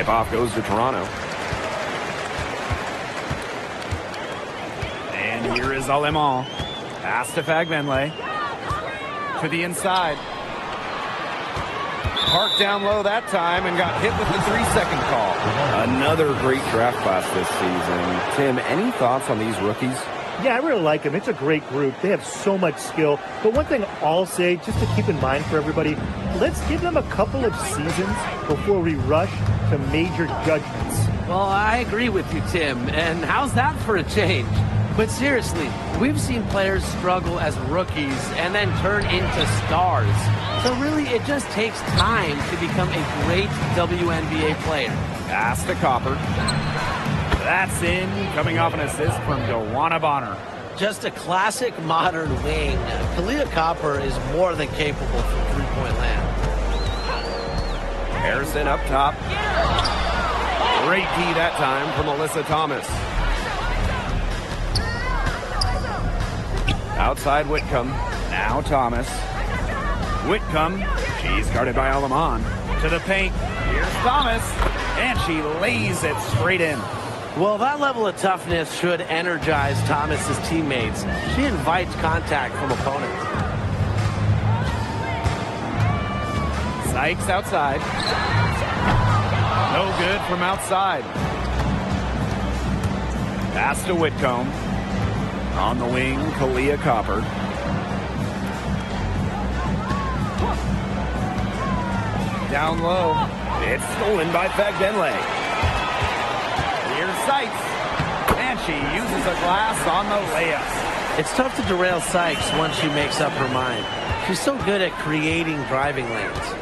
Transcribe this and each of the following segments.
Tip-off goes to Toronto. And here is Allemand. Pass to Fagbenle. To the inside. Parked down low that time and got hit with the 3-second call. Another great draft class this season. Tim, any thoughts on these rookies? Yeah, I really like them. It's a great group. They have so much skill. But one thing I'll say, just to keep in mind for everybody, let's give them a couple of seasons before we rush to major judgments. Well, I agree with you, Tim. And how's that for a change? But seriously, we've seen players struggle as rookies and then turn into stars. So really, it just takes time to become a great WNBA player. Pass to Copper. That's in, coming off an assist from Joanna Bonner. Just a classic modern wing. Kalia Copper is more than capable from three-point land. Harrison up top. Great D that time from Alyssa Thomas. Outside Whitcomb. Now Thomas. Whitcomb. She's guarded by Allemand. To the paint. Here's Thomas. And she lays it straight in. Well, that level of toughness should energize Thomas's teammates. She invites contact from opponents. Sykes outside. No good from outside. Pass to Whitcomb. On the wing, Kalia Copper. Down low. It's stolen by Fagbenle. Here's Sykes. And she uses a glass on the layup. It's tough to derail Sykes once she makes up her mind. She's so good at creating driving lanes.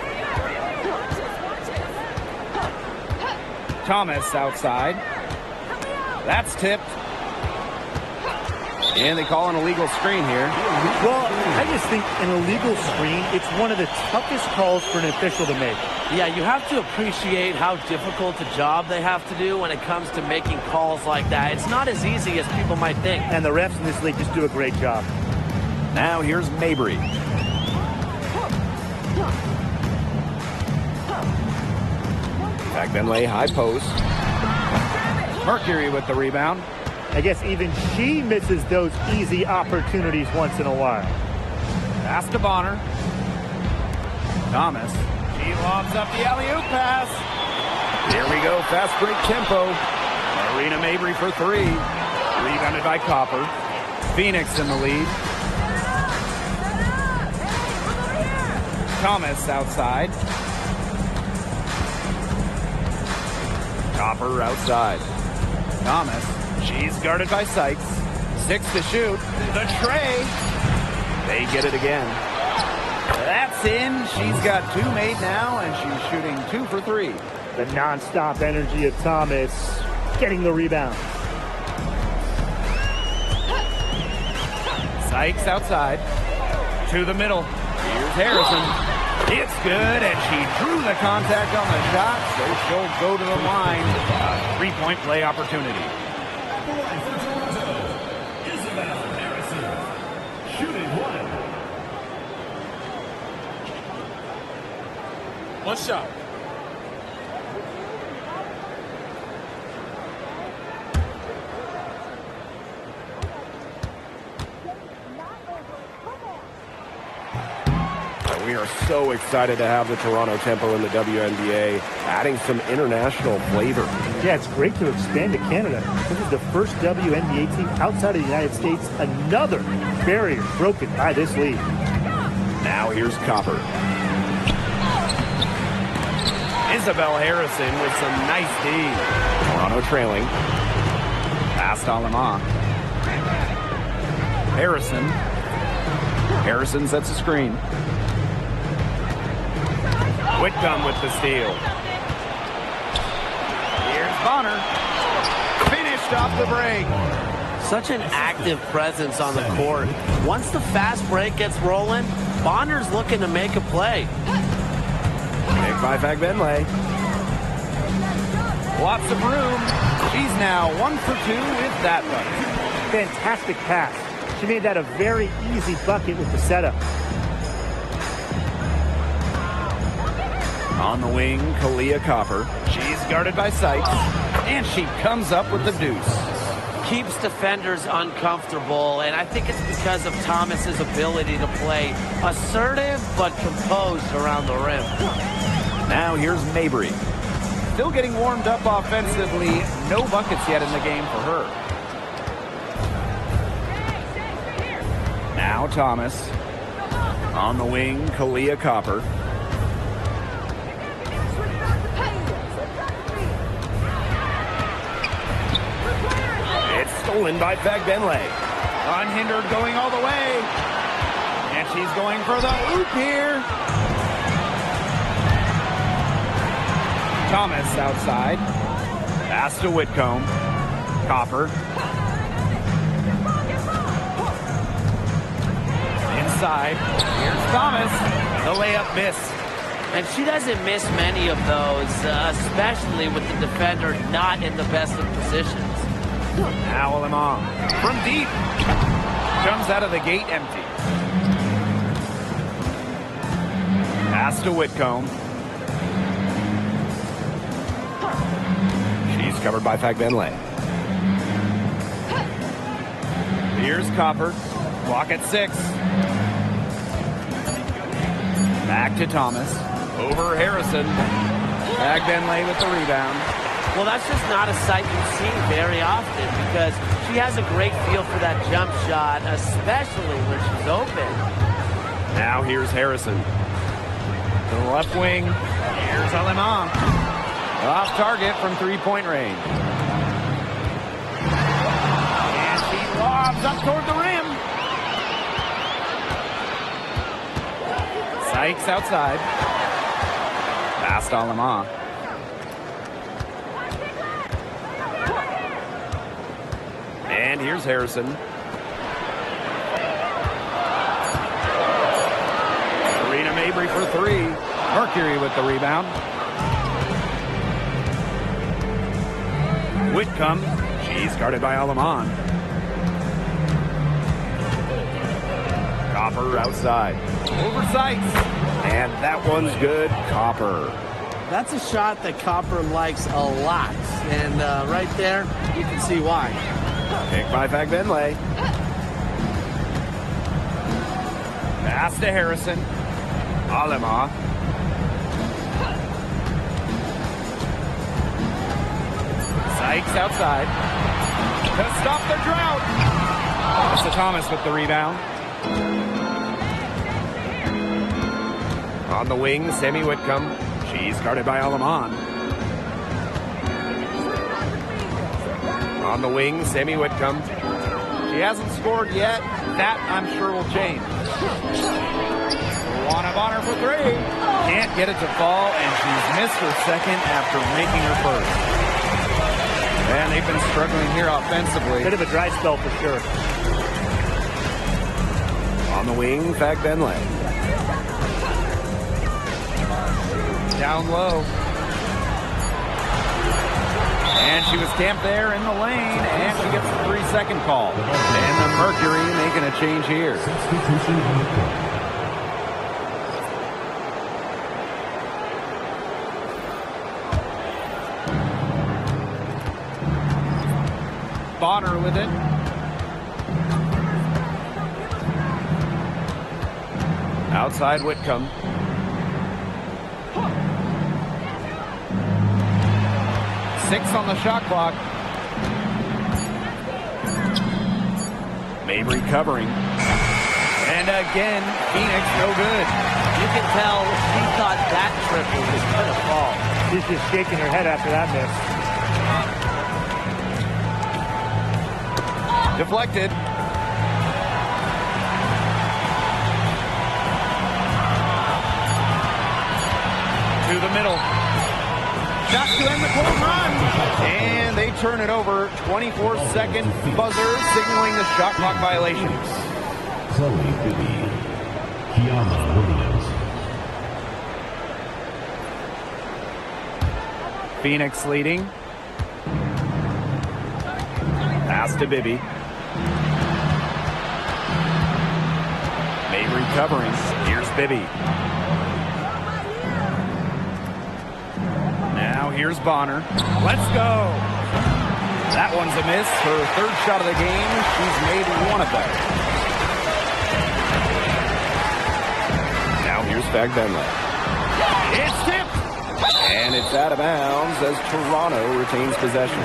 Thomas outside. That's tipped. And they call an illegal screen here. Well, I just think an illegal screen, it's one of the toughest calls for an official to make. Yeah, you have to appreciate how difficult a job they have to do when it comes to making calls like that. It's not as easy as people might think. And the refs in this league just do a great job. Now here's Mabry. Fagbenle high post. Mercury with the rebound. I guess even she misses those easy opportunities once in a while. Pass to Bonner. Thomas. She lobs up the alley-oop pass. Here we go, fast break tempo. Marina Mabry for three. Rebounded by Copper. Phoenix in the lead. Thomas outside. Copper outside. Thomas. She's guarded by Sykes. 6 to shoot. The tray. They get it again. That's in. She's got 2 made now, and she's shooting 2 for 3. The non-stop energy of Thomas getting the rebound. Sykes outside. To the middle. Here's Harrison. It's good, and she drew the contact on the shot, so she'll go to the line. A 3-point play opportunity. One shot. We are so excited to have the Toronto Tempo in the WNBA, adding some international flavor. Yeah, it's great to expand to Canada. This is the first WNBA team outside of the United States. Another barrier broken by this league. Now here's Copper. Isabel Harrison with some nice D. Toronto trailing. Past Allemand. Harrison. Harrison sets a screen. Whitcomb with the steal. Here's Bonner. Finished off the break. Such an active presence on the court. Once the fast break gets rolling, Bonner's looking to make a play. Pick by Fagbenle. Lots of room. She's now 1 for 2 with that one. Fantastic pass. She made that a very easy bucket with the setup. On the wing, Kalia Copper. She's guarded by Sykes, and she comes up with the deuce. Keeps defenders uncomfortable, and I think it's because of Thomas's ability to play assertive but composed around the rim. Now here's Mabry. Still getting warmed up offensively. No buckets yet in the game for her. Now Thomas. On the wing, Kalia Copper. It's stolen by Fagbenle. Unhindered, going all the way. And she's going for the oop here. Thomas outside. Pass to Whitcomb. Copper. Inside. Here's Thomas. The layup missed. And she doesn't miss many of those, especially with the defender not in the best of positions. Now Limon from deep. Comes out of the gate empty. Pass to Whitcomb. She's covered by Fagbenle. Here's Copper. Clock at 6. Back to Thomas. Over Harrison. Fagbenle with the rebound. Well, that's just not a sight you see very often because she has a great feel for that jump shot, especially when she's open. Now here's Harrison. To the left wing. Here's Aleman. Off target from three-point range. And she lobs up toward the rim. Sykes outside. Past Aleman. And here's Harrison. Serena Mabry for 3. Mercury with the rebound. Whitcomb. She's guarded by Aleman. Copper outside. Over Sykes. And that one's good. Copper. That's a shot that Copper likes a lot. And right there, you can see why. Picked by Fagbenle. Pass to Harrison. Alema. Sykes outside. To stop the drought. That's to Thomas with the rebound. On the wing, Sammy Whitcomb. She's guarded by Aleman. On the wing, Sammy Whitcomb. She hasn't scored yet. That, I'm sure, will change. One of honor for 3. Can't get it to fall, and she's missed her second after making her first. And they've been struggling here offensively. Bit of a dry spell for sure. On the wing, Fagbenle. Down low. And she was camped there in the lane, and she gets the 3-second call. And the Mercury making a change here. Bonner with it. Outside Whitcomb. Six on the shot clock. Mabry covering. And again, Phoenix no good. You can tell she thought that triple was going to fall. She's just shaking her head after that miss. Deflected. To the middle. Shot to end the cold run. And they turn it over. 24-second buzzer signaling the shot clock violation. Chloe Bibby. Kiana Williams. Phoenix leading. Pass to Bibby. Mabry covering. Here's Bibby. Now here's Bonner. Let's go. That one's a miss. Her third shot of the game. She's made one of them. Now here's Fagbenle. It's tipped. And it's out of bounds as Toronto retains possession.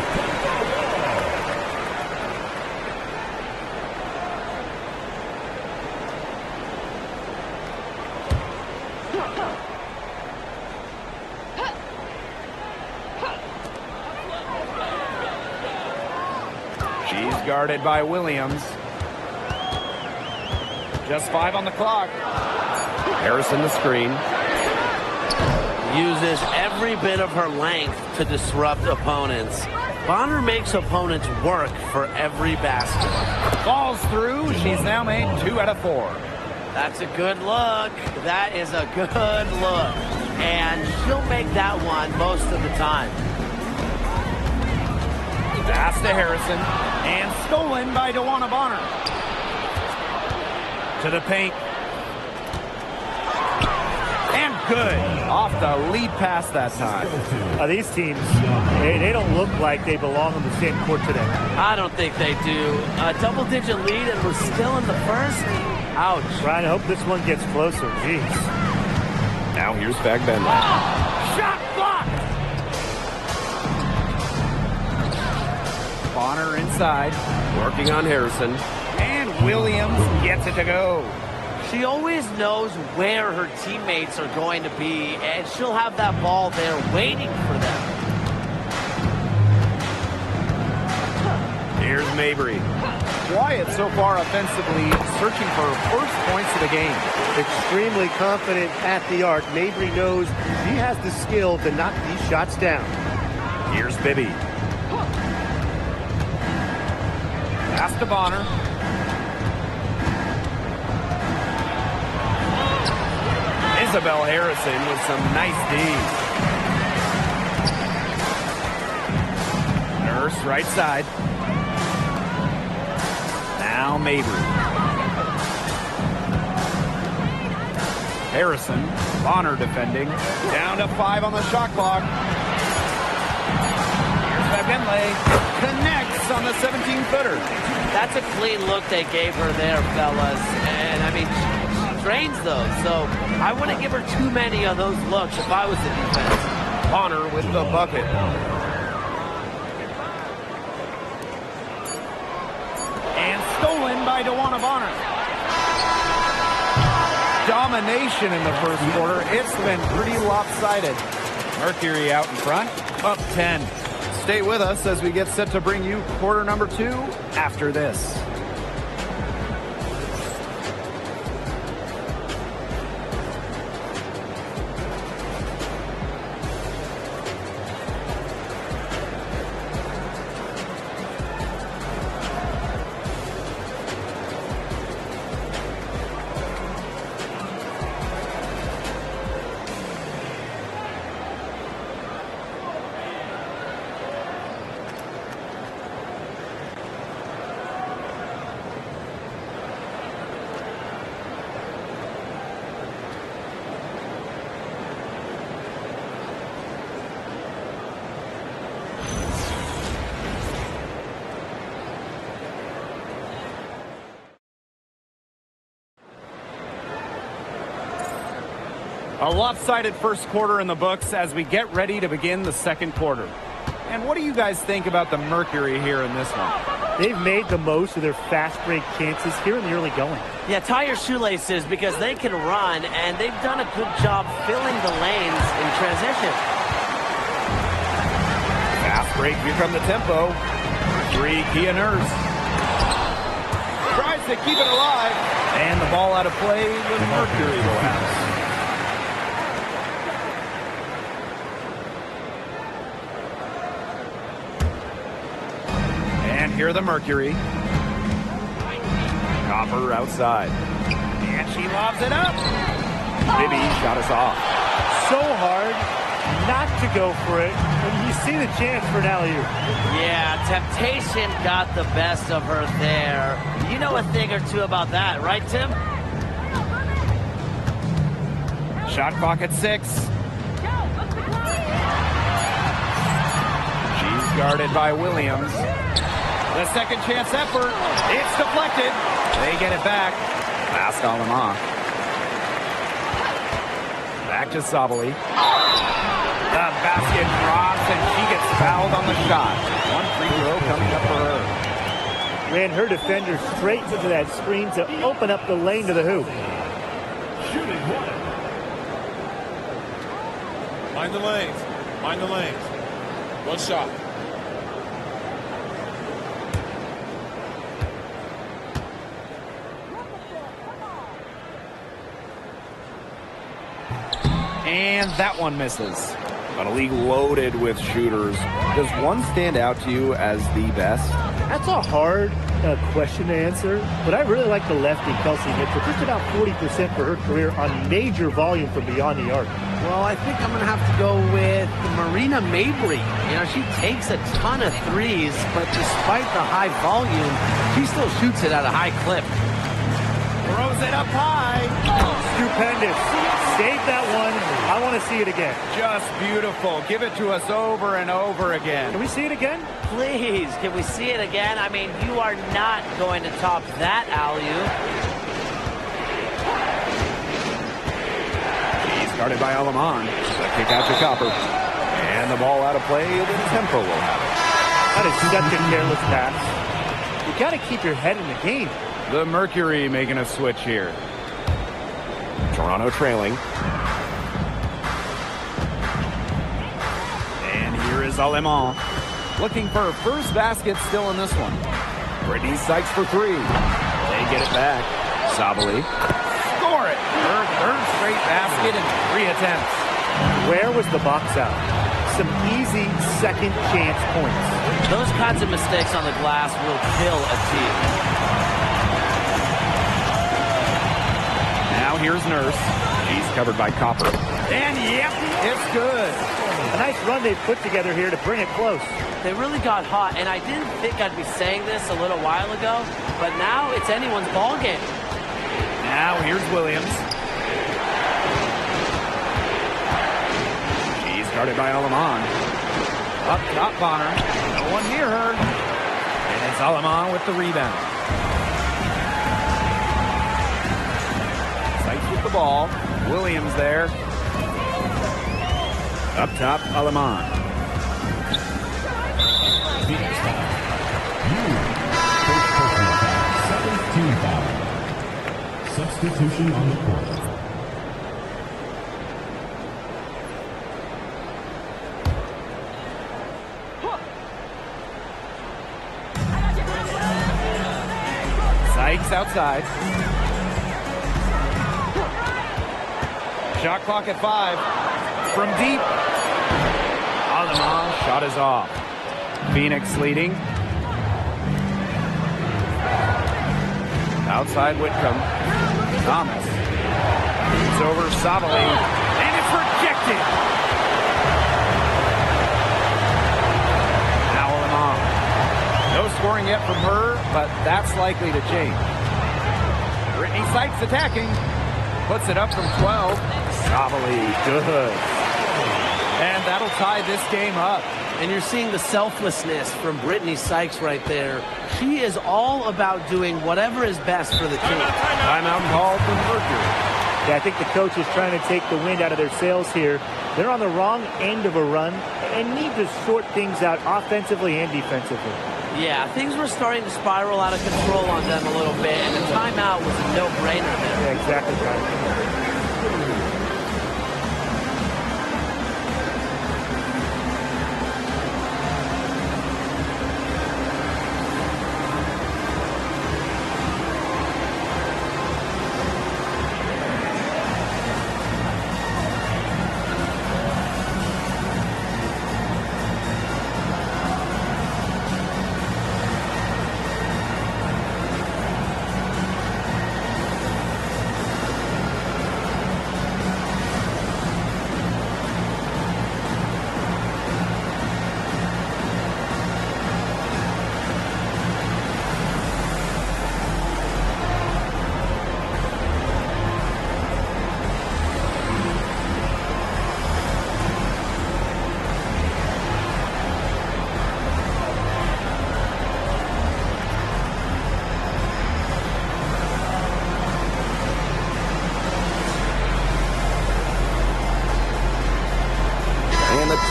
Guarded by Williams. Just 5 on the clock. Harrison the screen. Uses every bit of her length to disrupt opponents. Bonner makes opponents work for every basket. Falls through. She's now made 2 out of 4. That's a good look. That is a good look. And she'll make that one most of the time. Pass to Harrison, and stolen by DeWanna Bonner. To the paint. And good. Off the lead pass that time. These teams, they don't look like they belong on the same court today. I don't think they do. A double-digit lead, and we're still in the first. Ouch. Ryan, I hope this one gets closer. Jeez. Now here's Fagbenle. Shot blocked! Bonner inside, working on Harrison, and Williams gets it to go. She always knows where her teammates are going to be, and she'll have that ball there waiting for them. Here's Mabry. Quiet so far offensively, searching for her first points of the game. Extremely confident at the arc. Mabry knows she has the skill to knock these shots down. Here's Bibby. Pass to Bonner. Isabel Harrison with some nice D. Nurse right side. Now Mabry. Harrison, Bonner defending. Down to 5 on the shot clock. Here's Fagbenle. Connects on the 17-footer. That's a clean look they gave her there, fellas. And, I mean, she trains those, so I wouldn't give her too many of those looks if I was the defense. Bonner with the bucket. And stolen by DeWanna Bonner. Domination in the first quarter. It's been pretty lopsided. Mercury out in front, up 10. Stay with us as we get set to bring you quarter number 2 after this. A lopsided first quarter in the books as we get ready to begin the second quarter. And what do you guys think about the Mercury here in this one? They've made the most of their fast break chances here in the early going. Yeah, tie your shoelaces because they can run, and they've done a good job filling the lanes in transition. Fast break, here come the tempo. 3, Kia Nurse. Tries to keep it alive. And the ball out of play, the Mercury will have. Here the Mercury. Copper outside. And she lobs it up. Bibby shot us off. So hard not to go for it when you see the chance for an alley-oop. Yeah, temptation got the best of her there. You know a thing or two about that, right, Tim? Shot clock at 6. Guarded by Williams. The second chance effort. It's deflected. They get it back. Pass Alema. Back to Sabali. The basket drops and she gets fouled on the shot. One free throw coming up for her. Ran her defender straight into that screen to open up the lane to the hoop. Shooting one. Mind the lanes. Mind the lanes. One shot. And that one misses. But a league loaded with shooters. Does one stand out to you as the best? That's a hard question to answer, but I really like the lefty, Kelsey Mitchell. Just about 40% for her career on major volume from beyond the arc. Well, I think I'm going to have to go with Marina Mabry. You know, she takes a ton of threes, but despite the high volume, she still shoots it at a high clip. Throws it up high. Stupendous. Save that one. I want to see it again. Just beautiful. Give it to us over and over again. Can we see it again? Please, can we see it again? I mean, you are not going to top that alley-oop. He's guarded by Aleman. The kick out to Copper. And the ball out of play. The tempo will have it. That is such a careless pass. You got to keep your head in the game. The Mercury making a switch here. Toronto trailing. And here is Aleman. Looking for her first basket still in this one. Brittany Sykes for three. They get it back. Sabali. Score it. Her third straight basket in 3 attempts. Where was the box out? Some easy second chance points. Those kinds of mistakes on the glass will kill a team. Now here's Nurse. She's covered by Copper. And yep, it's good. A nice run they've put together here to bring it close. They really got hot, and I didn't think I'd be saying this a little while ago, but now it's anyone's ball game. Now here's Williams. She's guarded by Aleman. Up top on her. No one near her. And it's Aleman with the rebound. Sykes with the ball. Williams there. Up top, Aleman. Phoenix foul. First personal foul. Second team foul. Substitution on the court. Sykes outside. Shot clock at 5. From deep. Aleman shot is off. Phoenix leading. Outside Whitcomb. Thomas. Moves over Sabali. And it's rejected. Now Aleman. No scoring yet from her, but that's likely to change. Brittany Sykes attacking. Puts it up from 12. Sabali, good. And that'll tie this game up. And you're seeing the selflessness from Brittany Sykes right there. She is all about doing whatever is best for the team. Timeout called for Mercury. Yeah, I think the coach is trying to take the wind out of their sails here. They're on the wrong end of a run and need to sort things out offensively and defensively. Yeah, things were starting to spiral out of control on them a little bit, and the timeout was a no-brainer there. Yeah, exactly, Kyle.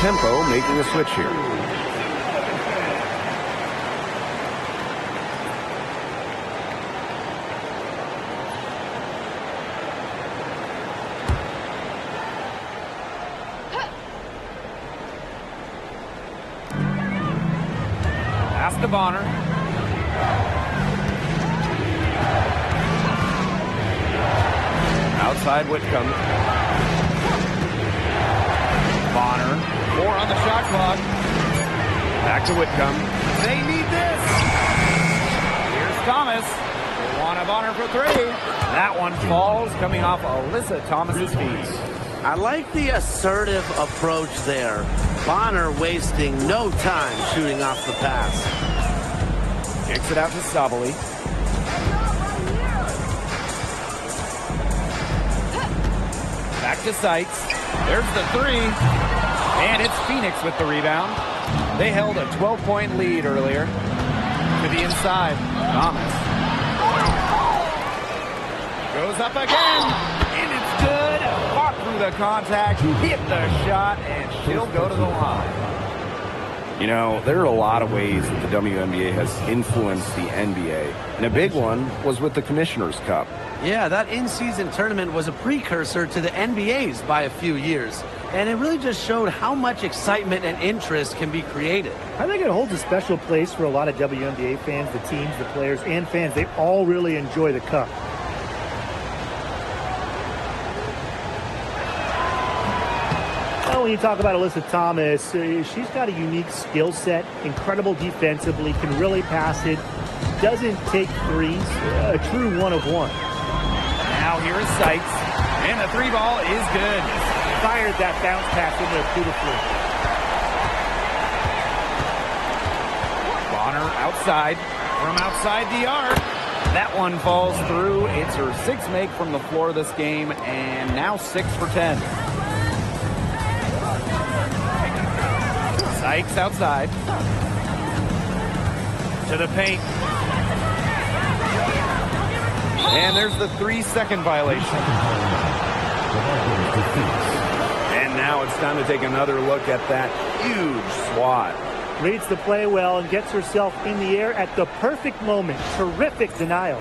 tempo making a switch here. Pass to Bonner. Outside Whitcomb. Bonner. 4 on the shot clock. Back to Whitcomb. They need this. Here's Thomas. They want a Bonner for 3. That one falls, coming off Alyssa Thomas's feet. I like the assertive approach there. Bonner wasting no time shooting off the pass. Kicks it out to Sabali. Back to Sykes. There's the 3. And it's Phoenix with the rebound. They held a 12-point lead earlier. To the inside. Thomas. Goes up again. And it's good. Fought through the contact. Hit the shot. And she'll go to the line. You know, there are a lot of ways that the WNBA has influenced the NBA. And a big one was with the Commissioner's Cup. Yeah, that in-season tournament was a precursor to the NBA's by a few years. And it really just showed how much excitement and interest can be created. I think it holds a special place for a lot of WNBA fans, the teams, the players, and fans. They all really enjoy the cup. Well, when you talk about Alyssa Thomas, she's got a unique skill set, incredible defensively, can really pass it, doesn't take threes, a true one-of-one. Now here is Sykes, and the 3 ball is good. Fired that bounce pass in there beautifully. Bonner outside, from outside the arc. That one falls through. It's her 6th make from the floor this game, and now 6 for 10. Sykes outside. To the paint. And there's the 3-second violation. And now it's time to take another look at that huge swat. Reads the play well and gets herself in the air at the perfect moment. Terrific denial.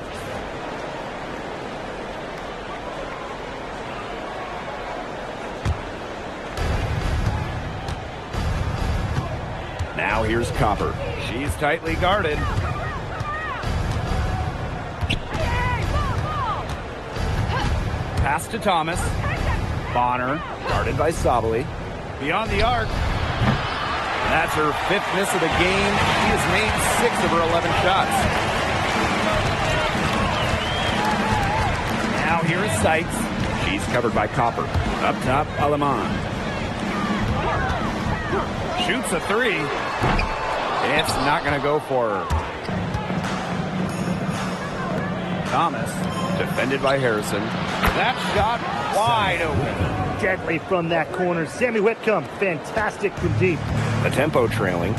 Now here's Copper. She's tightly guarded. Pass to Thomas. Bonner, guarded by Sabali. Beyond the arc. That's her 5th miss of the game. She has made 6 of her 11 shots. Now here is Sykes. She's covered by Copper. Up top, Aleman. Shoots a 3. It's not going to go for her. Thomas, defended by Harrison. That shot wide open. Deadly from that corner. Sammy Whitcomb, fantastic from deep. The tempo trailing.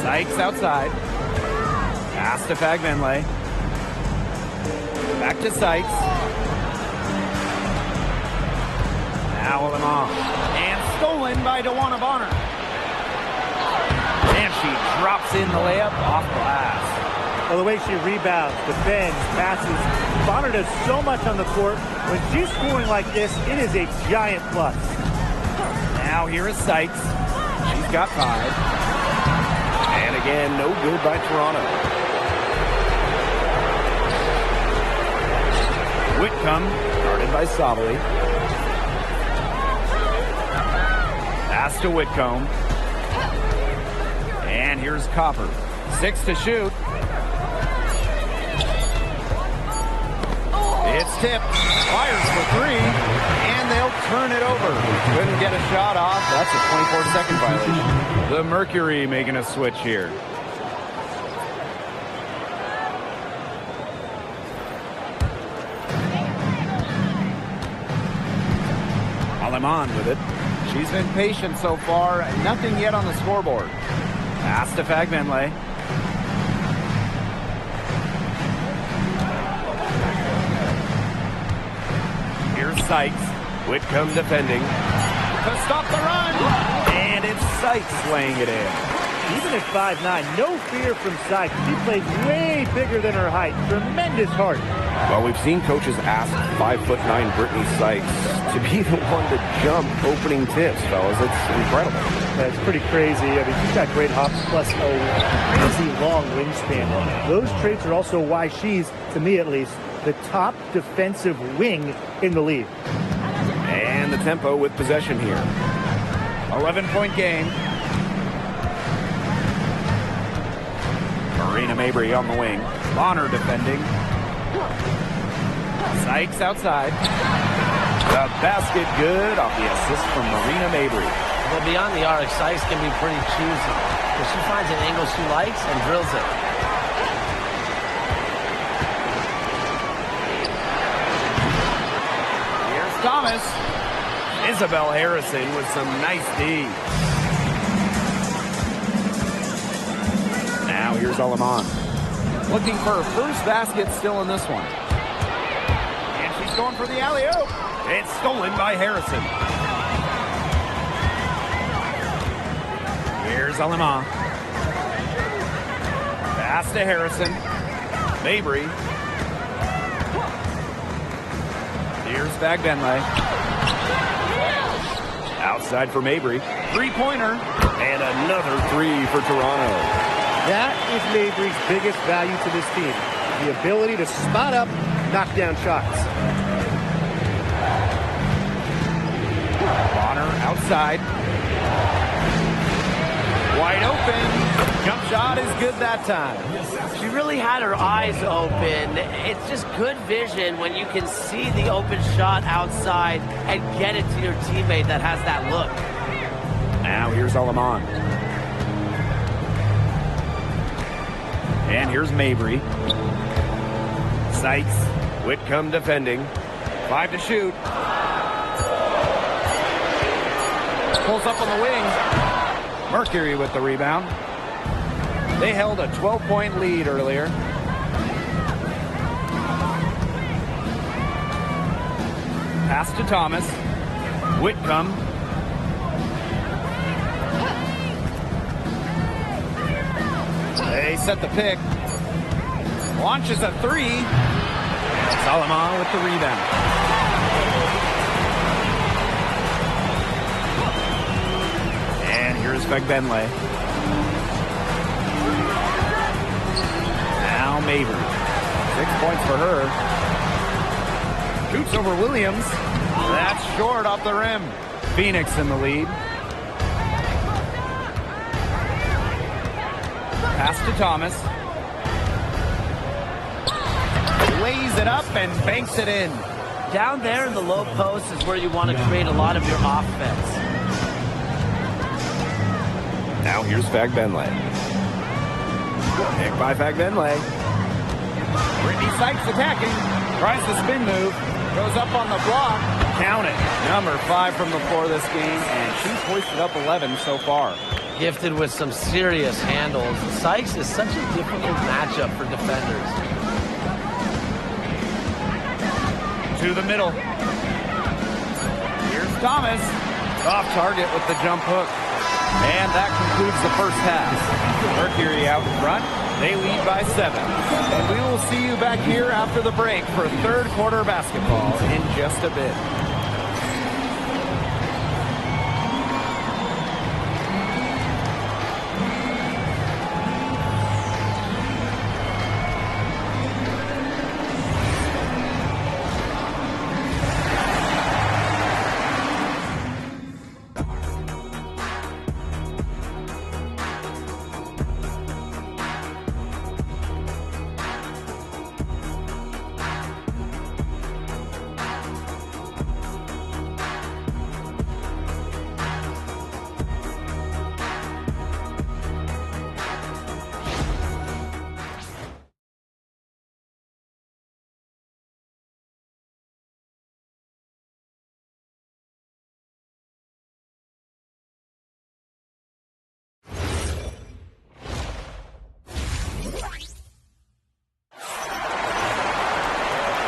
Sykes outside. Pass to Fagbenley. Back to Sykes. Now Lemon. And stolen by DeWanna Bonner. And she drops in the layup off glass. Well, the way she rebounds, defends, passes. Bonner does so much on the court. When she's scoring like this, it is a giant plus. Now here is Sykes. She's got 5. And again, no good by Toronto. Whitcomb, guarded by Sabali. Pass to Whitcomb. And here's Copper. 6 to shoot. It's tipped. Fires for 3. And they'll turn it over. Couldn't get a shot off. That's a 24-second violation. The Mercury making a switch here. Aleman with it. She's been patient so far. Nothing yet on the scoreboard. Pass to Fagbenley. Here's Sykes Whitcomb defending. To stop the run. And it's Sykes laying it in. Even at 5'9", no fear from Sykes. She plays way bigger than her height. Tremendous heart. Well, we've seen coaches ask 5'9" Brittany Sykes to be the one to jump opening tips, fellas. It's incredible. That's pretty crazy. I mean, she's got great hops plus a crazy long wingspan. Those traits are also why she's, to me at least, the top defensive wing in the league. And the tempo with possession here. 11-point game. Marina Mabry on the wing. Bonner defending. Sykes outside. The basket good off the assist from Marina Mabry. Well, beyond the arc, Sykes can be pretty choosy. But she finds an angle she likes and drills it. Here's Thomas. Isabel Harrison with some nice D. Now here's Alaman. Looking for her first basket still in this one. And she's going for the alley-oop. It's stolen by Harrison. Here's Alaman. Pass to Harrison. Mabry. Here's Bagbenley. Outside for Mabry. Three-pointer. And another three for Toronto. That is Mabry's biggest value to this team. The ability to spot up, knock down shots. Bonner outside. Wide open. Jump shot is good that time. She really had her eyes open. It's just good vision when you can see the open shot outside and get it to your teammate that has that look. Now here's Alaman. And here's Mabry. Sykes. Whitcomb defending. 5 to shoot. Pulls up on the wing. Mercury with the rebound. They held a 12-point lead earlier. Pass to Thomas. Whitcomb. They set the pick. Launches a three. Solomon with the rebound. And here's Bagbenley. Now Mabry. 6 points for her. Shoots over Williams. That's short off the rim. Phoenix in the lead. Pass to Thomas. Lays it up and banks it in. Down there in the low post is where you want to create a lot of your offense. Now here's Bagbenley. Pick by Bagbenley. Brittany Sykes attacking. Tries the spin move. Goes up on the block. Count it. Number 5 from the floor this game, and she's hoisted up 11 so far. Gifted with some serious handles. Sykes is such a difficult matchup for defenders. To the middle. Here's Thomas. Off target with the jump hook. And that concludes the first half. Mercury out in front. They lead by 7. And we will see you back here after the break for third quarter basketball in just a bit.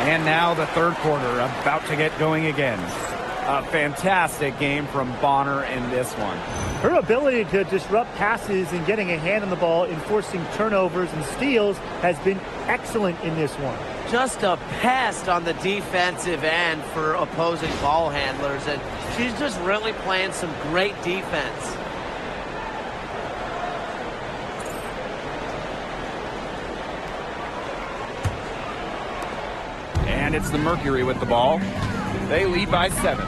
And now the third quarter about to get going again. A fantastic game from Bonner in this one. Her ability to disrupt passes and getting a hand on the ball, enforcing turnovers and steals has been excellent in this one. Just a pest on the defensive end for opposing ball handlers, and she's just really playing some great defense. And it's the Mercury with the ball. They lead by 7.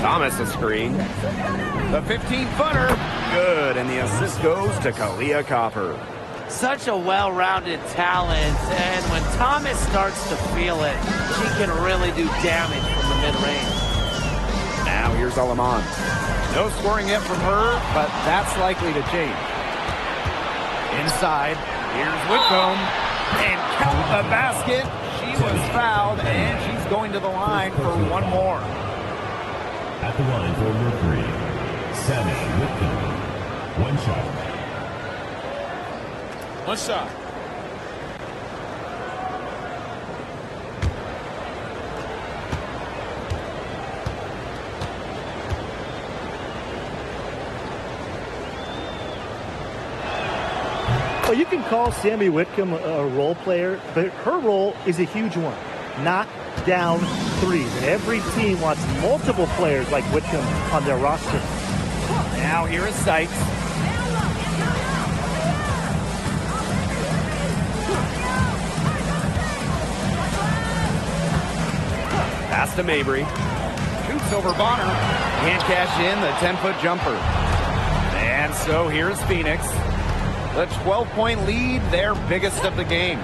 Thomas a screen. The 15-footer. Good, and the assist goes to Kalia Copper. Such a well-rounded talent, and when Thomas starts to feel it, she can really do damage from the mid-range. Now here's Alaman. No scoring yet from her, but that's likely to change. Inside, here's Whitcomb, and count the basket. She was fouled, and she's going to the line for one more. At the line for Mercury, Sammy Whitcomb. One shot. One shot. Well, you can call Sammy Whitcomb a role player, but her role is a huge one. Knock down threes. And every team wants multiple players like Whitcomb on their roster. Now here is Sykes. Pass to Mabry. Shoots over Bonner. Can't cash in the 10-foot jumper. And so here's Phoenix. The 12-point lead, their biggest of the game.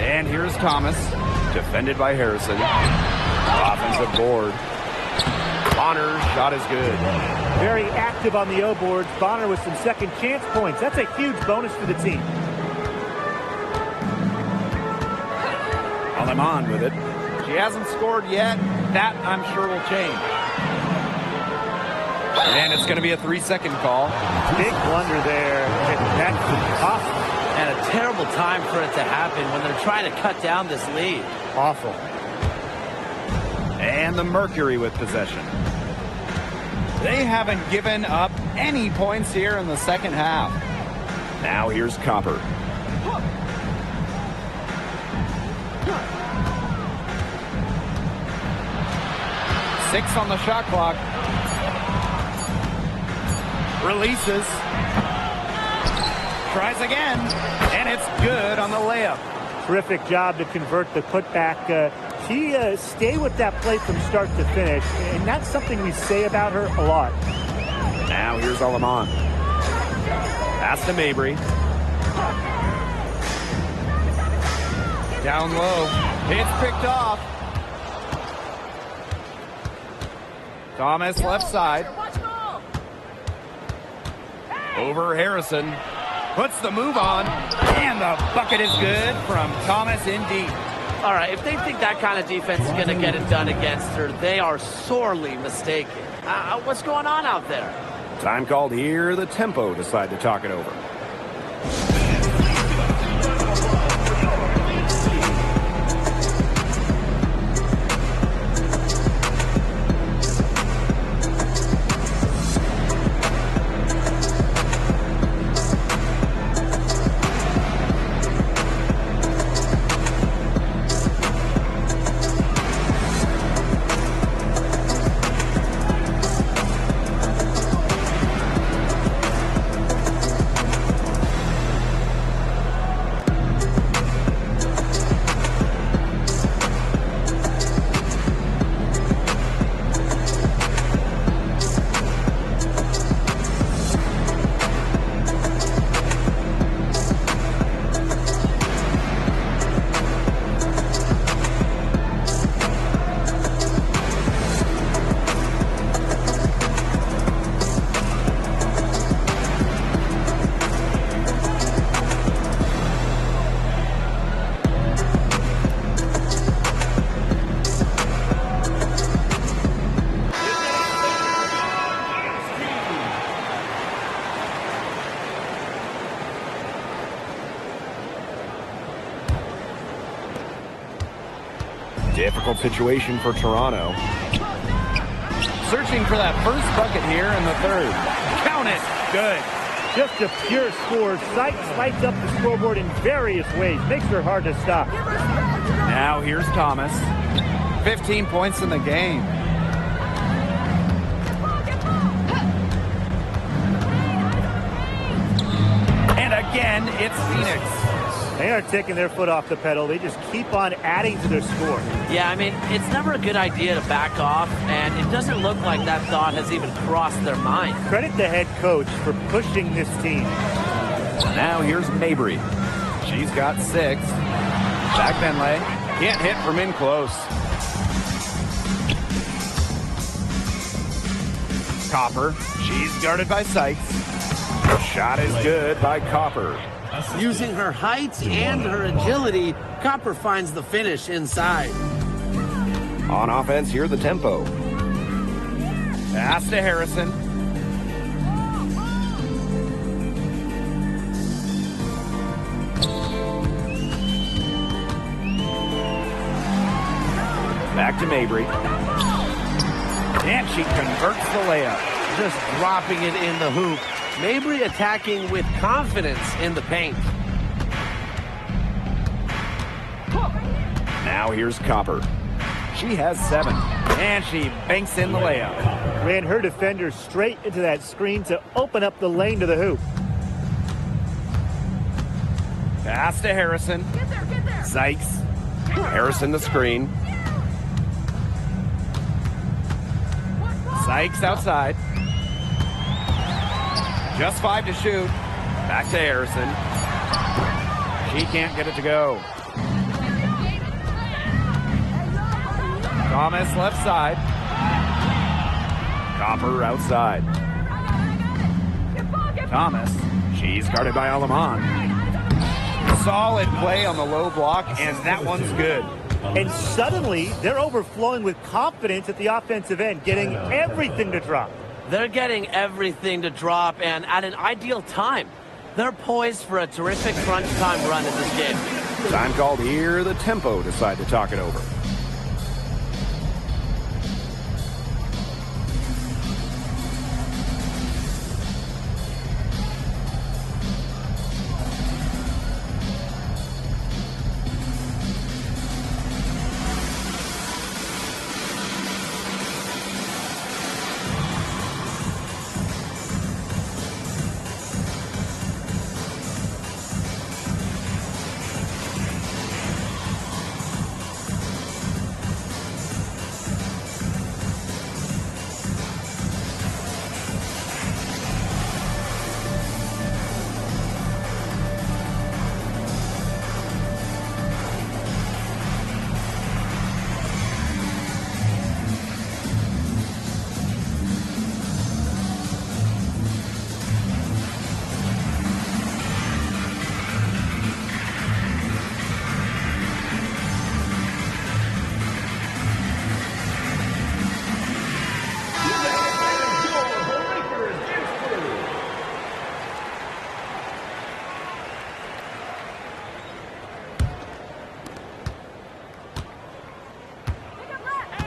And here's Thomas, defended by Harrison. Offensive board. Bonner's shot is good. Very active on the O boards. Bonner with some second chance points. That's a huge bonus for the team. Alaman with it. She hasn't scored yet. That, I'm sure, will change. And it's going to be a 3-second call. Big blunder there. That's awesome. And a terrible time for it to happen when they're trying to cut down this lead. Awful. And the Mercury with possession. They haven't given up any points here in the second half. Now here's Copper. Six on the shot clock. Releases. Tries again. And it's good on the layup. Terrific job to convert the putback. She stay with that play from start to finish, and that's something we say about her a lot. Now here's Alaman. Pass to Mabry. Down low. It's picked off. Thomas left side. Over Harrison. Puts the move on. And the bucket is good from Thomas in deep. All right, if they think that kind of defense is going to get it done against her, they are sorely mistaken. What's going on out there? Time called here. The tempo decide to talk it over. Difficult situation for Toronto. Searching for that first bucket here in the third. Count it. Good. Just a pure score. Sykes lights up the scoreboard in various ways. Makes her hard to stop. Now here's Thomas. 15 points in the game. And again, it's Phoenix. They aren't taking their foot off the pedal. They just keep on adding to their score. Yeah, I mean, it's never a good idea to back off, and it doesn't look like that thought has even crossed their mind. Credit the head coach for pushing this team. Now here's Mabry. She's got 6. Back Benley. Can't hit from in close. Copper. She's guarded by Sykes. Shot is good by Copper. Using her height and her agility, Copper finds the finish inside. On offense, here the tempo. Pass to Harrison. Back to Mabry. And she converts the layup. Just dropping it in the hoop. Mabry attacking with confidence in the paint. Now here's Copper. She has 7. And she banks in the layup. Ran her defender straight into that screen to open up the lane to the hoop. Pass to Harrison. Sykes. Harrison the screen. Sykes outside. Just 5 to shoot. Back to Harrison. She can't get it to go. Thomas left side. Copper outside. Thomas. She's guarded by Alaman. Solid play on the low block, and that one's good. And suddenly, they're overflowing with confidence at the offensive end, getting everything to drop. They're getting everything to drop, and at an ideal time. They're poised for a terrific crunch time run in this game. Time called here. The tempo decide to talk it over.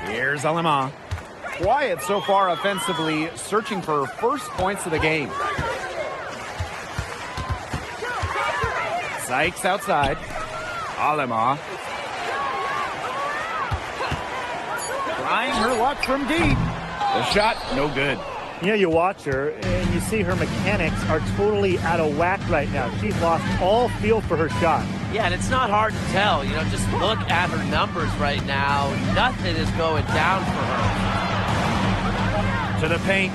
Here's Alema. Quiet so far offensively, searching for first points of the game. Sykes outside. Alema. Trying her luck from deep. The shot, no good. You know, you watch her, and you see her mechanics are totally out of whack right now. She's lost all feel for her shot. Yeah, and it's not hard to tell. You know, just look at her numbers right now. Nothing is going down for her. To the paint.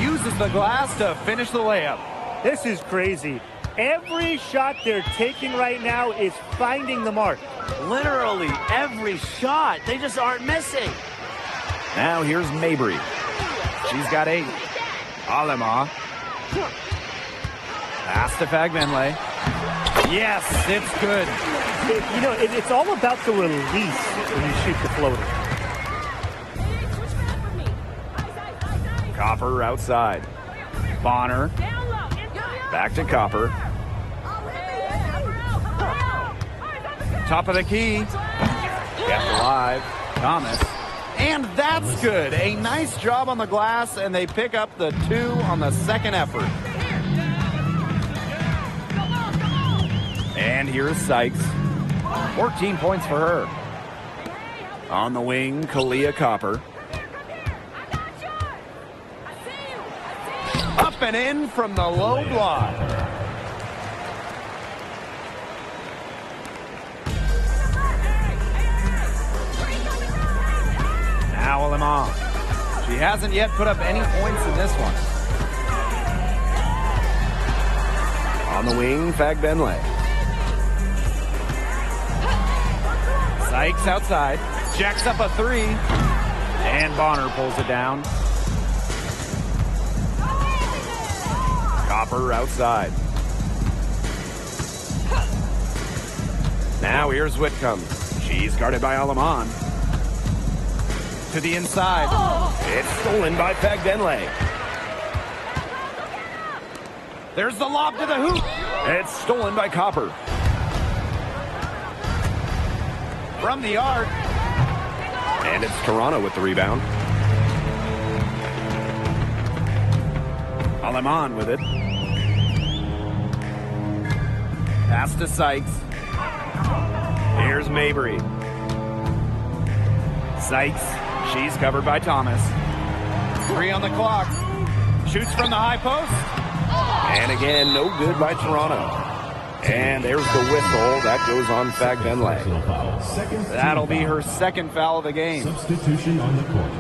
Uses the glass to finish the layup. This is crazy. Every shot they're taking right now is finding the mark. Literally every shot. They just aren't missing. Now here's Mabry. She's got 8. Alema. Pass to Fagbenley. Yes, it's good. You know, it's all about the release when you shoot the floater. Copper outside. Bonner. Back to Copper. Top of the key. Kept alive. Thomas. And that's good. A nice job on the glass, and they pick up the 2 on the second effort. And here is Sykes. 14 points for her. On the wing, Kalia Copper. Up and in from the low block. Now Lemon. She hasn't yet put up any points in this one. On the wing, Fagbenle. Sykes outside. Jacks up a 3. And Bonner pulls it down. Copper outside. Now here's Whitcomb. She's guarded by Alamon. To the inside. It's stolen by Fagbenle. There's the lob to the hoop. It's stolen by Copper. From the arc. And it's Toronto with the rebound. Alamon with it. Pass to Sykes. Here's Mabry. Sykes. She's covered by Thomas. 3 on the clock. Shoots from the high post. And again, no good by Toronto. And there's the whistle. That goes on Fagbenle. That'll be her second foul of the game. Substitution on the court.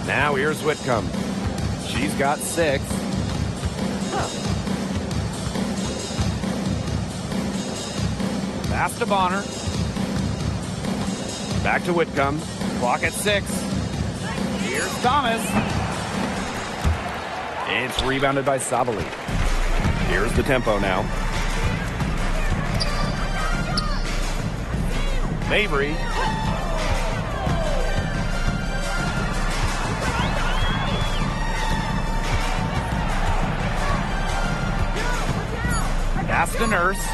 Now here's Whitcomb. She's got 6. Pass to Bonner. Back to Whitcomb. Clock at 6. Here's Thomas. It's rebounded by Sabali. Here's the tempo now. Mabry. Pass to Nurse.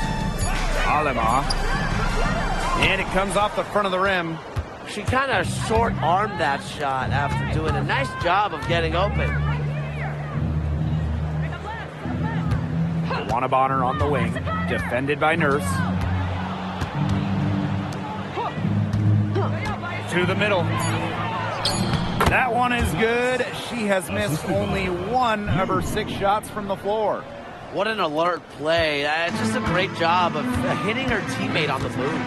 Alema. And it comes off the front of the rim. She kind of short-armed that shot after doing a nice job of getting open. Juana Bonner on the wing. Defended by Nurse. To the middle. That one is good. She has missed only 1 of her 6 shots from the floor. What an alert play. Just a great job of hitting her teammate on the move.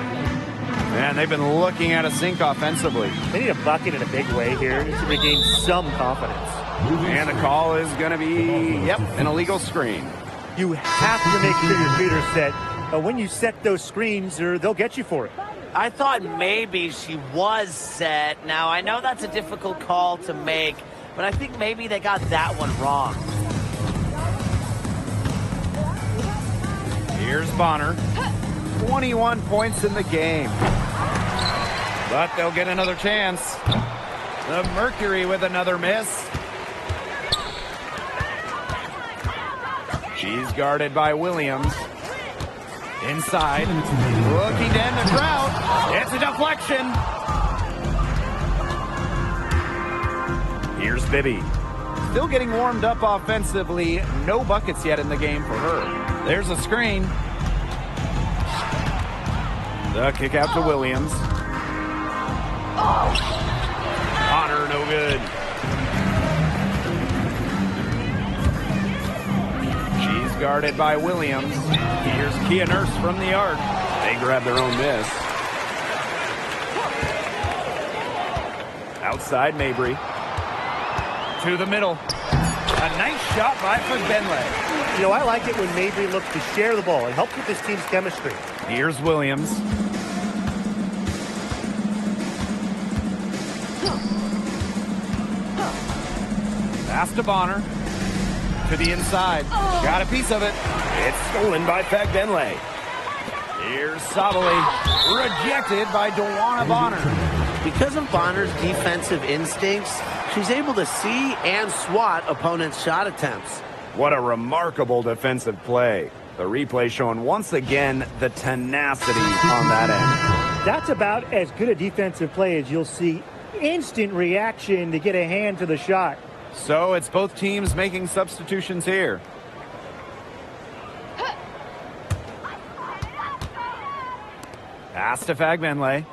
Man, they've been looking at a sink offensively. They need a bucket in a big way here to regain some confidence. And the call is going to be, an illegal screen. You have to make sure your feet are set. When you set those screens, they'll get you for it. I thought maybe she was set. Now, I know that's a difficult call to make, but I think maybe they got that one wrong. Here's Bonner. 21 points in the game. But they'll get another chance. The Mercury with another miss. She's guarded by Williams. Inside. Looking to end the drought. It's a deflection. Here's Bibby. Still getting warmed up offensively. No buckets yet in the game for her. There's a screen. The kick out to Williams. Bonner, no good. She's guarded by Williams. Here's Kia Nurse from the arc. They grab their own miss. Outside Mabry. To the middle. A nice shot by Fagbenle. You know, I like it when Mabry looks to share the ball. It helps with this team's chemistry. Here's Williams. Pass to Bonner. To the inside. Got a piece of it. It's stolen by Fagbenle. Here's Sabali. Rejected by Dewana Bonner. Because of Bonner's defensive instincts, she's able to see and swat opponents' shot attempts. What a remarkable defensive play. The replay showing once again the tenacity on that end. That's about as good a defensive play as you'll see. Instant reaction to get a hand to the shot. So it's both teams making substitutions here. Pass to Fagbenle.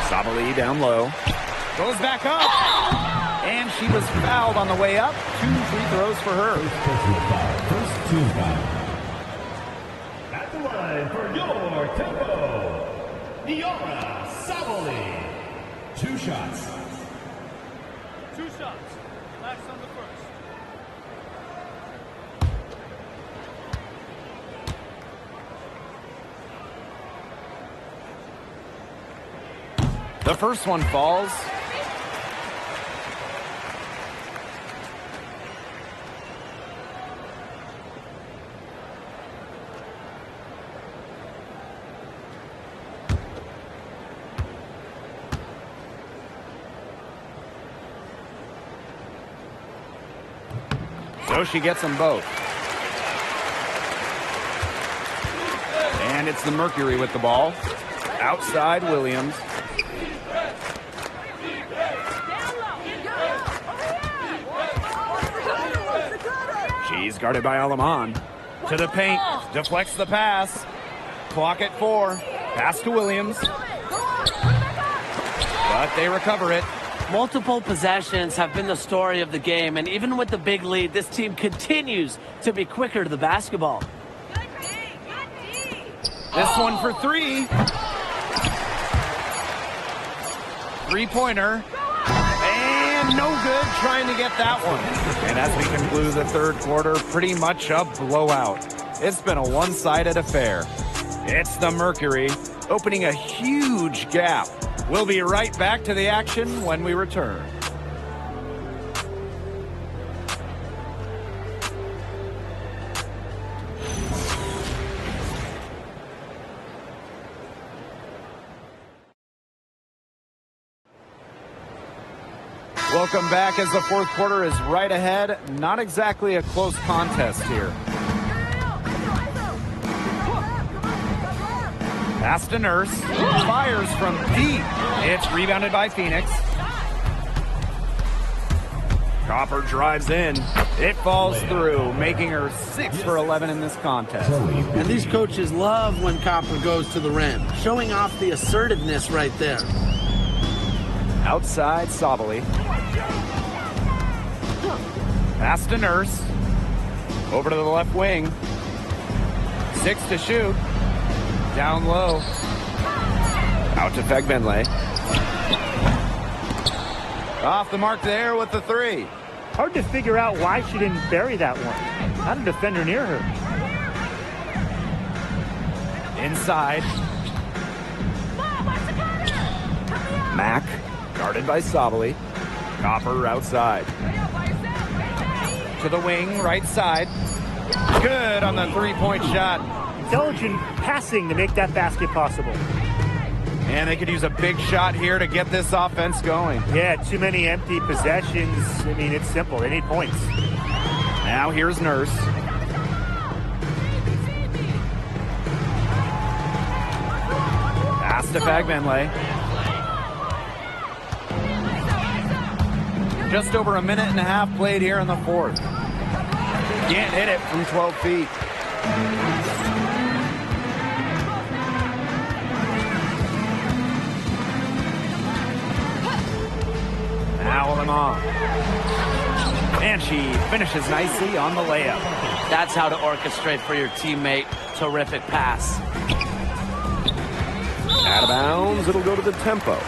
Sabali down low. Goes back up. And she was fouled on the way up. 2 free throws for her. First team foul. At the line for your tempo, Diora Sabali. 2 shots. 2 shots. Last on the first. The first one falls. So she gets them both. And it's the Mercury with the ball. Outside Williams. She's guarded by Alaman. To the paint. Deflects the pass. Clock at 4. Pass to Williams. But they recover it. Multiple possessions have been the story of the game, and even with the big lead, this team continues to be quicker to the basketball. This one for 3. 3-pointer. And no good trying to get that one. And as we conclude the third quarter, pretty much a blowout. It's been a one-sided affair. It's the Mercury opening a huge gap. We'll be right back to the action when we return. Welcome back as the fourth quarter is right ahead. Not exactly a close contest here. Pass to Nurse. Fires from deep. It's rebounded by Phoenix. Copper drives in. It falls through, making her 6 for 11 in this contest. And these coaches love when Copper goes to the rim, showing off the assertiveness right there. Outside Sabali. Pass to Nurse. Over to the left wing. 6 to shoot. Down low. Out to Fagbenle. Off the mark there with the 3. Hard to figure out why she didn't bury that one. Not a defender near her. Inside. Mack. Guarded by Sabali. Copper outside. To the wing, right side. Good on the 3-point shot. Intelligent passing to make that basket possible. And they could use a big shot here to get this offense going. Yeah, too many empty possessions. I mean, it's simple. They need points. Now here's Nurse. Pass to Fagbenle. Just over a minute and a half played here in the fourth. Can't hit it from 12 feet. Now Lamont. And she finishes nicely on the layup. That's how to orchestrate for your teammate. Terrific pass. Out of bounds, it'll go to the tempo.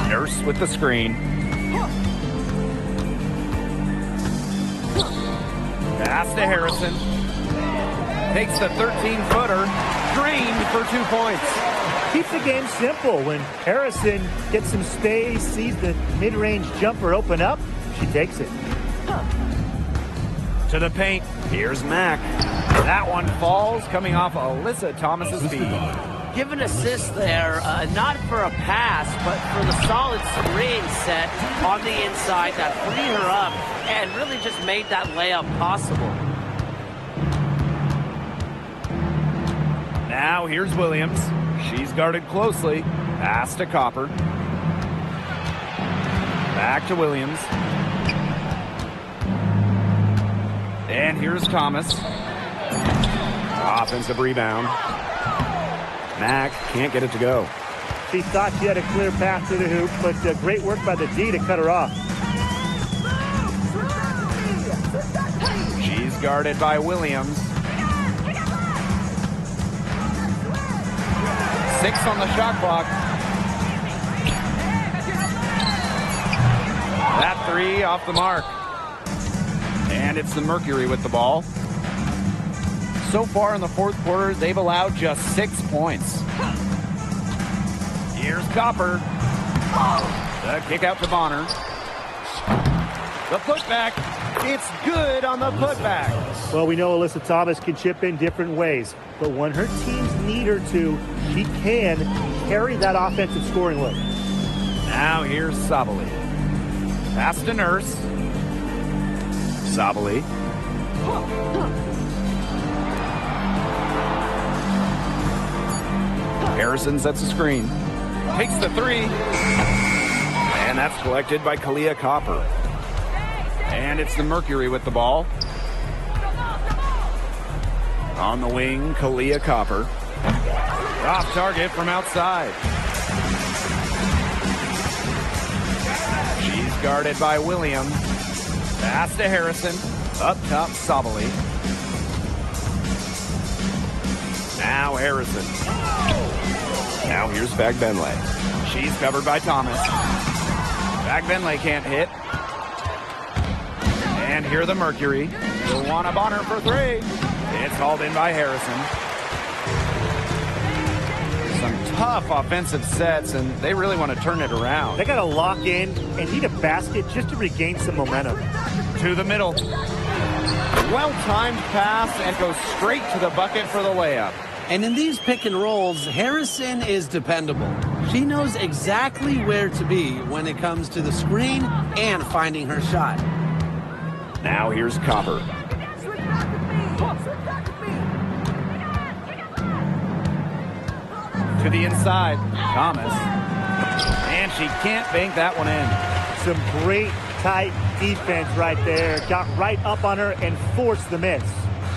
Nurse with the screen. Pass to Harrison. Takes the 13-footer. Drained for 2 points. Keep the game simple. When Harrison gets some space, sees the mid-range jumper open up, she takes it. To the paint. Here's Mac. That one falls, coming off Alyssa Thomas's feet. Give an assist there, not for a pass, but for the solid screen set on the inside that freed her up and really just made that layup possible. Now here's Williams. She's guarded closely. Pass to Copper. Back to Williams. And here's Thomas. Offensive rebound. Mac can't get it to go. She thought she had a clear path to the hoop, but great work by the D to cut her off. She's guarded by Williams. 6 on the shot clock. That 3 off the mark. And it's the Mercury with the ball. So far in the fourth quarter, they've allowed just 6 points. Here's Copper. The kick out to Bonner. The putback. It's good on the putback. Well, we know Alyssa Thomas can chip in different ways, but when her teams need her to, she can carry that offensive scoring load. Now here's Sabali. Pass to Nurse. Sabali. Harrison sets the screen. Takes the 3. And that's collected by Kalia Copper. And it's the Mercury with the ball. On the wing, Kalia Copper. Off target from outside. She's guarded by Williams. Pass to Harrison. Up top, Sabali. Now Harrison. Now here's Bagbenley. She's covered by Thomas. Bagbenley can't hit. And here the Mercury. Luana Bonner for 3. It's hauled in by Harrison. Some tough offensive sets, and they really want to turn it around. They got to lock in and need a basket just to regain some momentum. To the middle. Well-timed pass and goes straight to the bucket for the layup. And in these pick and rolls, Harrison is dependable. She knows exactly where to be when it comes to the screen and finding her shot. Now here's Copper. To the inside, Thomas. And she can't bank that one in. Some great tight defense right there. Got right up on her and forced the miss.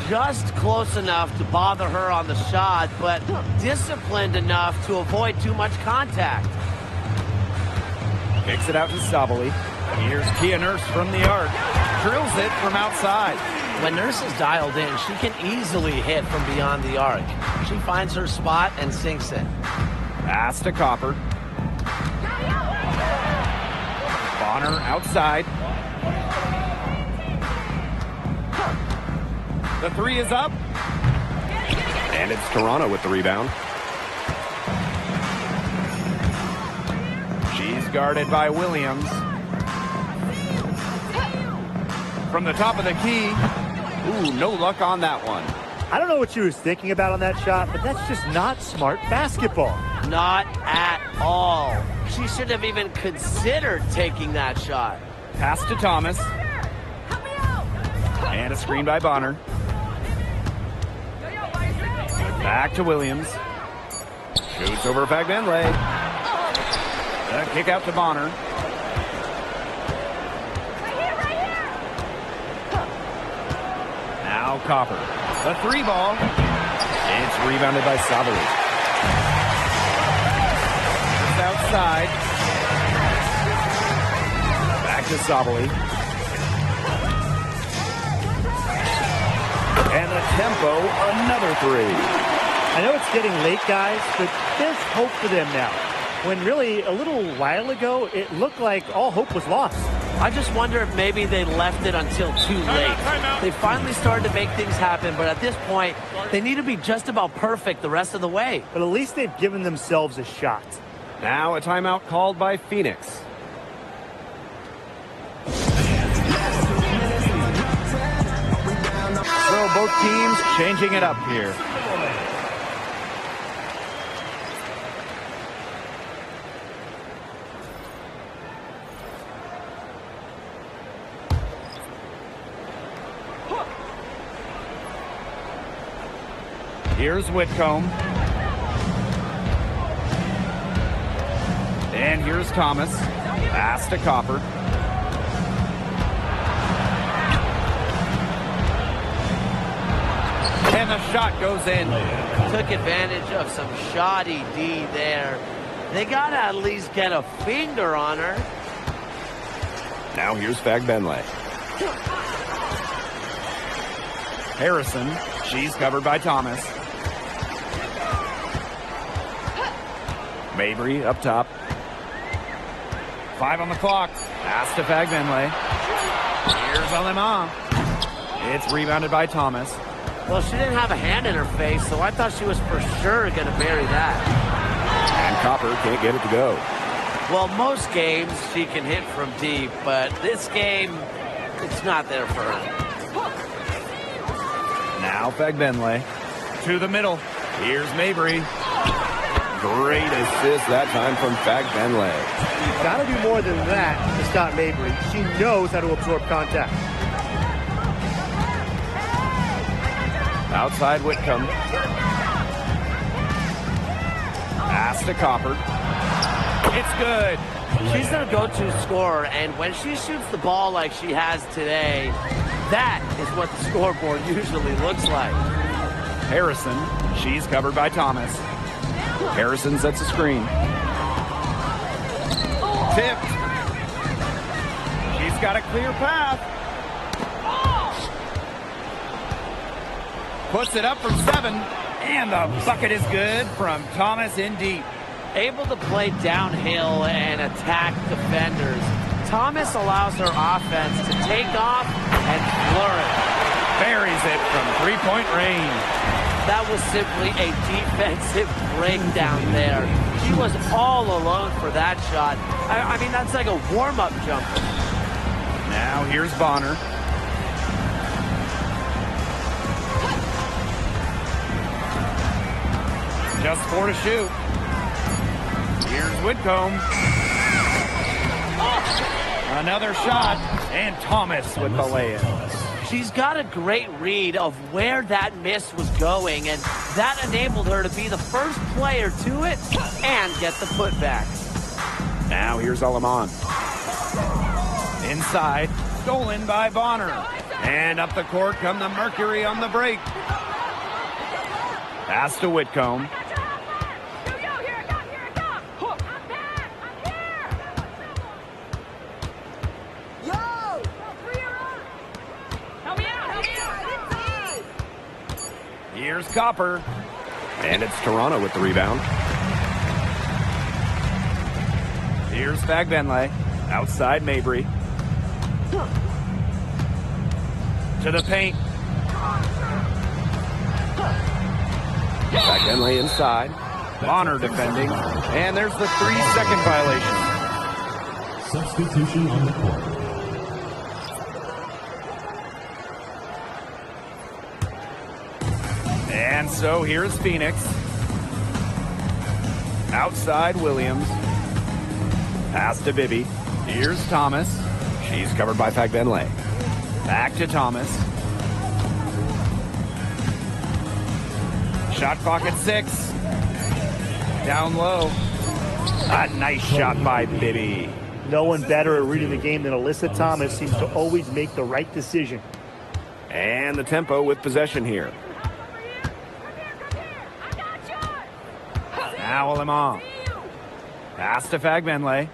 Just close enough to bother her on the shot, but disciplined enough to avoid too much contact. Kicks it out to Sabali. Here's Kia Nurse from the arc. Drills it from outside. When Nurse is dialed in, she can easily hit from beyond the arc. She finds her spot and sinks it. Pass to Copper. Bonner outside. The 3 is up. And it's Toronto with the rebound. She's guarded by Williams. From the top of the key. Ooh, no luck on that one. I don't know what she was thinking about on that shot, but that's just not smart basketball. Not at all. She should have even considered taking that shot. Pass to Thomas. And a screen by Bonner. Back to Williams. Shoots over Bagbenley. The kick out to Bonner. Now Copper. The 3 ball. It's rebounded by Sabali. It's outside. Back to Sabali. And the tempo, another 3. I know it's getting late, guys, but there's hope for them now. When really, a little while ago, it looked like all hope was lost. I just wonder if maybe they left it until too late. They finally started to make things happen, but at this point, they need to be just about perfect the rest of the way. But at least they've given themselves a shot. Now a timeout called by Phoenix. So both teams changing it up here. Here's Whitcomb. And here's Thomas. Pass to Copper. And the shot goes in. Took advantage of some shoddy D there. They got to at least get a finger on her. Now here's Fagbenle. Harrison. She's covered by Thomas. Mabry up top. 5 on the clock. Pass to Fagbenle. Here's Alemán. It's rebounded by Thomas. Well, she didn't have a hand in her face, so I thought she was for sure going to bury that. And Copper can't get it to go. Well, most games she can hit from deep, but this game, it's not there for her. Now Fagbenle. To the middle. Here's Mabry. Great assist that time from Fagbenle. You've got to do more than that to stop Mabry. She knows how to absorb contact. Outside Whitcomb. Pass to Copper. It's good. She's their go-to scorer, and when she shoots the ball like she has today, that is what the scoreboard usually looks like. Harrison. She's covered by Thomas. Harrison sets a screen. Tipped. She's got a clear path. Puts it up from 7. And the bucket is good from Thomas in deep. Able to play downhill and attack defenders, Thomas allows her offense to take off and flourish. Buries it from 3-point range. That was simply a defensive breakdown there. She was all alone for that shot. I mean, that's like a warm-up jumper. Now here's Bonner. Just 4 to shoot. Here's Whitcomb. Another shot. And Thomas with the lay-in. She's got a great read of where that miss was going, and that enabled her to be the first player to it and get the putback. Now here's Alemán. Inside, stolen by Bonner. And up the court come the Mercury on the break. Pass to Whitcomb. Here's Copper. And it's Toronto with the rebound. Here's Fagbenle. Outside Mabry. To the paint. Fagbenle inside. Bonner defending. And there's the 3-second violation. Substitution on the court. And so here's Phoenix. Outside Williams. Pass to Bibby. Here's Thomas. She's covered by Fagbenle. Back to Thomas. Shot clock at 6. Down low. A nice shot by Bibby. No one better at reading the game than Alyssa Thomas. Seems to always make the right decision. And the tempo with possession here. Now Alemán. Pass to Fagbenle.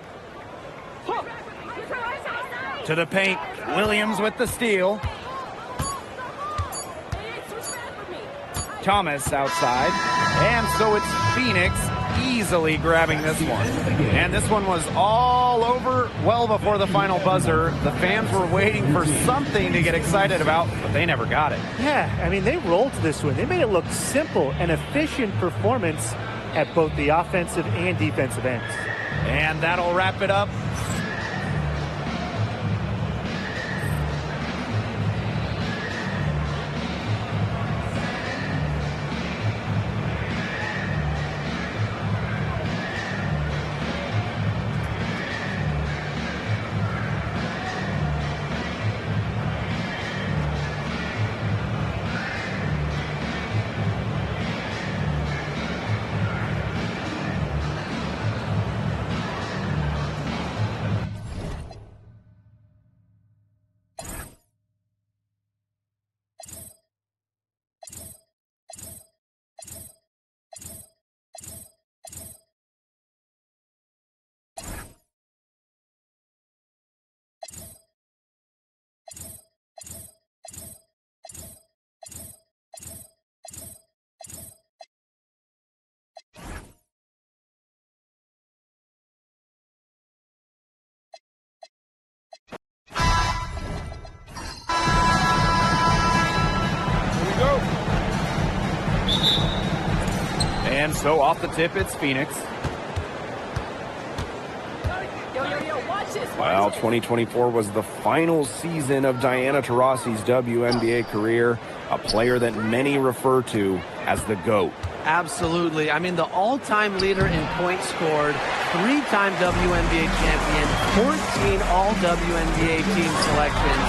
To the paint. Williams with the steal. Thomas outside. And so it's Phoenix easily grabbing this one. And this one was all over well before the final buzzer. The fans were waiting for something to get excited about, but they never got it. Yeah, I mean, they rolled this one. They made it look simple and efficient performance at both the offensive and defensive ends. And that'll wrap it up. And so off the tip, it's Phoenix. Well, 2024 was the final season of Diana Taurasi's WNBA career, a player that many refer to as the GOAT. Absolutely. I mean, the all-time leader in points scored, 3-time WNBA champion, 14 all-WNBA team selections,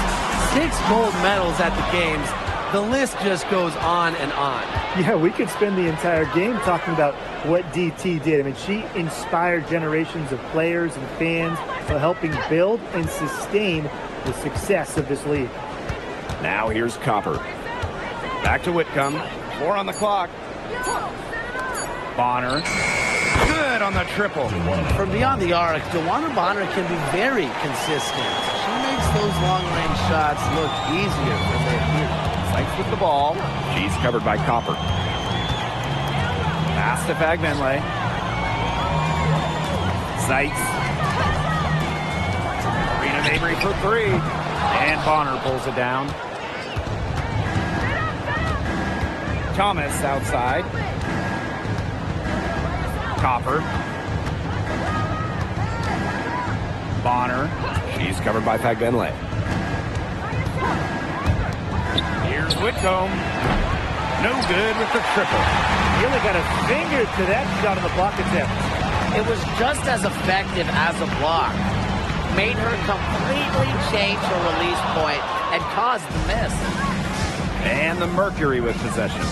6 gold medals at the games. The list just goes on and on. Yeah, we could spend the entire game talking about what DT did. I mean, she inspired generations of players and fans while helping build and sustain the success of this league. Now here's Copper. Back to Whitcomb. 4 on the clock. Bonner. Good on the triple. From beyond the arc, Joanna Bonner can be very consistent. She makes those long-range shots look easier than they appear. Sykes with the ball. She's covered by Copper. Pass to Fagbenle. Sykes. Rena Mabry for 3. And Bonner pulls it down. Thomas outside. Copper. Bonner. She's covered by Fagbenle. Here's Whitcomb. No good with the triple. Really got a finger to that shot on the block attempt. It was just as effective as a block. Made her completely change her release point and caused the miss. And the Mercury with possession.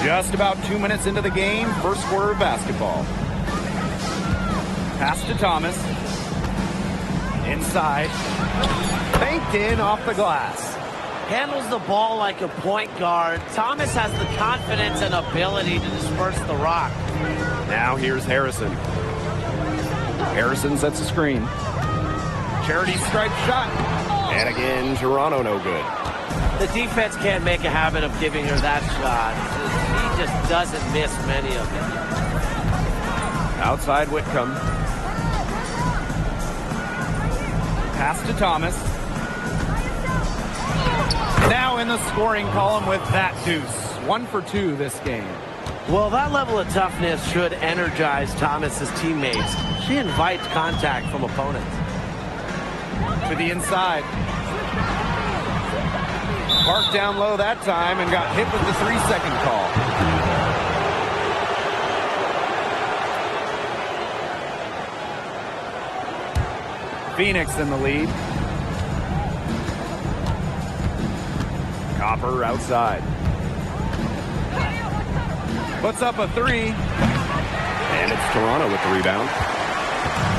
Just about 2 minutes into the game, first quarter of basketball. Pass to Thomas. Inside. Banked in off the glass. Handles the ball like a point guard. Thomas has the confidence and ability to disperse the rock. Now here's Harrison. Harrison sets a screen. Charity stripe shot. And again, Toronto no good. The defense can't make a habit of giving her that shot. He just doesn't miss many of them. Outside Whitcomb. Pass to Thomas. Now in the scoring column with that deuce. 1 for 2 this game. Well, that level of toughness should energize Thomas's teammates. She invites contact from opponents. To the inside. Parked down low that time and got hit with the 3-second call. Phoenix in the lead. Copper outside. Puts up a 3. And it's Toronto with the rebound.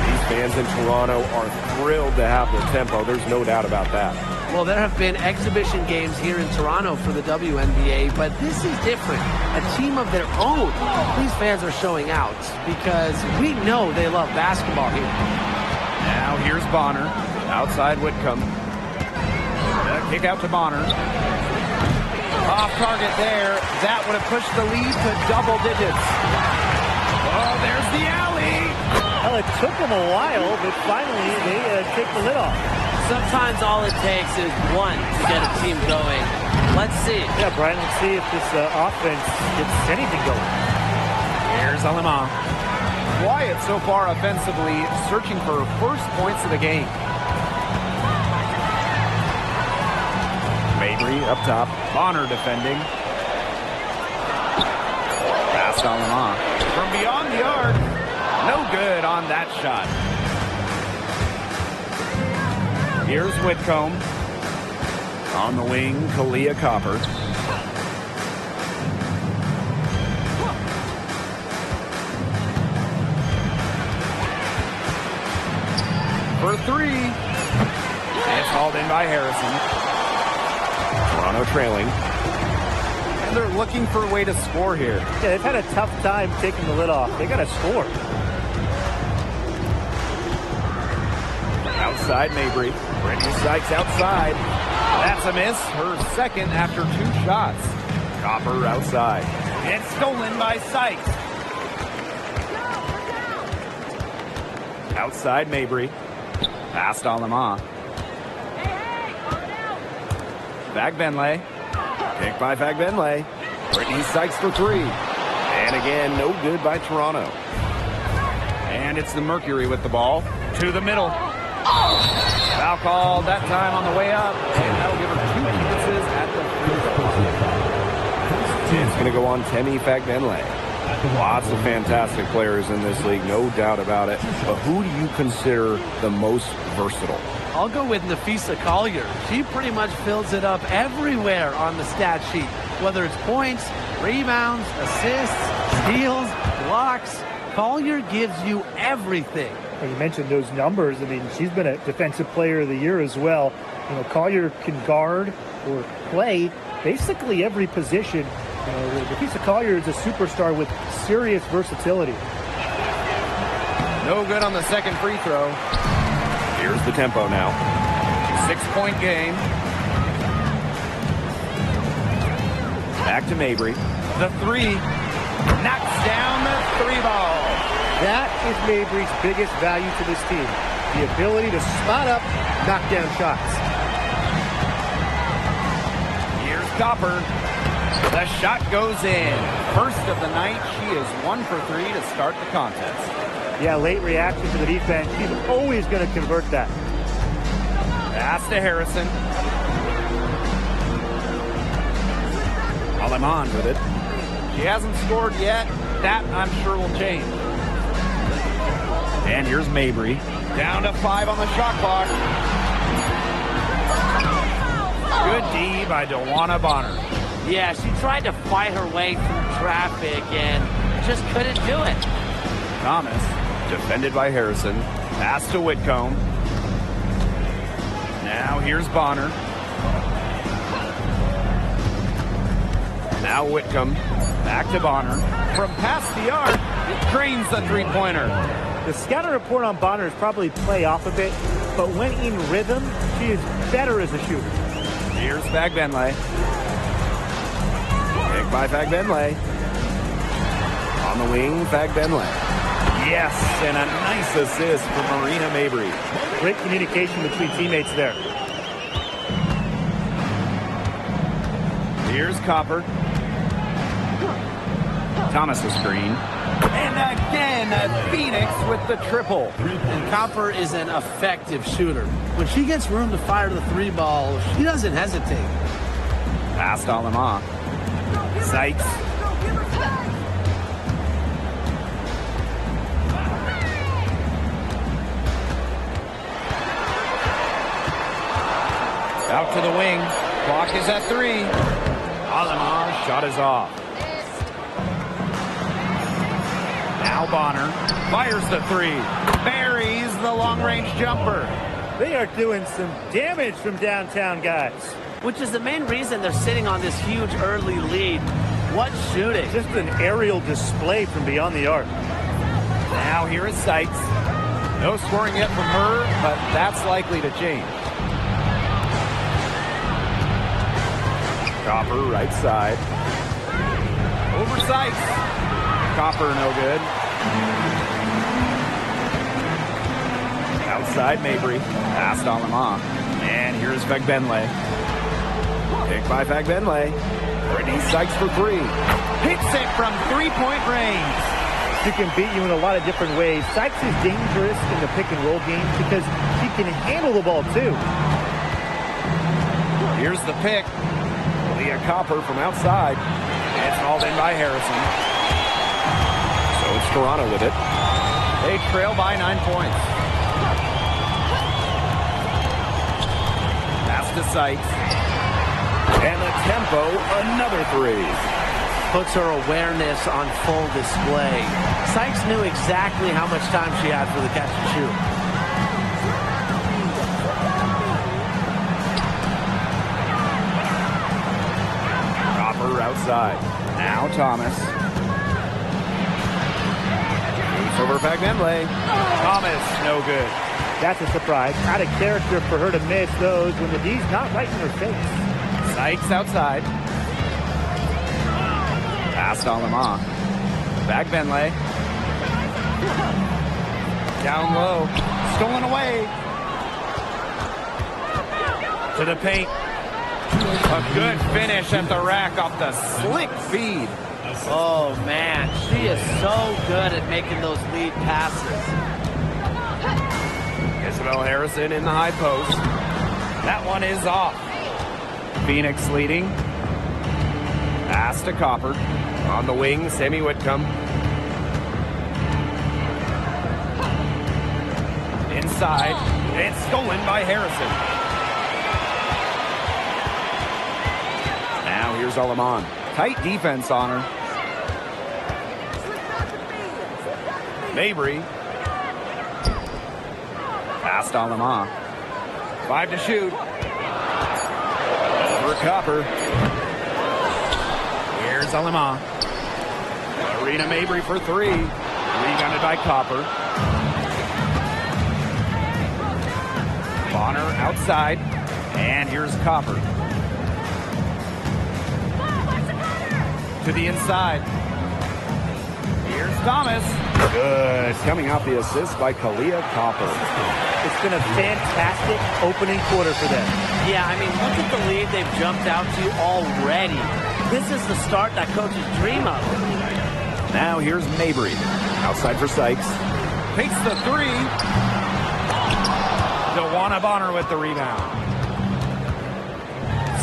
These fans in Toronto are thrilled to have the tempo. There's no doubt about that. Well, there have been exhibition games here in Toronto for the WNBA, but this is different. A team of their own. These fans are showing out because we know they love basketball here. Now here's Bonner. Outside Whitcomb. Kick out to Bonner. Off off target there. That would have pushed the lead to double digits. Oh, there's the alley. Well, it took them a while, but finally they take the lid off. Sometimes all it takes is one to get a team going. Let's see. Yeah, Brian, let's see if this offense gets anything going. Here's Alema. Quiet so far offensively, searching for first points of the game. Mabry up top. Bonner defending. Pass Alema. From beyond the arc. No good on that shot. Here's Whitcomb. On the wing, Kalia Copper. For three. It's hauled in by Harrison. Toronto trailing. And they're looking for a way to score here. Yeah, they've had a tough time taking the lid off. They got to score. Outside Mabry. Brittany Sykes outside. That's a miss. Her second after 2 shots. Copper outside. And stolen by Sykes. Outside Mabry. Past Alema. Fagbenle. Picked by Fagbenle. Brittany Sykes for 3. And again, no good by Toronto. And it's the Mercury with the ball. To the middle. Foul called that time on the way up. And that'll give her 2 chances at the free throw. It's going to go on Temi Fagbenle. Lots of fantastic players in this league, no doubt about it. But who do you consider the most versatile? I'll go with Nafisa Collier. She pretty much fills it up everywhere on the stat sheet, whether it's points, rebounds, assists, steals, blocks. Collier gives you everything. You mentioned those numbers. I mean, she's been a defensive player of the year as well. You know, Collier can guard or play basically every position. Nafisa Collier is a superstar with serious versatility. No good on the second free throw. Here's the tempo now. 6-point game. Back to Mabry. The 3. Knocks down the 3 ball. That is Mabry's biggest value to this team. The ability to spot up, knock down shots. Here's Copper. The shot goes in. First of the night, she is 1 for 3 to start the contest. Yeah, late reaction to the defense. She's always going to convert that. Pass to Harrison. Aleman with it. She hasn't scored yet. That, I'm sure, will change. And here's Mabry. Down to 5 on the shot clock. Good D by DeWanna Bonner. Yeah, she tried to fight her way through traffic and just couldn't do it. Thomas, defended by Harrison. Pass to Whitcomb. Now here's Bonner. Now Whitcomb. Back to Bonner. From past the arc, it drains the three-pointer. The scouting report on Bonner is probably play off a bit, but when in rhythm, she is better as a shooter. Here's Fagbenle. Picked by Fagbenle. On the wing, Fagbenle. Yes, and a nice assist for Marina Mabry. Great communication between teammates there. Here's Copper. Thomas the screen. And again, Phoenix with the triple. And Copper is an effective shooter. When she gets room to fire the 3 ball, she doesn't hesitate. Passed Alema. Sykes. Out to the wing. Clock is at 3. Alema, shot is off. Now Bonner fires the 3. Buries the long-range jumper. They are doing some damage from downtown, guys. Which is the main reason they're sitting on this huge early lead. What shooting. Just an aerial display from beyond the arc. Now here is Sykes. No scoring yet from her, but that's likely to change. Copper, right side. Over Sykes. Copper, no good. Outside Mabry. Past Alama. And here's Fagbenle. Pick by Fagbenle. Brittany Sykes for three. Hits it from three-point range. She can beat you in a lot of different ways. Sykes is dangerous in the pick-and-roll game because she can handle the ball, too. Here's the pick. Leah Copper from outside. It's hauled in by Harrison. So it's Toronto with it. They trail by 9 points. Pass to Sykes. And the tempo, another three. Puts her awareness on full display. Sykes knew exactly how much time she had for the catch and shoot. Copper outside. Now Thomas. Moves over Fagbenle. Thomas, no good. That's a surprise. Out of character for her to miss those when the D's not right in her face. Sykes outside. Past Alama. Fagbenle. Down low. Stolen away. To the paint. A good finish at the rack off the slick feed. Oh, man. She is so good at making those lead passes. Isabel Harrison in the high post. That one is off. Phoenix leading. Pass to Copper. On the wing, Sammy Whitcomb. Inside. It's stolen by Harrison. Now here's Alaman. Tight defense on her. Mabry. Past Alama. 5 to shoot. Over Copper. Here's Alama. Arena Mabry for three. Rebounded by Copper. Bonner outside. And here's Copper. To the inside. Here's Thomas. Good. Coming off the assist by Kalia Copper. It's been a fantastic opening quarter for them. Yeah, I mean, look at the lead they've jumped out to already. This is the start that coaches dream of. Now here's Mabry. Outside for Sykes. Takes the three. DeWanna Bonner with the rebound.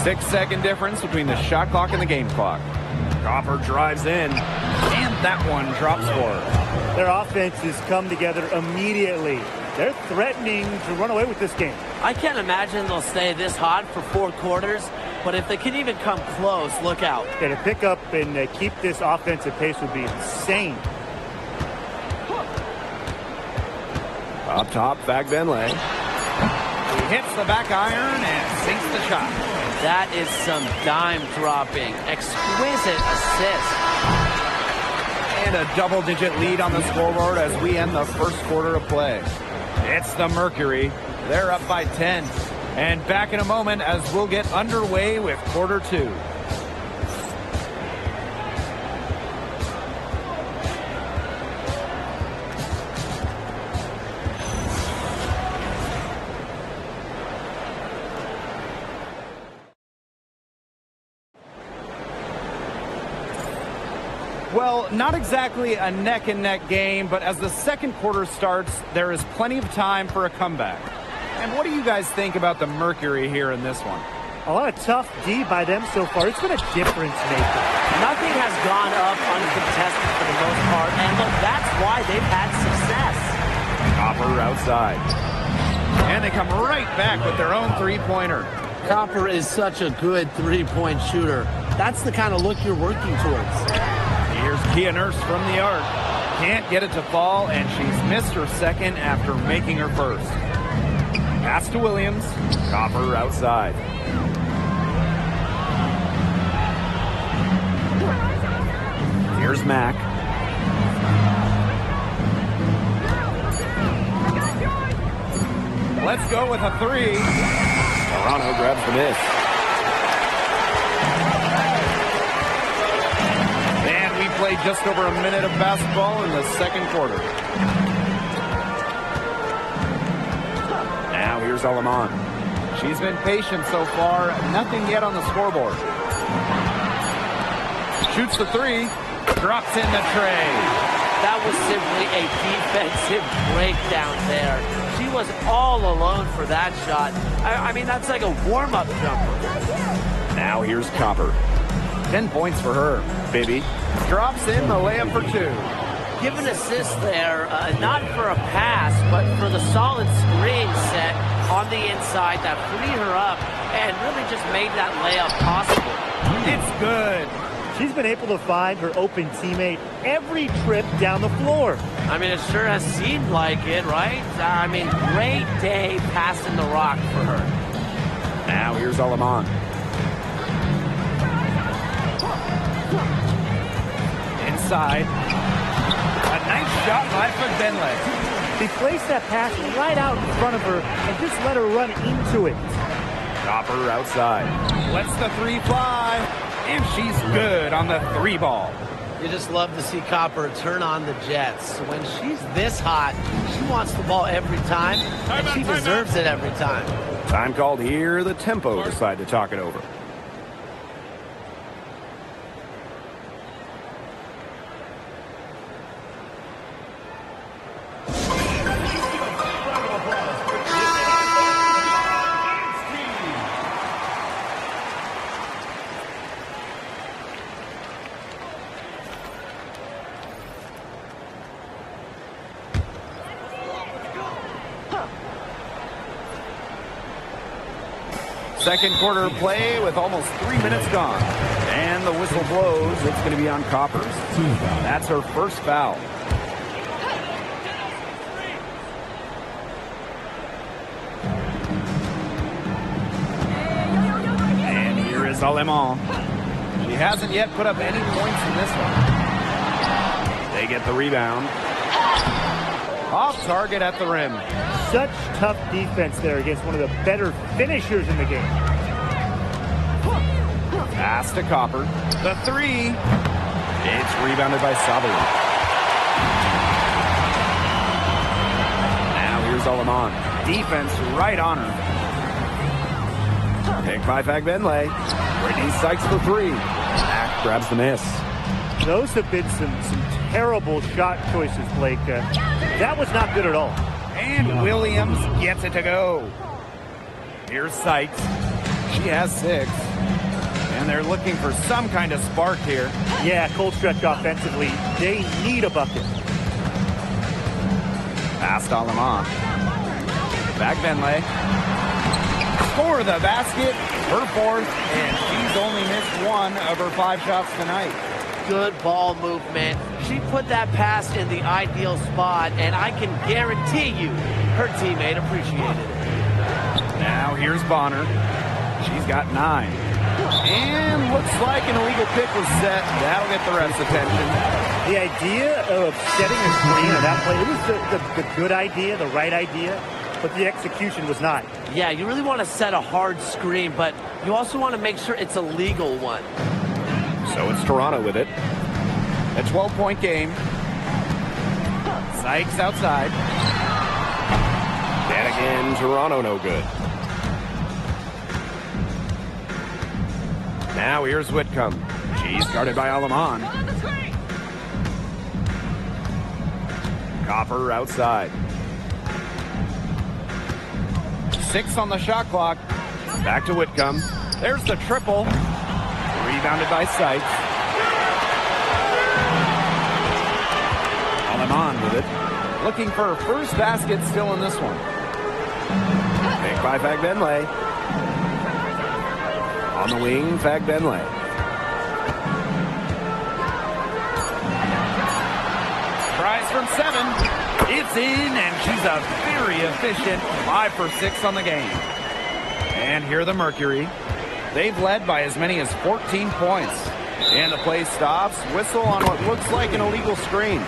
6-second difference between the shot clock and the game clock. Copper drives in. And that one drops for her. Their offenses come together immediately. They're threatening to run away with this game. I can't imagine they'll stay this hot for 4 quarters, but if they can even come close, look out. Yeah, to pick up and keep this offensive pace would be insane. Up top, Fagbenle. He hits the back iron and sinks the shot. That is some dime dropping. Exquisite assist. And a double-digit lead on the scoreboard as we end the first quarter of play. It's the Mercury. They're up by 10. And back in a moment as we'll get underway with quarter 2. Well, not exactly a neck-and-neck game, but as the second quarter starts, there is plenty of time for a comeback. And what do you guys think about the Mercury here in this one? A lot of tough D by them so far. It's been a difference maker. Nothing has gone up uncontested for the most part, and look, that's why they've had success. Copper outside. And they come right back with their own three-pointer. Copper is such a good three-point shooter. That's the kind of look you're working towards. Here's Kia Nurse from the arc. Can't get it to fall, and she's missed her second after making her first. Pass to Williams. Copper outside. Here's Mack. Let's go with a three. Toronto grabs the miss. played just over a minute of basketball in the second quarter. Now here's Alaman. She's been patient so far. Nothing yet on the scoreboard. Shoots the three. Drops in the tray. That was simply a defensive breakdown there. She was all alone for that shot. I mean, that's like a warm-up jumper. Now here's Copper. 10 points for her. Bibby drops in the layup for 2. Give an assist there, not for a pass, but for the solid screen set on the inside that freed her up and really just made that layup possible. It's good. She's been able to find her open teammate every trip down the floor. I mean, it sure has seemed like it, right? I mean, great day passing the rock for her. Now here's Alaman. Inside. A nice shot by Benley. They placed that pass right out in front of her and just let her run into it. Copper outside. Lets the three fly. And she's good on the 3 ball. You just love to see Copper turn on the jets. When she's this hot, she wants the ball every time, and she deserves it every time. Time called here. The Tempo decide to talk it over. Second quarter play with almost 3 minutes gone. And the whistle blows. It's going to be on Coppers. That's her first foul. And here is Alaman. She hasn't yet put up any points in this one. They get the rebound. Off target at the rim. Such tough defense there against one of the better finishers in the game. Pass to Copper. The 3. It's rebounded by Sabali. Now here's Alaman. Defense right on her. Pick by Fagbenle. Brittany Sykes for 3. Mack grabs the miss. Those have been some terrible shot choices, Blake. That was not good at all. And Williams gets it to go. Here's Sykes. She has 6. And they're looking for some kind of spark here. Yeah, cold stretch offensively. They need a bucket. Pass to Alaman. Fagbenle. For the basket. Her 4th. And she's only missed 1 of her 5 shots tonight. Good ball movement. She put that pass in the ideal spot, and I can guarantee you her teammate appreciated it. Now here's Bonner. She's got 9. And looks like an illegal pick was set. That'll get the ref's attention. The idea of setting a screen on that play, it was the good idea, the right idea, but the execution was not. Yeah, you really want to set a hard screen, but you also want to make sure it's a legal one. So it's Toronto with it. A 12-point game. Sykes outside. And again, Toronto no good. Now here's Whitcomb. She's guarded by Alaman. Copper outside. 6 on the shot clock. Back to Whitcomb. There's the triple. Rebounded by Sykes. Alaman with it. Looking for her first basket still in this one. Pick by Fagbenle. On the wing, Fagbenle. Tries from 7. It's in, and she's a very efficient 5 for 6 on the game. And here the Mercury. They've led by as many as 14 points. And the play stops. Whistle on what looks like an illegal screen.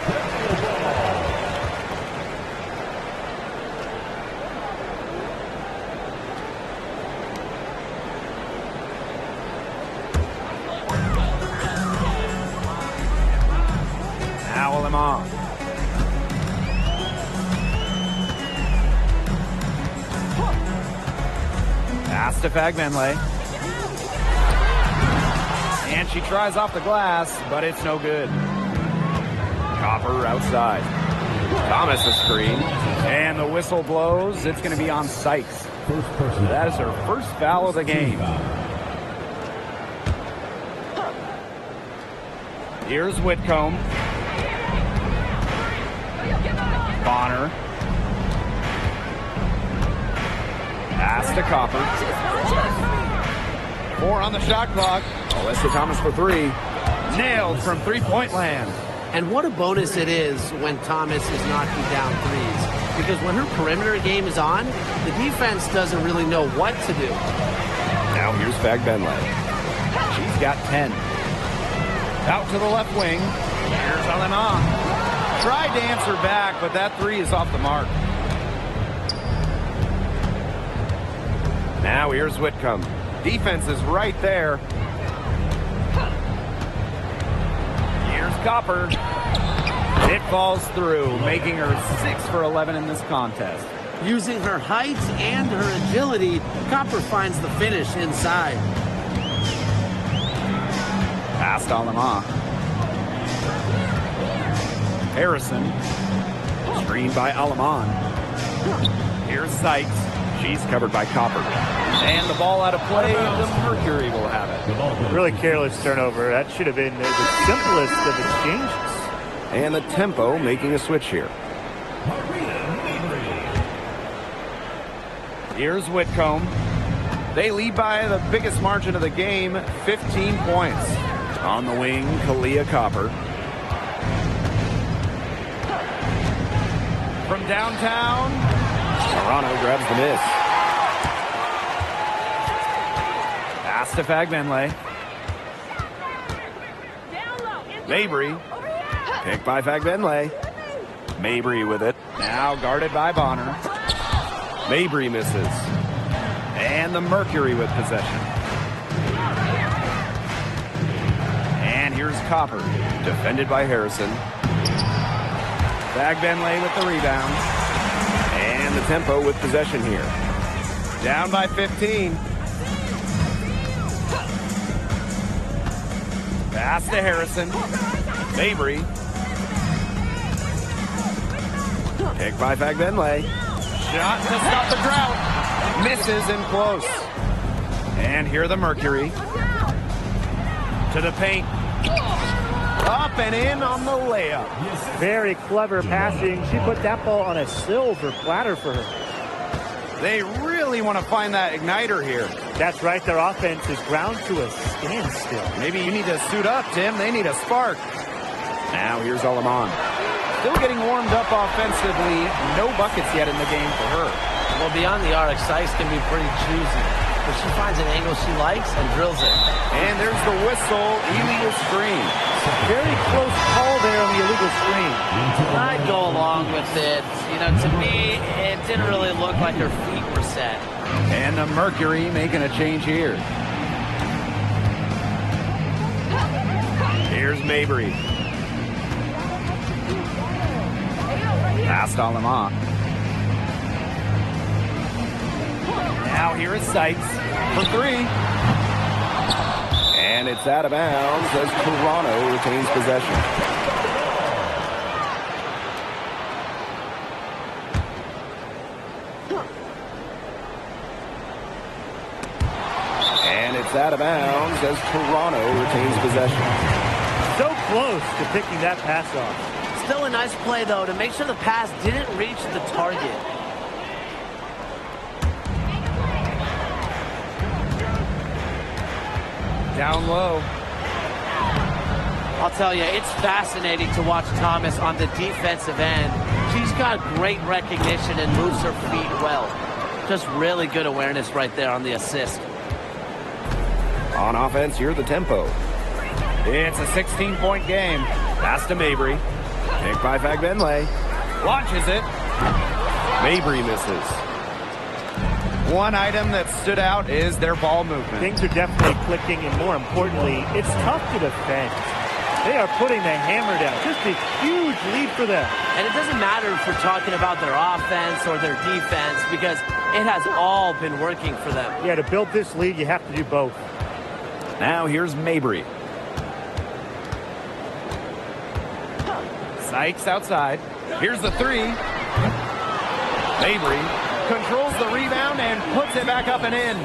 Alama. Pass to Fagbenle. And she tries off the glass, but it's no good. Copper outside. Thomas a screen. And the whistle blows. It's going to be on Sykes. That is her first foul of the game. Here's Whitcomb. Bonner. Pass to Copper. 4 on the shot clock. Alyssa Thomas for 3. Nailed from three-point land. And what a bonus it is when Thomas is knocking down threes. Because when her perimeter game is on, the defense doesn't really know what to do. Now here's Fagbenle. She's got 10. Out to the left wing. Here's Alama. Tried to answer back, but that 3 is off the mark. Now here's Whitcomb. Defense is right there. Here's Copper. It falls through, making her 6 for 11 in this contest. Using her height and her agility, Copper finds the finish inside. Past Alama. Harrison. Screened by Alaman. Here's Sykes. She's covered by Copper. And the ball out of play. The Mercury will have it. Really careless turnover. That should have been the simplest of exchanges. And the tempo making a switch here. Here's Whitcomb. They lead by the biggest margin of the game, 15 points. On the wing, Kalia Copper. From downtown, Toronto grabs the miss. pass to Fagbenle. Mabry. Picked by Fagbenle. Mabry with it. Now guarded by Bonner. Mabry misses. And the Mercury with possession. And here's Copper. Defended by Harrison. Fagbenle with the rebound. And the tempo with possession here. Down by 15. Pass to Harrison. Mabry. Picked by Fagbenle. Shot to stop the drought. Misses in close. And here the Mercury. To the paint. Up and in on the layup. Very clever passing. She put that ball on a silver platter for her. They really want to find that igniter here. That's right. Their offense is ground to a standstill. Maybe you need to suit up, Tim. They need a spark. Now here's Alaman. Still getting warmed up offensively. No buckets yet in the game for her. Well, beyond the arc, Sykes can be pretty choosy. But she finds an angle she likes and drills it. And there's the whistle. Illegal screen. Very close call there on the illegal screen. I'd go along with it. You know, to me, it didn't really look like her feet were set. And the Mercury making a change here. Here's Mabry. Past Alama. Now here is Sykes for three. And it's out of bounds as Toronto retains possession. And it's out of bounds as Toronto retains possession. So close to picking that pass off. Still a nice play, though, to make sure the pass didn't reach the target. Down low. I'll tell you, it's fascinating to watch Thomas on the defensive end. She's got great recognition and moves her feet well. Just really good awareness right there on the assist. On offense, here the tempo. It's a 16-point game. Pass to Mabry. Picked by Fagbenle. Launches it. Mabry misses. One item that stood out is their ball movement. Things are definitely clicking, and more importantly, it's tough to defend. They are putting the hammer down. Just a huge lead for them. And it doesn't matter if we're talking about their offense or their defense, because it has all been working for them. Yeah, to build this lead, you have to do both. Now here's Mabry. Sykes outside. Here's the three. Mabry controls the rebound and puts it back up and in.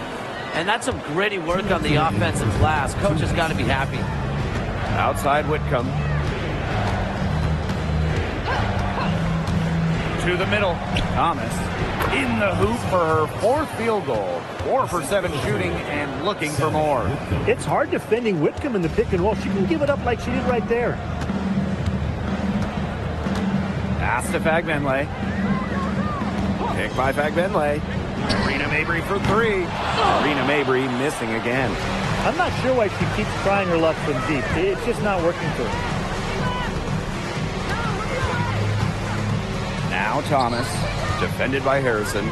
And that's some gritty work on the offensive glass. Coach has got to be happy. Outside Whitcomb. To the middle. Thomas in the hoop for her fourth field goal. 4 for 7 shooting and looking for more. It's hard defending Whitcomb in the pick and roll. She can give it up like she did right there. Pass to Fagbenle. Pick by Fagbenle. Arena Mabry for 3. Arena Mabry missing again. I'm not sure why she keeps trying her luck from deep. It's just not working for her. Now Thomas, defended by Harrison.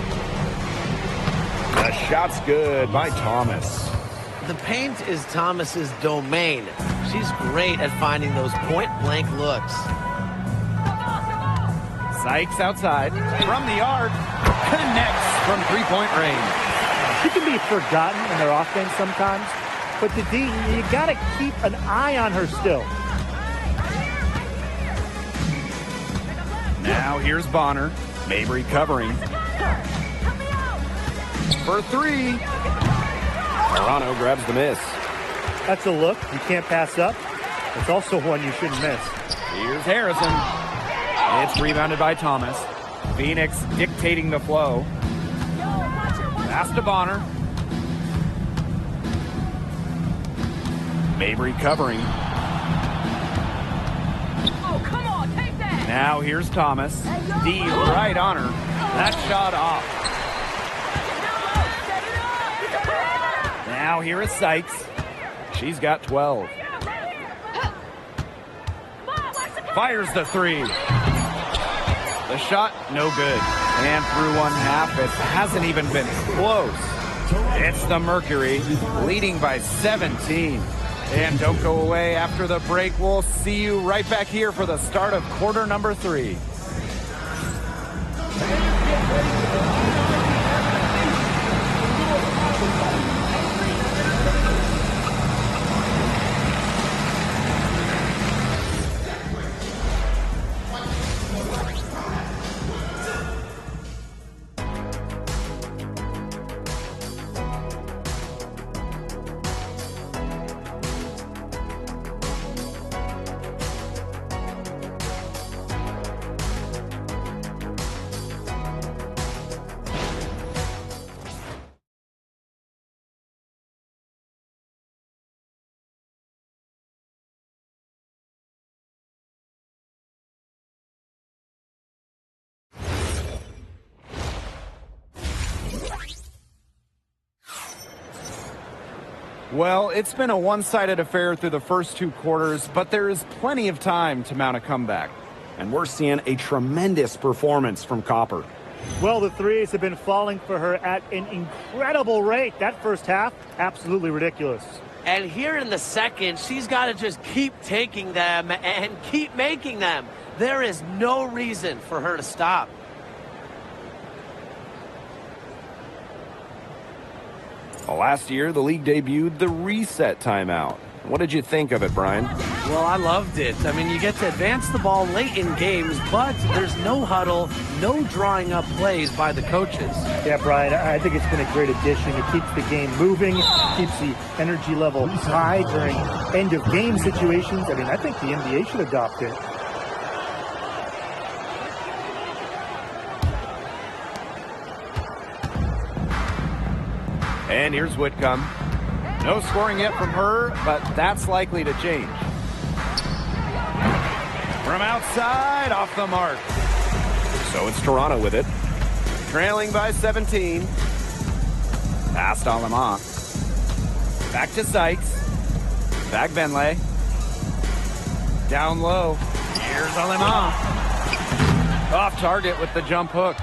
The shot's good by Thomas. The paint is Thomas's domain. She's great at finding those point-blank looks. Sykes outside. From the arc. Connects from three-point range. She can be forgotten in their offense sometimes, but the D, you got to keep an eye on her still. Now here's Bonner. Mabry covering. For 3. Toronto grabs the miss. That's a look you can't pass up. It's also one you shouldn't miss. Here's Harrison. It's rebounded by Thomas. Phoenix dictating the flow. Pass to Bonner. Mabry covering. Oh, come on, take that. Now here's Thomas. D right on her. That shot off. Now here is Sykes. She's got 12. Fires the 3. The shot, no good. And through one half, it hasn't even been close. It's the Mercury, leading by 17. And don't go away after the break. We'll see you right back here for the start of quarter number 3. Well, it's been a one-sided affair through the first 2 quarters, but there is plenty of time to mount a comeback. And we're seeing a tremendous performance from Copper. Well, the threes have been falling for her at an incredible rate. That first half, absolutely ridiculous. And here in the second, she's got to just keep taking them and keep making them. There is no reason for her to stop. Well, last year, the league debuted the reset timeout. What did you think of it, Brian? Well, I loved it. I mean, you get to advance the ball late in games, but there's no huddle, no drawing up plays by the coaches. Yeah, Brian, I think it's been a great addition. It keeps the game moving, keeps the energy level high during end-of-game situations. I mean, I think the NBA should adopt it. And here's Whitcomb. No scoring yet from her, but that's likely to change. From outside, off the mark. So it's Toronto with it. Trailing by 17. Past Alema. Back to Sykes. Back Benley. Down low. Here's Alema. Off target with the jump hook.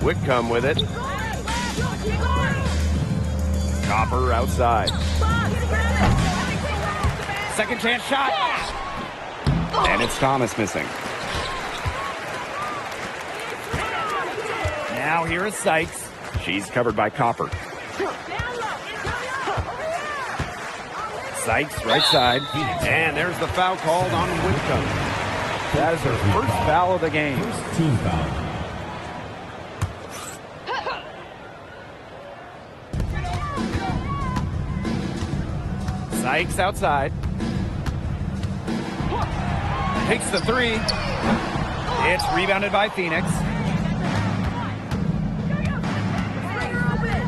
Whitcomb with it. Copper outside. Second chance shot. And it's Thomas missing. Now here is Sykes. She's covered by Copper. Sykes, right side. And there's the foul called on Whitcomb. That is her first foul of the game. Team foul. Sykes outside. Takes the three. It's rebounded by Phoenix.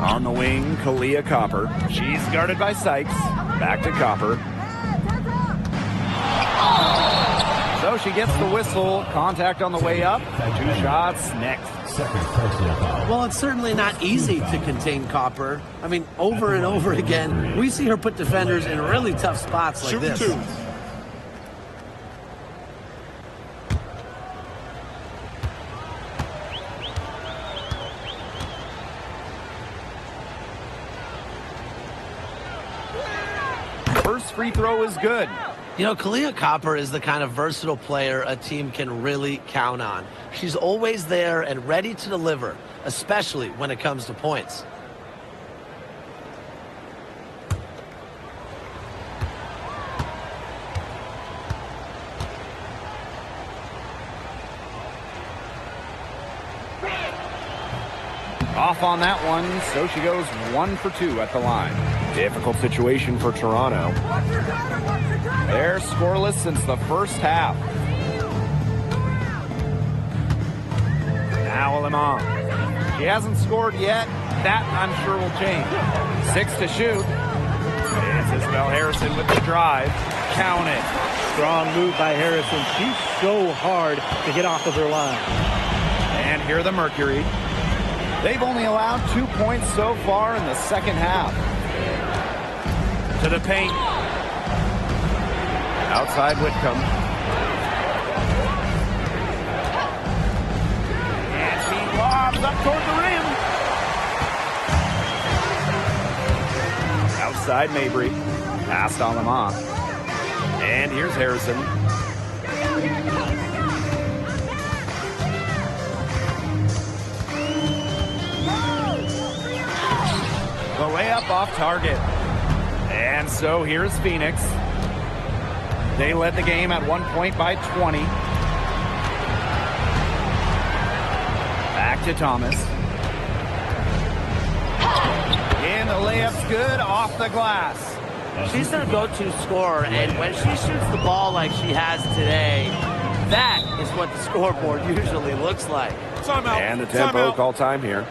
On the wing, Kalia Copper. She's guarded by Sykes. Back to Copper. So she gets the whistle. Contact on the way up. 2 shots next. Second personal foul. Well, it's certainly not easy to contain Copper. I mean, over and over again, we see her put defenders in really tough spots like this. First free throw is good. You know, Kalia Copper is the kind of versatile player a team can really count on. She's always there and ready to deliver, especially when it comes to points. Off on that one, so she goes 1 for 2 at the line. Difficult situation for Toronto. They're scoreless since the first half. Now Lemon. She hasn't scored yet. That, I'm sure, will change. 6 to shoot. It's Isabel Harrison with the drive. Count it. Strong move by Harrison. She's so hard to get off of her line. And here the Mercury. They've only allowed 2 points so far in the second half. To the paint. Outside Whitcomb. And she lobs up toward the rim. Outside Mabry. Passed on them off. And here's Harrison. The layup off target. And so here's Phoenix. They led the game at 1 point by 20. Back to Thomas. And the layup's good off the glass. She's their go-to scorer, and when she shoots the ball like she has today, that is what the scoreboard usually looks like. Timeout. And the tempo Timeout. call time here.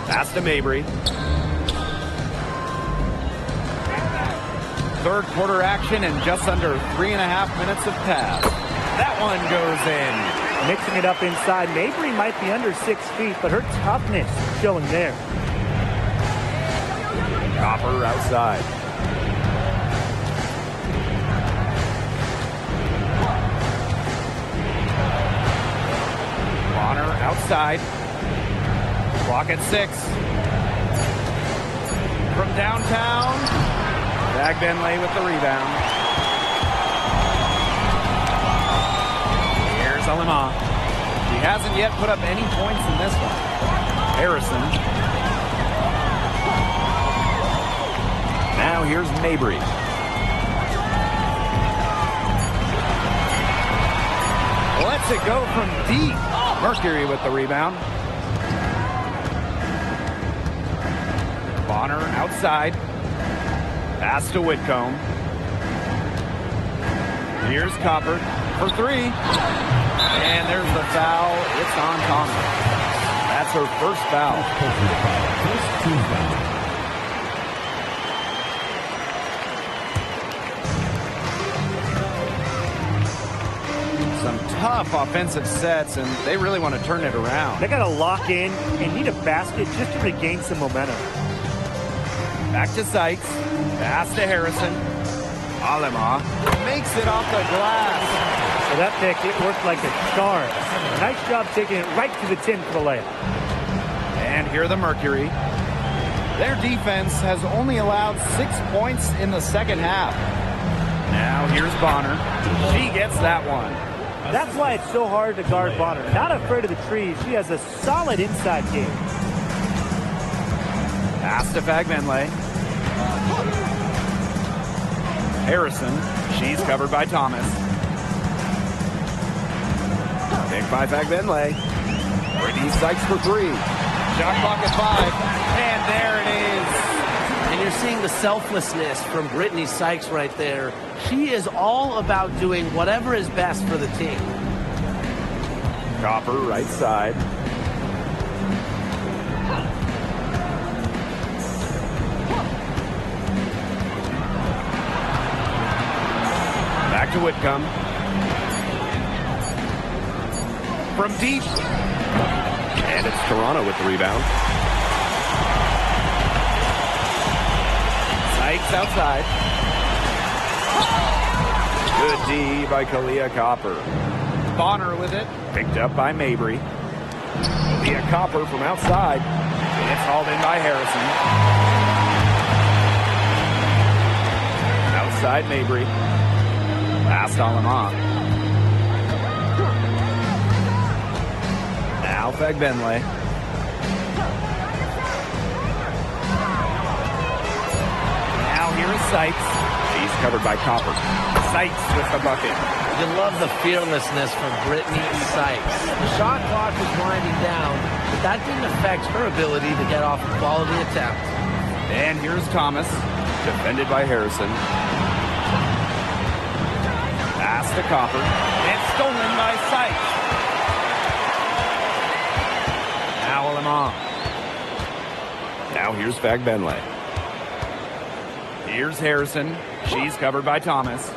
Pass to Mabry. Third quarter action and just under 3.5 minutes of pass. That one goes in. Mixing it up inside. Mabry might be under 6 feet, but her toughness showing there. Copper outside. Bonner outside. Clock at 6. From downtown, Bagbenley with the rebound. Here's Alima. She hasn't yet put up any points in this one. Harrison. Now here's Mabry. Lets it go from deep. Mercury with the rebound. Bonner outside. Pass to Whitcomb. Here's Copper for three. And there's the foul. It's on Thomas. That's her first foul. First team foul. Some tough offensive sets, and they really want to turn it around. They got to lock in and need a basket just to regain some momentum. Back to Sykes. Pass to Harrison. Alema makes it off the glass. So that pick, it worked like a charm. Nice job taking it right to the 10 for the layup. And here the Mercury. Their defense has only allowed 6 points in the second half. Now here's Bonner. She gets that one. That's why it's so hard to guard Bonner. Not afraid of the trees. She has a solid inside game. Pass to Fagbenle. Harrison. She's covered by Thomas. Pick by Fagbenle. Brittany Sykes for three. Shot clock at 5. And there it is. And you're seeing the selflessness from Brittany Sykes right there. She is all about doing whatever is best for the team. Copper right side. Back to Whitcomb. From deep. And it's Toronto with the rebound. Sykes outside. Good D by Kalia Copper. Bonner with it. Picked up by Mabry. Kalia Copper from outside. It's hauled in by Harrison. Outside Mabry. Pass to Alema. Now Fagbenle. Now here is Sykes. She's covered by Copper. Sykes with the bucket. You love the fearlessness from Brittany Sykes. The shot clock was winding down, but that didn't affect her ability to get off a quality attempt. And here's Thomas. Defended by Harrison. Pass to Copper. It's stolen by Sykes. Now Alema. Now here's Fagbenle. Here's Harrison. She's covered by Thomas.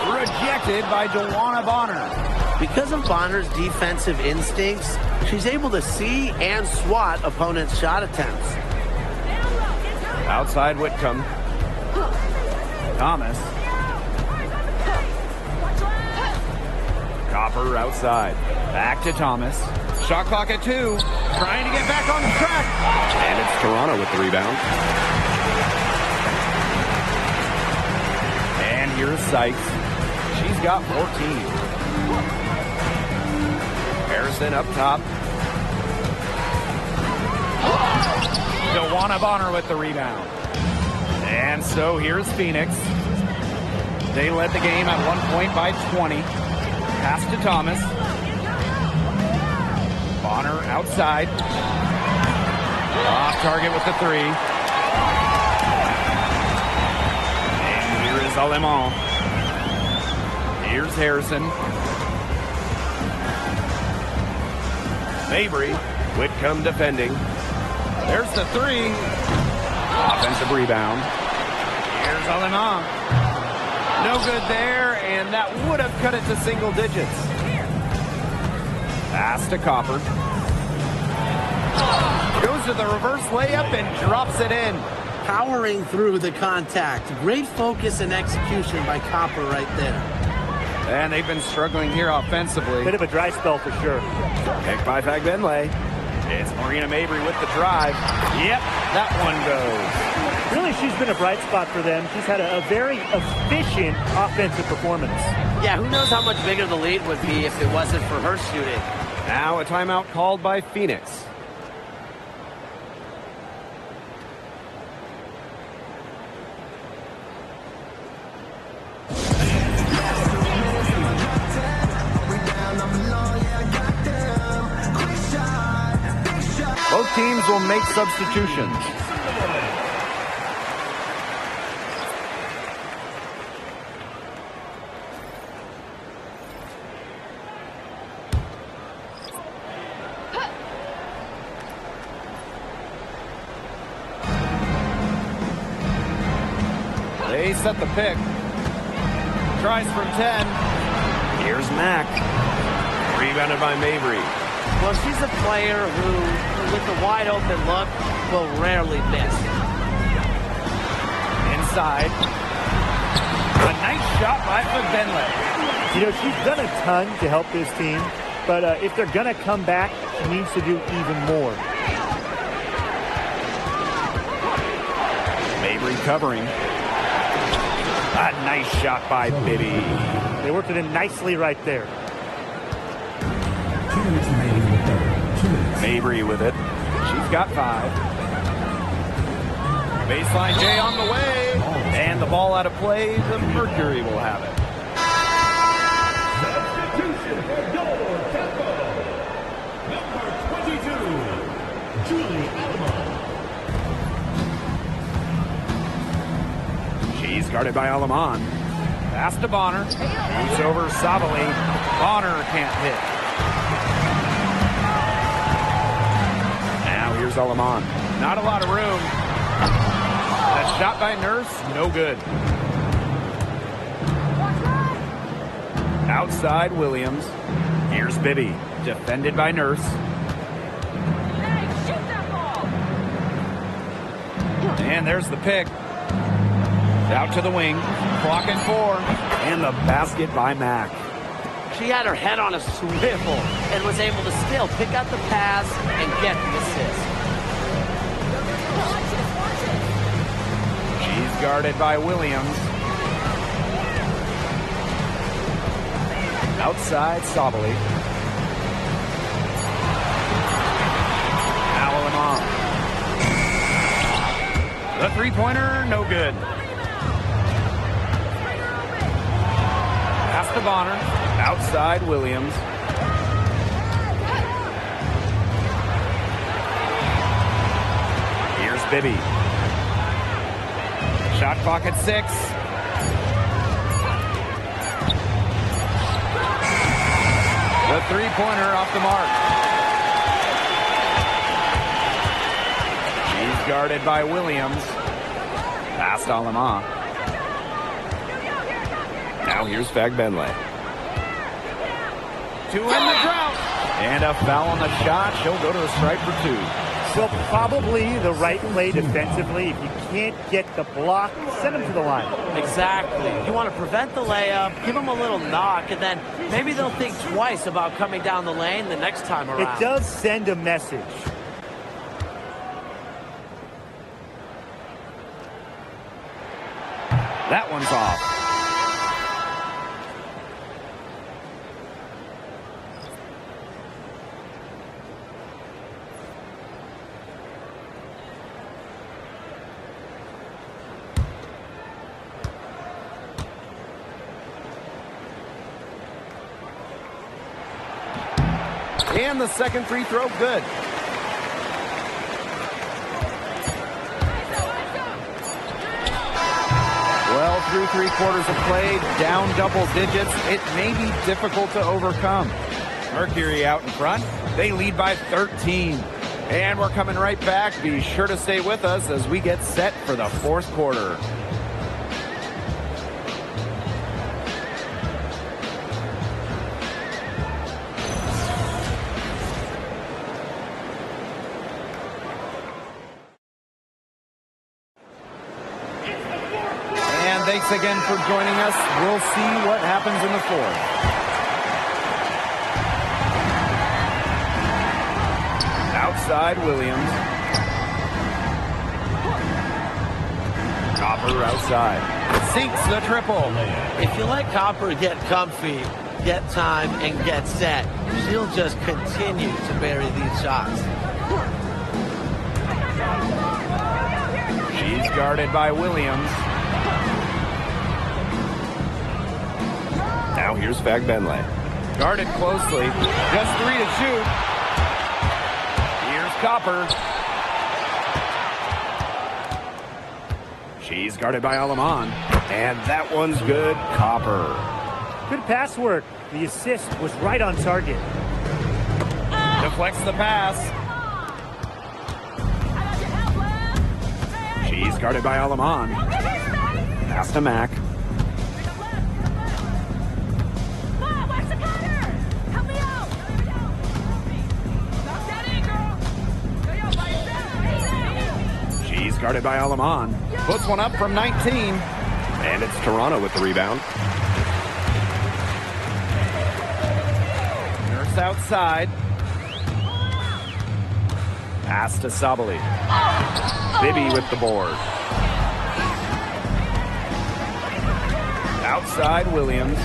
Rejected by DeWanna Bonner. Because of Bonner's defensive instincts, she's able to see and swat opponents' shot attempts. Outside Whitcomb. Thomas. Copper outside. Back to Thomas. Shot clock at 2. Trying to get back on track. And it's Toronto with the rebound. And here's Sykes. She's got 14. Harrison up top. DeWanna Bonner with the rebound. And so here's Phoenix. They led the game at 1 point by 20. Pass to Thomas. Bonner outside. Off target with the 3. And here is Alema. Here's Harrison. Mabry. Whitcomb defending. There's the 3. Offensive rebound. Here's Alema. No good there, and that would have cut it to single digits. Pass to Copper. Goes to the reverse layup and drops it in. Powering through the contact. Great focus and execution by Copper right there. And they've been struggling here offensively. Bit of a dry spell for sure. Picked by Fagbenle. It's Marina Mabry with the drive. Yep, that one goes. Really, she's been a bright spot for them. She's had a very efficient offensive performance. Yeah, who knows how much bigger the lead would be if it wasn't for her shooting. Now a timeout called by Phoenix. Both teams will make substitutions. They set the pick. Tries from 10. Here's Mack. Rebounded by Mabry. Well, she's a player who, with the wide open look, will rarely miss. Inside. A nice shot by Benley. You know, she's done a ton to help this team, but if they're going to come back, she needs to do even more. Mabry covering. A nice shot by Bibby. They worked it in nicely right there. 2 minutes remaining in the third. 2 minutes. Mabry with it. She's got 5. Baseline J on the way. And the ball out of play. The Mercury will have it. Substitution for Door Tempo. Number 22, Julie Alma. She's guarded by Alaman. Pass to Bonner. Moves over Savali. Bonner can't hit. Now here's Alaman. Not a lot of room. That shot by Nurse, no good. Outside Williams. Here's Bibby. Defended by Nurse. Hey, shoot that ball! And there's the pick. Out to the wing. Clock and 4. And the basket by Mack. She had her head on a swivel and was able to still pick out the pass and get the assist. She's guarded by Williams. Outside Savali. Now Lamont. The three-pointer, no good. Pass to Bonner. Outside Williams. Here's Bibby. Shot clock at 6. The three-pointer off the mark. She's guarded by Williams. Pass to Alama. Now here's Benley. To end the drought. And a foul on the shot. She'll go to the stripe for 2. So probably the right play defensively. If you can't get the block, send them to the line. Exactly. You want to prevent the layup, give them a little knock, and then maybe they'll think twice about coming down the lane the next time around. It does send a message. That one's off. And the second free throw, good. Well, through 3 quarters of play, down double digits, it may be difficult to overcome. Mercury out in front. They lead by 13. And we're coming right back. Be sure to stay with us as we get set for the 4th quarter. Thanks again for joining us. We'll see what happens in the 4th. Outside Williams. Copper outside. Sinks the triple. If you let Copper get comfy, get time, and get set, she'll just continue to bury these shots. She's guarded by Williams. Now here's Benley. Guarded closely. Just 3 to shoot. Here's Copper. She's guarded by Alaman. And that one's good. Copper. Good pass work. The assist was right on target. Deflects the pass. She's guarded by Alaman. Pass to Mac. She's guarded by Alaman. Puts one up from 19. And it's Toronto with the rebound. Nurse outside. Pass to Sabali. Bibby with the board. Outside Williams.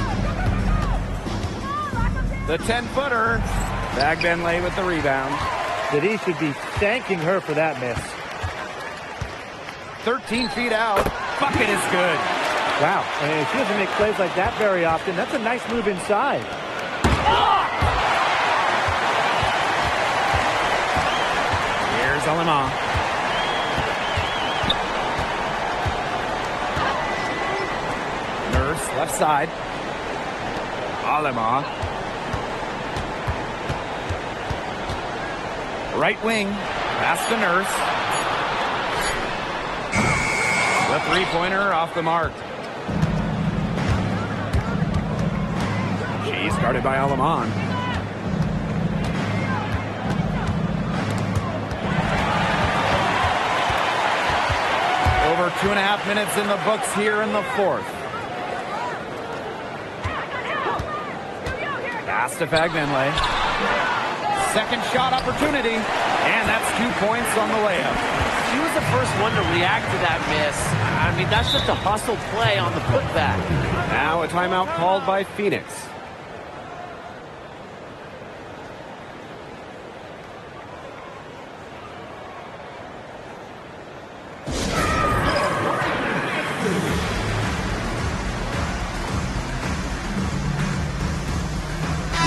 The 10-footer. Fagbenle with the rebound. That he should be thanking her for that miss. 13 feet out. Bucket is good. Wow, and she doesn't make plays like that very often. That's a nice move inside. Here's Alema. Nurse, left side. Alema. Right wing. Pass to Nurse. The three-pointer off the mark. She's guarded by Alaman. Over 2.5 minutes in the books here in the fourth. Pass to Fagbenle. Second shot opportunity, and that's 2 points on the layup. She was the first one to react to that miss. I mean, that's just a hustle play on the putback. Now a timeout called by Phoenix.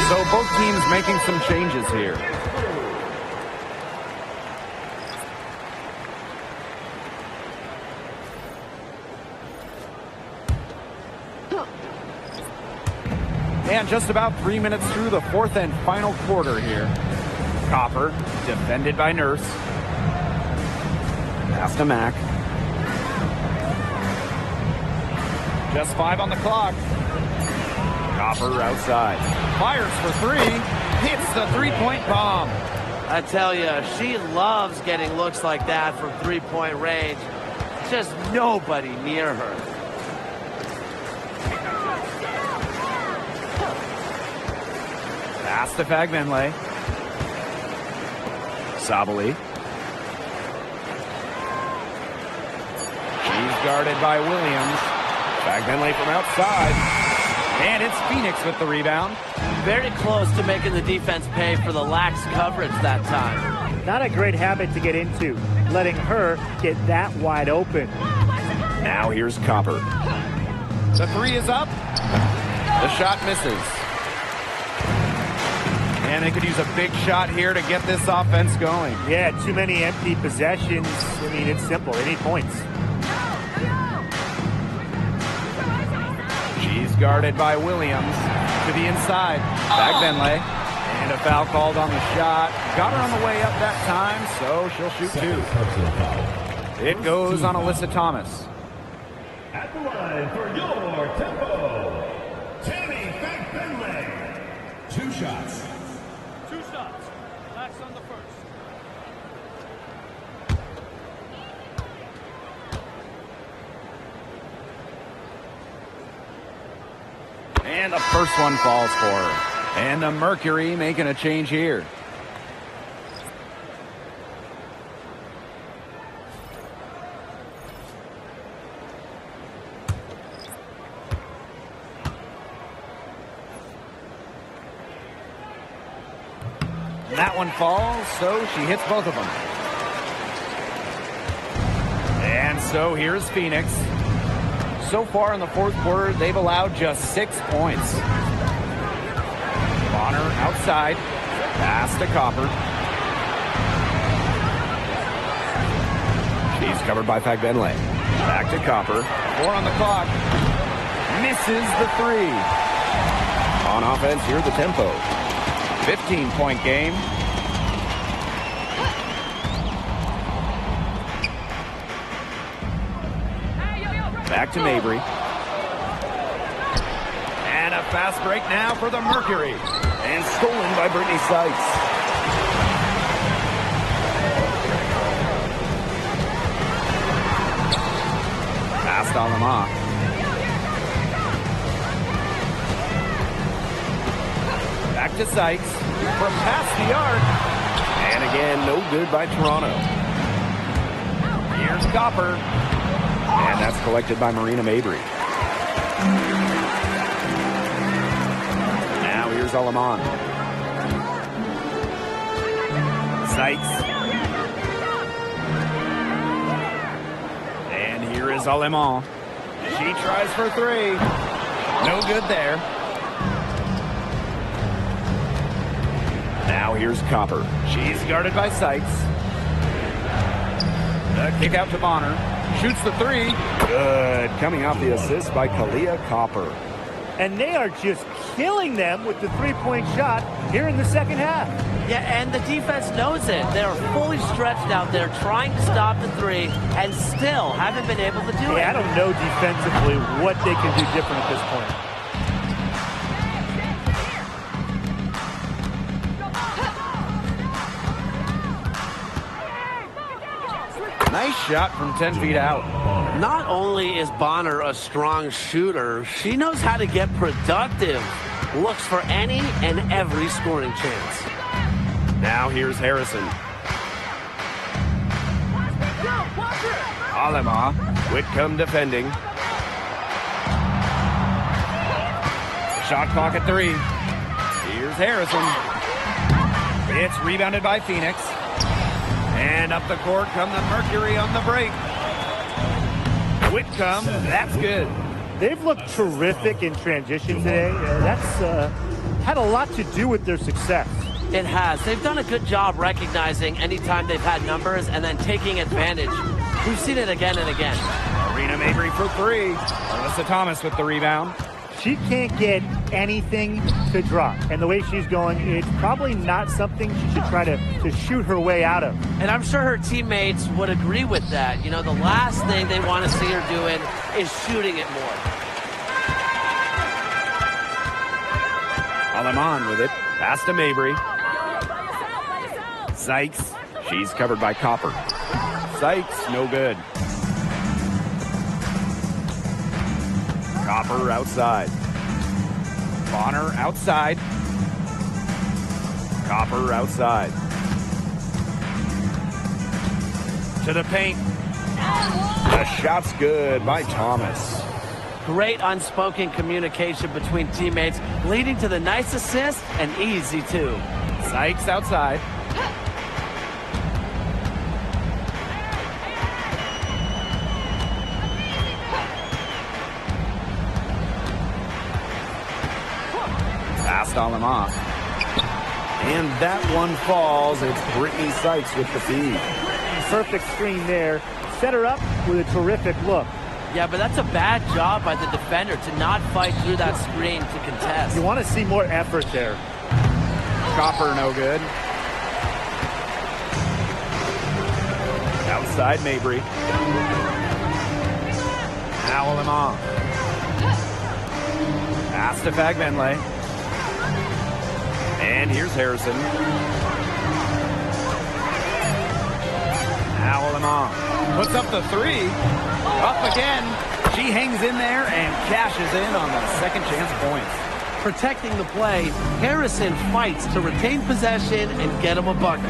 So both teams making some changes here. And just about 3 minutes through the fourth and final quarter here. Copper, defended by Nurse. Pass to Mac. Just 5 on the clock. Copper outside. Fires for three. Hits the three-point bomb. I tell you, she loves getting looks like that from three-point range. Just nobody near her. Pass to Fagbenle. Sabali. She's guarded by Williams. Fagbenle from outside. And it's Phoenix with the rebound. Very close to making the defense pay for the lax coverage that time. Not a great habit to get into, letting her get that wide open. Now here's Copper. The three is up. The shot misses. And they could use a big shot here to get this offense going. Yeah, too many empty possessions. I mean, it's simple. They need points. She's guarded by Williams to the inside. Fagbenle. And a foul called on the shot. Got her on the way up that time, so she'll shoot two. It goes on Alyssa Thomas. At the line for your tempo, Tammy Fagbenle. 2 shots. 2 shots. Last on the first. And the first one falls for her. And the Mercury making a change here. That one falls, so she hits both of them. And so here's Phoenix. So far in the fourth quarter, they've allowed just 6 points. Bonner outside. Pass to Copper. She's covered by Fagbenle. Back to Copper. 4 on the clock. Misses the 3. On offense, here's the tempo. 15-point game. Back to Mabry. And a fast break now for the Mercury. And stolen by Brittany Sykes. Past Alama. Back to Sykes. From past the arc. And again, no good by Toronto. Here's Copper. And that's collected by Marina Mabry. Now here's Alaman. Sykes. And here is Alema. She tries for 3. No good there. Now here's Copper. She's guarded by Sykes. The kick out to Bonner. Shoots the 3. Good. Coming off the assist by Kalia Copper. And they are just killing them with the three-point shot here in the second half. Yeah, and the defense knows it. They're fully stretched out there trying to stop the 3 and still haven't been able to do it. I don't know defensively what they can do different at this point. Nice shot from 10 feet out. Not only is Bonner a strong shooter, she knows how to get productive. Looks for any and every scoring chance. Now here's Harrison. Alema. Whitcomb defending. Shot clock at 3. Here's Harrison. It's rebounded by Phoenix. And up the court come the Mercury on the break. Whitcomb, that's good. They've looked terrific in transition today. That's had a lot to do with their success. It has. They've done a good job recognizing anytime they've had numbers and then taking advantage. We've seen it again and again. Marina Mabry for 3. Alyssa Thomas with the rebound. She can't get anything to drop. And the way she's going, it's probably not something she should try to shoot her way out of. And I'm sure her teammates would agree with that. You know, the last thing they want to see her doing is shooting it more. Alaman with it. Pass to Mabry. Sykes. She's covered by Copper. Sykes, no good. Copper outside. Bonner outside. Copper outside. To the paint. The shot's good by Thomas. Great unspoken communication between teammates, leading to the nice assist and easy 2. Sykes outside. Past Alema. And that one falls. It's Brittany Sykes with the feed. Perfect screen there. Set her up with a terrific look. Yeah, but that's a bad job by the defender to not fight through that screen to contest. You want to see more effort there. Copper no good. Outside Mabry. Now Alema. Pass to Fagbenle. And here's Harrison. Now Alema puts up the 3. Up again. She hangs in there and cashes in on the second chance points. Protecting the play, Harrison fights to retain possession and get him a bucket.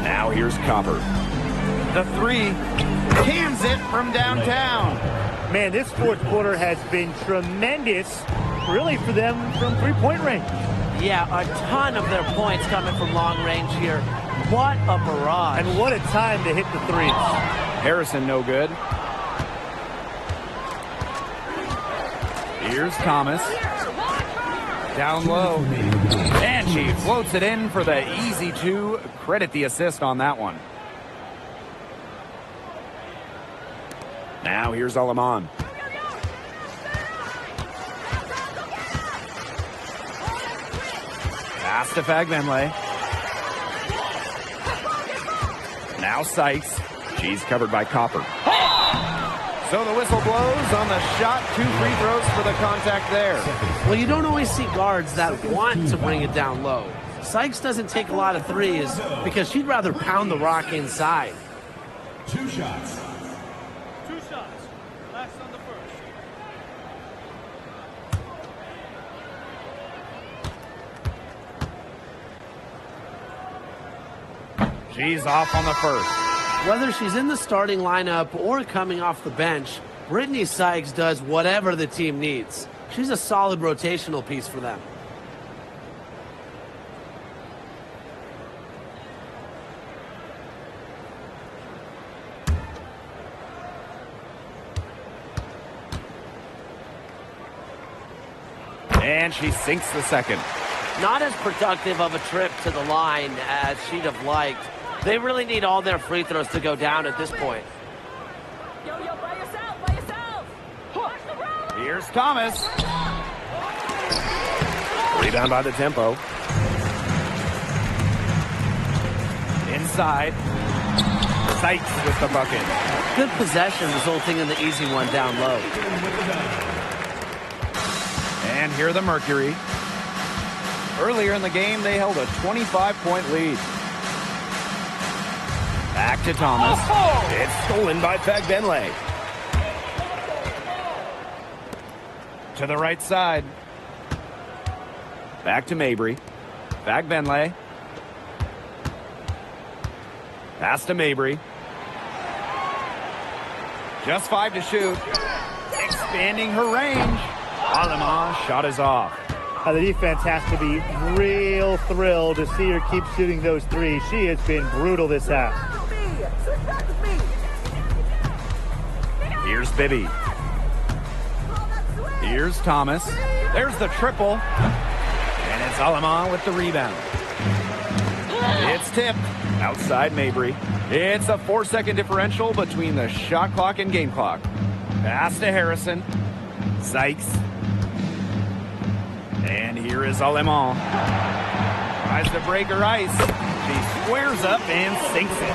Now here's Copper. The 3 cans it from downtown. Man, this fourth quarter has been tremendous, really, for them from three-point range. Yeah, a ton of their points coming from long range here. What a barrage. And what a time to hit the 3s. Harrison no good. Here's Thomas. Down low. And she floats it in for the easy 2. Credit the assist on that one. Now here's Alaman. Pass to Fagbenle. Now Sykes. She's covered by Copper. So the whistle blows on the shot. 2 free throws for the contact there. Well, you don't always see guards that want to bring it down low. Sykes doesn't take a lot of threes because she'd rather pound the rock inside. 2 shots. 2 shots. Last on the first. She's off on the first. Whether she's in the starting lineup or coming off the bench, Brittany Sykes does whatever the team needs. She's a solid rotational piece for them. And she sinks the second. Not as productive of a trip to the line as she'd have liked. They really need all their free throws to go down at this point. Yo, by yourself, by yourself. Watch the road. Here's Thomas. Rebound by the tempo. Inside. Sykes with the bucket. Good possession resulting in the easy one down low. And here the Mercury. Earlier in the game, they held a 25-point lead. Back to Thomas. It's stolen by Fagbenle. To the right side. Back to Mabry. Fagbenle. Pass to Mabry. Just 5 to shoot. Expanding her range. Alaman shot is off. The defense has to be real thrilled to see her keep shooting those threes. She has been brutal this half. Here's Bibby. Here's Thomas. There's the triple. And it's Alaman with the rebound. It's tipped. Outside Mabry. It's a 4-second differential between the shot clock and game clock. Pass to Harrison. Sykes. And here is Alaman. Tries to break her ice. She squares up and sinks it.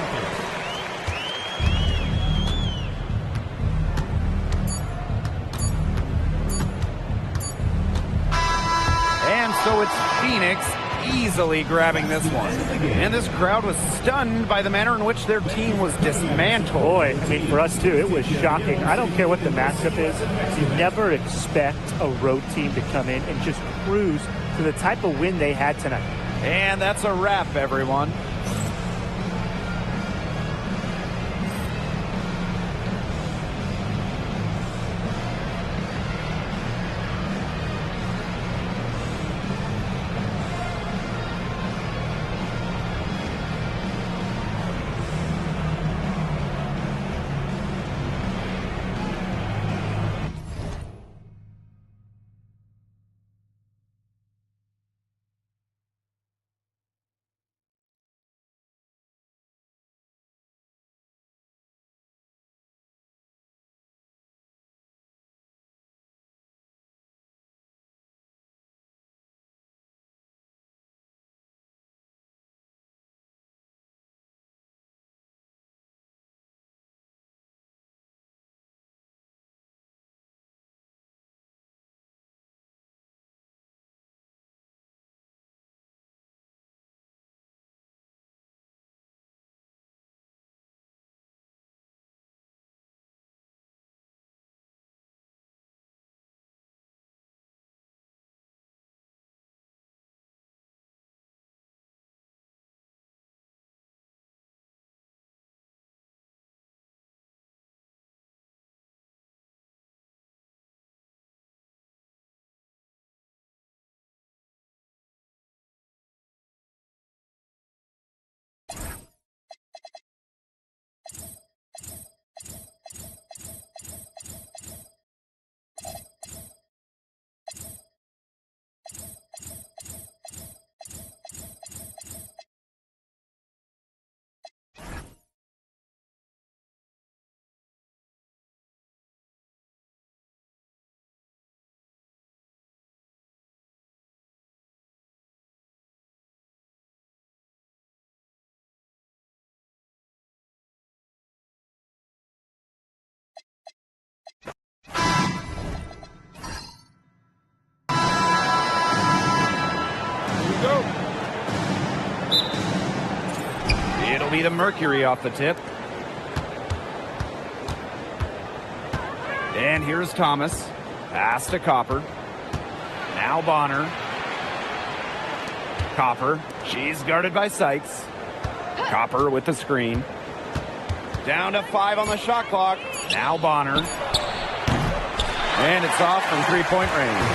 And so it's Phoenix easily grabbing this one. And this crowd was stunned by the manner in which their team was dismantled. Boy, I mean, for us too, it was shocking. I don't care what the matchup is. You never expect a road team to come in and just cruise to the type of win they had tonight. And that's a wrap, everyone. be the Mercury off the tip. And here's Thomas. Pass to Copper. Now Bonner. Copper. She's guarded by Sykes. Copper with the screen. Down to 5 on the shot clock. Now Bonner. And it's off from three-point range.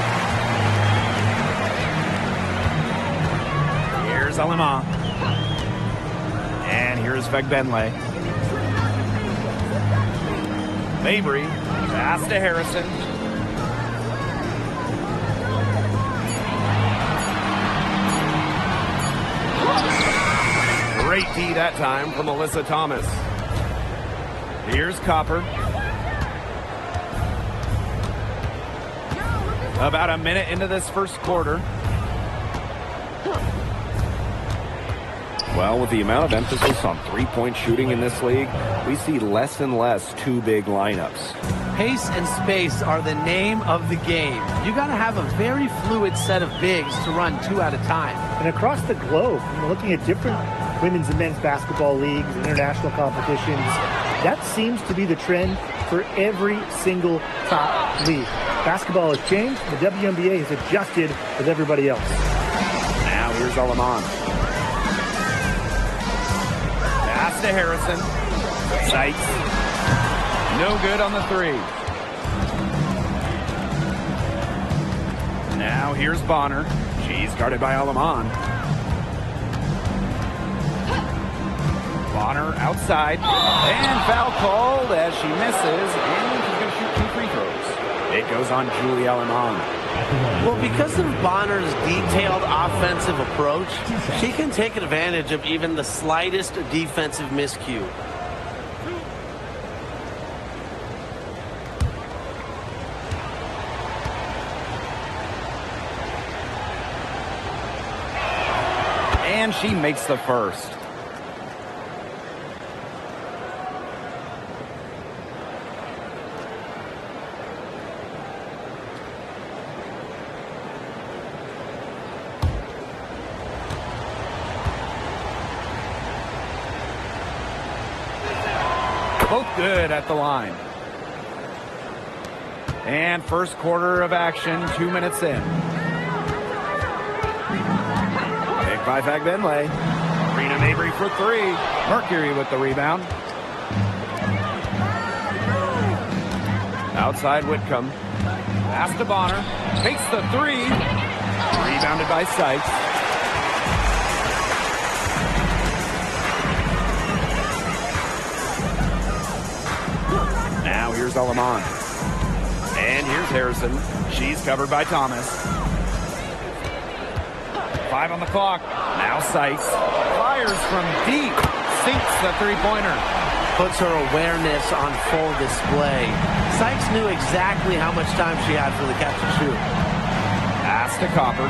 Here's Alema. And here's Vegbenle. Mabry. Pass to Harrison. Great D that time from Alyssa Thomas. Here's Copper. About a minute into this first quarter. Well, with the amount of emphasis on three-point shooting in this league, we see less and less two big lineups. Pace and space are the name of the game. You got to have a very fluid set of bigs to run 2 at a time. And across the globe, looking at different women's and men's basketball leagues and international competitions, that seems to be the trend for every single top league. Basketball has changed. The WNBA has adjusted with everybody else. Now here's Aleman. Pass to Harrison. Sykes. No good on the 3. Now here's Bonner. She's guarded by Aleman. Bonner outside. And foul called as she misses. And she's going to shoot 2 free throws. It goes on Julie Aleman. Well, because of Bonner's detailed offensive approach, she can take advantage of even the slightest defensive miscue. And she makes the first. Both good at the line. And first quarter of action, 2 minutes in. Picked by Vegbenle. Rena Mabry for 3. Mercury with the rebound. Outside Whitcomb. Pass to Bonner. Takes the 3. Rebounded by Sykes. Now here's Aleman. And here's Harrison. She's covered by Thomas. 5 on the clock. Now Sykes. Fires from deep. Sinks the three-pointer. Puts her awareness on full display. Sykes knew exactly how much time she had for the catch and shoot. Pass to Copper.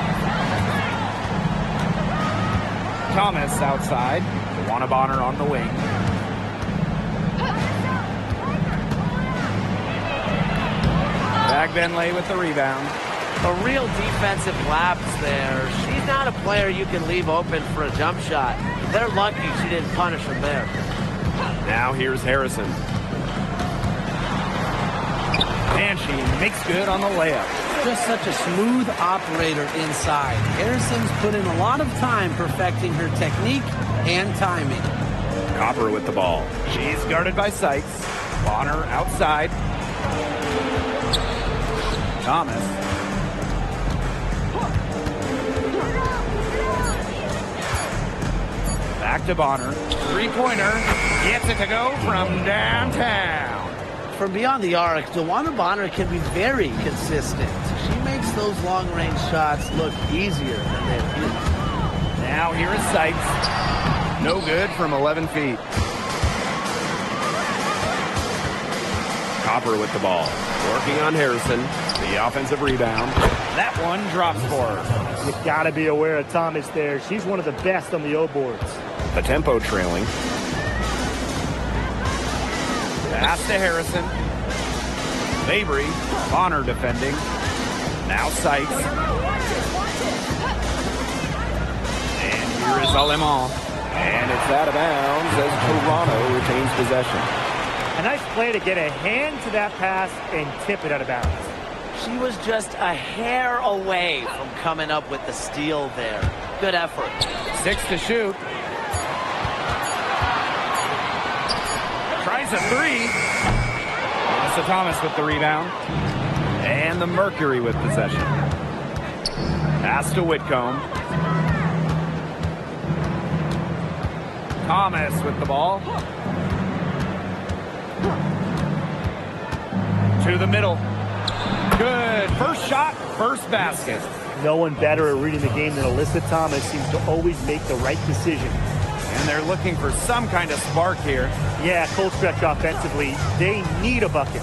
Thomas outside. Juana Bonner on the wing. Vegbenle with the rebound. A real defensive lapse there. She's not a player you can leave open for a jump shot. They're lucky she didn't punish him there. Now here's Harrison. And she makes good on the layup. Just such a smooth operator inside. Harrison's put in a lot of time perfecting her technique and timing. Copper with the ball. She's guarded by Sykes. Bonner outside. Thomas. Back to Bonner. Three-pointer. Gets it to go from downtown. From beyond the arc, Juana Bonner can be very consistent. She makes those long-range shots look easier than they appear. Now here is Sykes. No good from 11 feet. Copper with the ball. Working on Harrison. The offensive rebound. That one drops for her. You got to be aware of Thomas there. She's one of the best on the O boards. The tempo trailing. Pass to Harrison. Mabry. Bonner defending. Now Sykes. And here is Aleman. And it's out of bounds as Toronto retains possession. A nice play to get a hand to that pass and tip it out of bounds. She was just a hair away from coming up with the steal there. Good effort. 6 to shoot. Tries a 3. Melissa Thomas with the rebound. And the Mercury with possession. Pass to Whitcomb. Thomas with the ball. To the middle. Good. First shot, first basket. No one better at reading the game than Alyssa Thomas. Seems to always make the right decision. And they're looking for some kind of spark here. Yeah, cold stretch offensively. They need a bucket.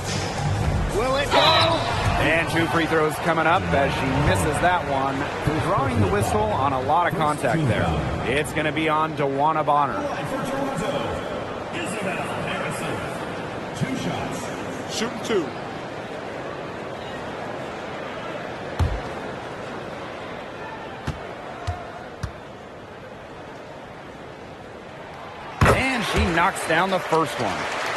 Will it go? And 2 free throws coming up as she misses that one. Drawing the whistle on a lot of contact there. It's going to be on DeWanna Bonner. Shooting 2. And she knocks down the first one.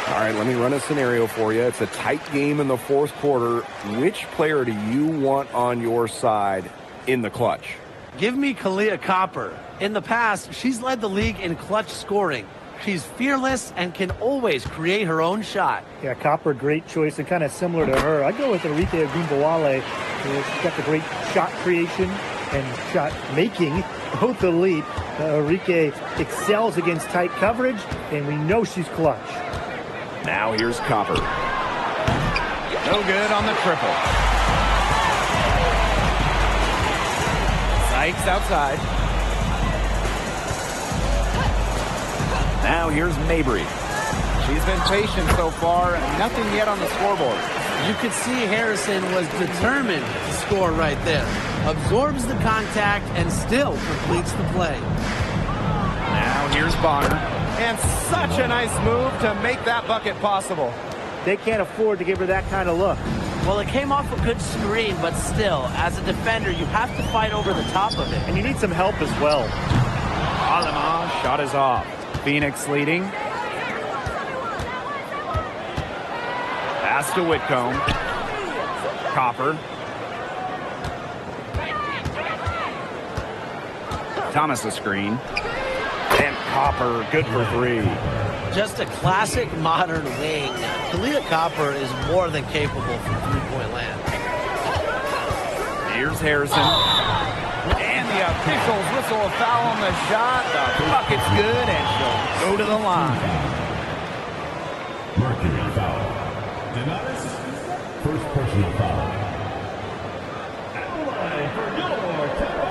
All right, let me run a scenario for you. It's a tight game in the fourth quarter. Which player do you want on your side in the clutch? Give me Kalia Copper. In the past, she's led the league in clutch scoring. She's fearless and can always create her own shot. Yeah, Copper, great choice and kind of similar to her. I go with Enrique Agumbawale. She's got the great shot creation and shot making, both elite. Enrique excels against tight coverage, and we know she's clutch. Now here's Copper. No good on the triple. Sykes outside. Now here's Mabry. She's been patient so far, nothing yet on the scoreboard. You could see Harrison was determined to score right there. Absorbs the contact and still completes the play. Now here's Bonner. And such a nice move to make that bucket possible. They can't afford to give her that kind of look. Well, it came off a good screen, but still, as a defender, you have to fight over the top of it. And you need some help as well. Alema, shot is off. Phoenix leading. Pass to Whitcomb. Copper. Thomas a screen. And Copper, good for 3. Just a classic modern wing. Kalia Copper is more than capable from three-point land. Here's Harrison. And the officials whistle a foul on the shot. The bucket's good, and she'll go to the line. Mercury foul. Denies. First personal foul. At the line for your tempo.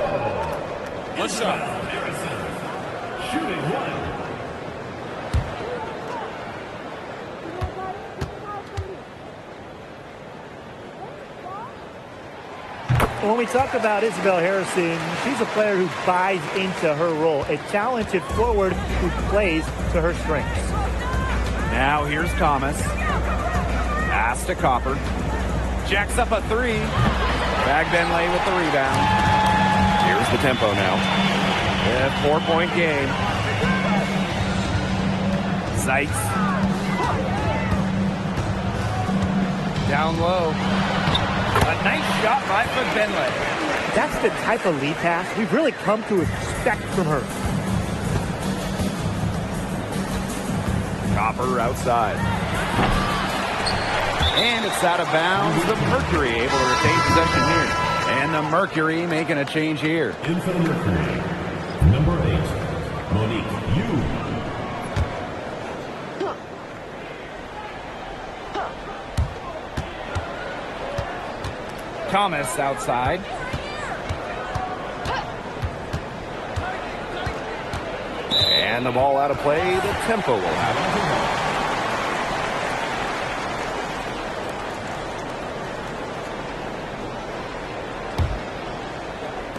One shot. Harrison. Shooting 1. When we talk about Isabel Harrison, she's a player who buys into her role, a talented forward who plays to her strengths. Now here's Thomas. Pass to Copper. Jacks up a 3. Bag Benlay with the rebound. Here's the tempo now. A 4-point game. Sykes. Down low. A nice shot by Benlay. That's the type of lead pass we've really come to expect from her. Copper outside. And it's out of bounds. The Mercury able to retain possession here. And the Mercury making a change here. In for the Mercury. Number 8, Monique Yu. Thomas outside. And the ball out of play. The tempo will have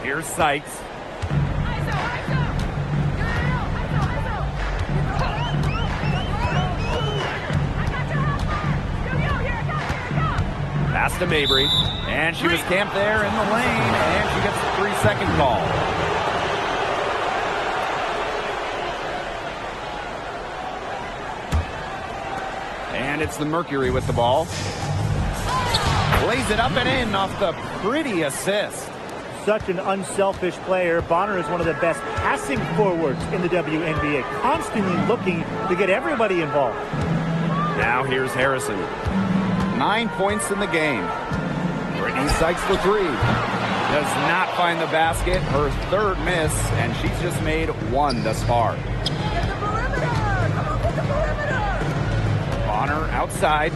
it. Here's Sykes. Pass to Mabry. And she was camped there in the lane, and she gets the 3-second call. And it's the Mercury with the ball. Lays it up and in off the pretty assist. Such an unselfish player. Bonner is one of the best passing forwards in the WNBA, constantly looking to get everybody involved. Now here's Harrison. 9 points in the game. Brittany Sykes for three. Does not find the basket. Her third miss, and she's just made one thus far. Bonner outside.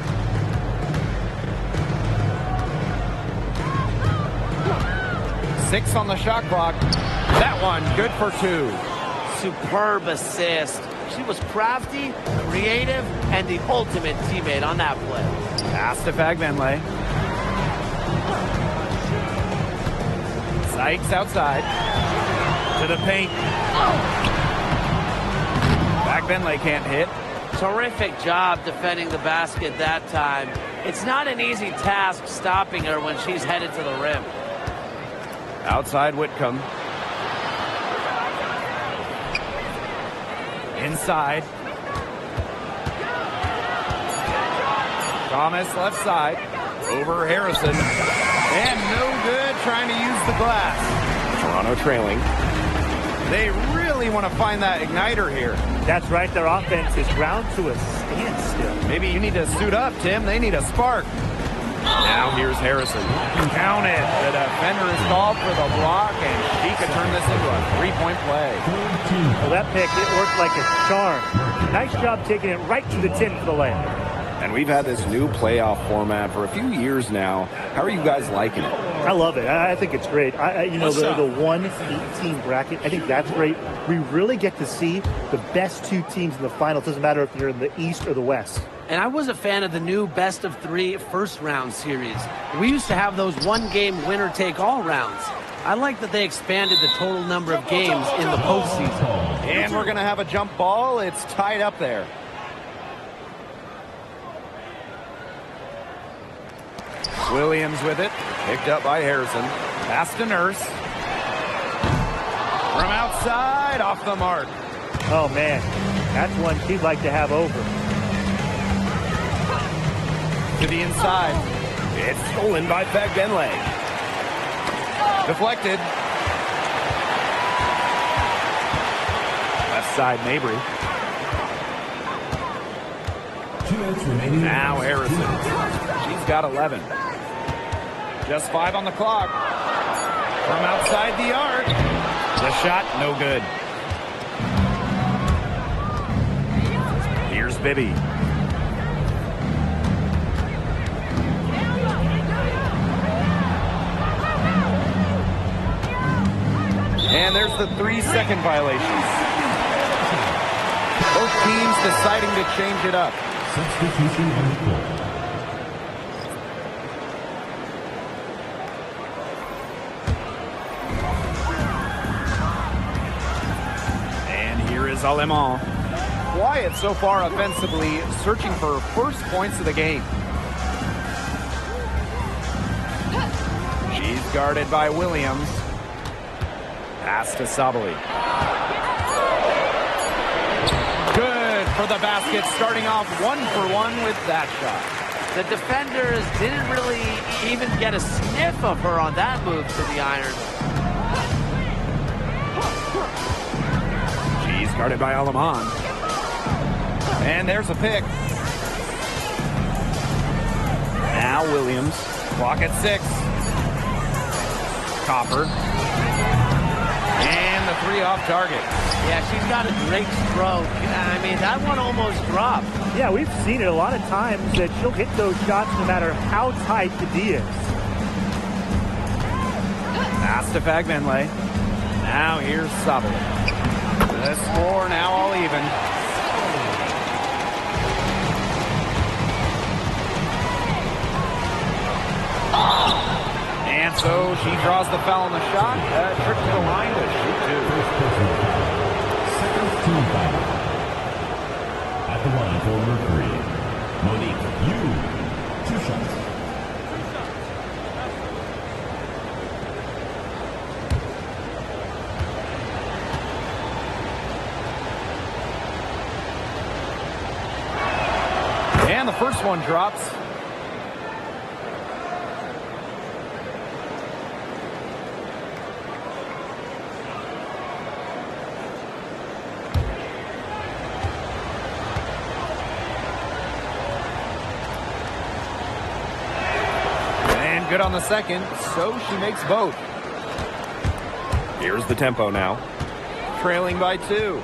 Six on the shot clock. That one good for two. Superb assist. She was crafty, creative, and the ultimate teammate on that play. Pass to Fagbenle. Sykes outside. To the paint. Fagbenle can't hit. Terrific job defending the basket that time. It's not an easy task stopping her when she's headed to the rim. Outside Whitcomb. Inside. Thomas left side. Over Harrison. And no good trying to use the glass. Toronto trailing. They really want to find that igniter here. That's right. Their offense is ground to a standstill. Maybe you need to suit up, Tim. They need a spark. Now here's Harrison. Count it. The defender is called for the block, and she could turn this into a three-point play. Well, that pick, it worked like a charm. Nice job taking it right to the 10 for the layup. And we've had this new playoff format for a few years now. How are you guys liking it? I love it. I think it's great. The 1-18 bracket, I think that's great. We really get to see the best two teams in the final. It doesn't matter if you're in the East or the West. And I was a fan of the new best-of-3 first-round series. We used to have those one-game winner-take-all rounds. I like that they expanded the total number of games in the postseason. And we're going to have a jump ball. It's tied up there. Williams with it. Picked up by Harrison. Pass to Nurse. From outside, off the mark. Oh, man. That's one she'd like to have over. To the inside. It's stolen by Fagbenle. Deflected. Left side, Mabry. 2 minutes remaining. Now Harrison. She's got 11. Just 5 on the clock. From outside the arc. The shot, no good. Here's Bibby. And there's the 3-second violations. Both teams deciding to change it up. Substitution on the court. And here is Alemán. Quiet so far offensively, searching for first points of the game. She's guarded by Williams. Pass to Sabali. Good for the basket, starting off 1-for-1 with that shot. The defenders didn't really even get a sniff of her on that move to the iron. She's guarded by Alemán. And there's a pick. Now Williams. Clock at 6. Copper. And the 3 off target. Yeah, she's got a great stroke. I mean, that one almost dropped. Yeah, we've seen it a lot of times that she'll hit those shots no matter how tight the D is. Pass to Fagbenle. Now here's Sabali. The score now all even. And so she draws the foul on the shot. Trip to the line to shoot 2. Second team foul. At the line for Mercury, Monique, you 2 shots. And the first one drops. And good on the second, so she makes both. Here's the tempo now. Trailing by 2.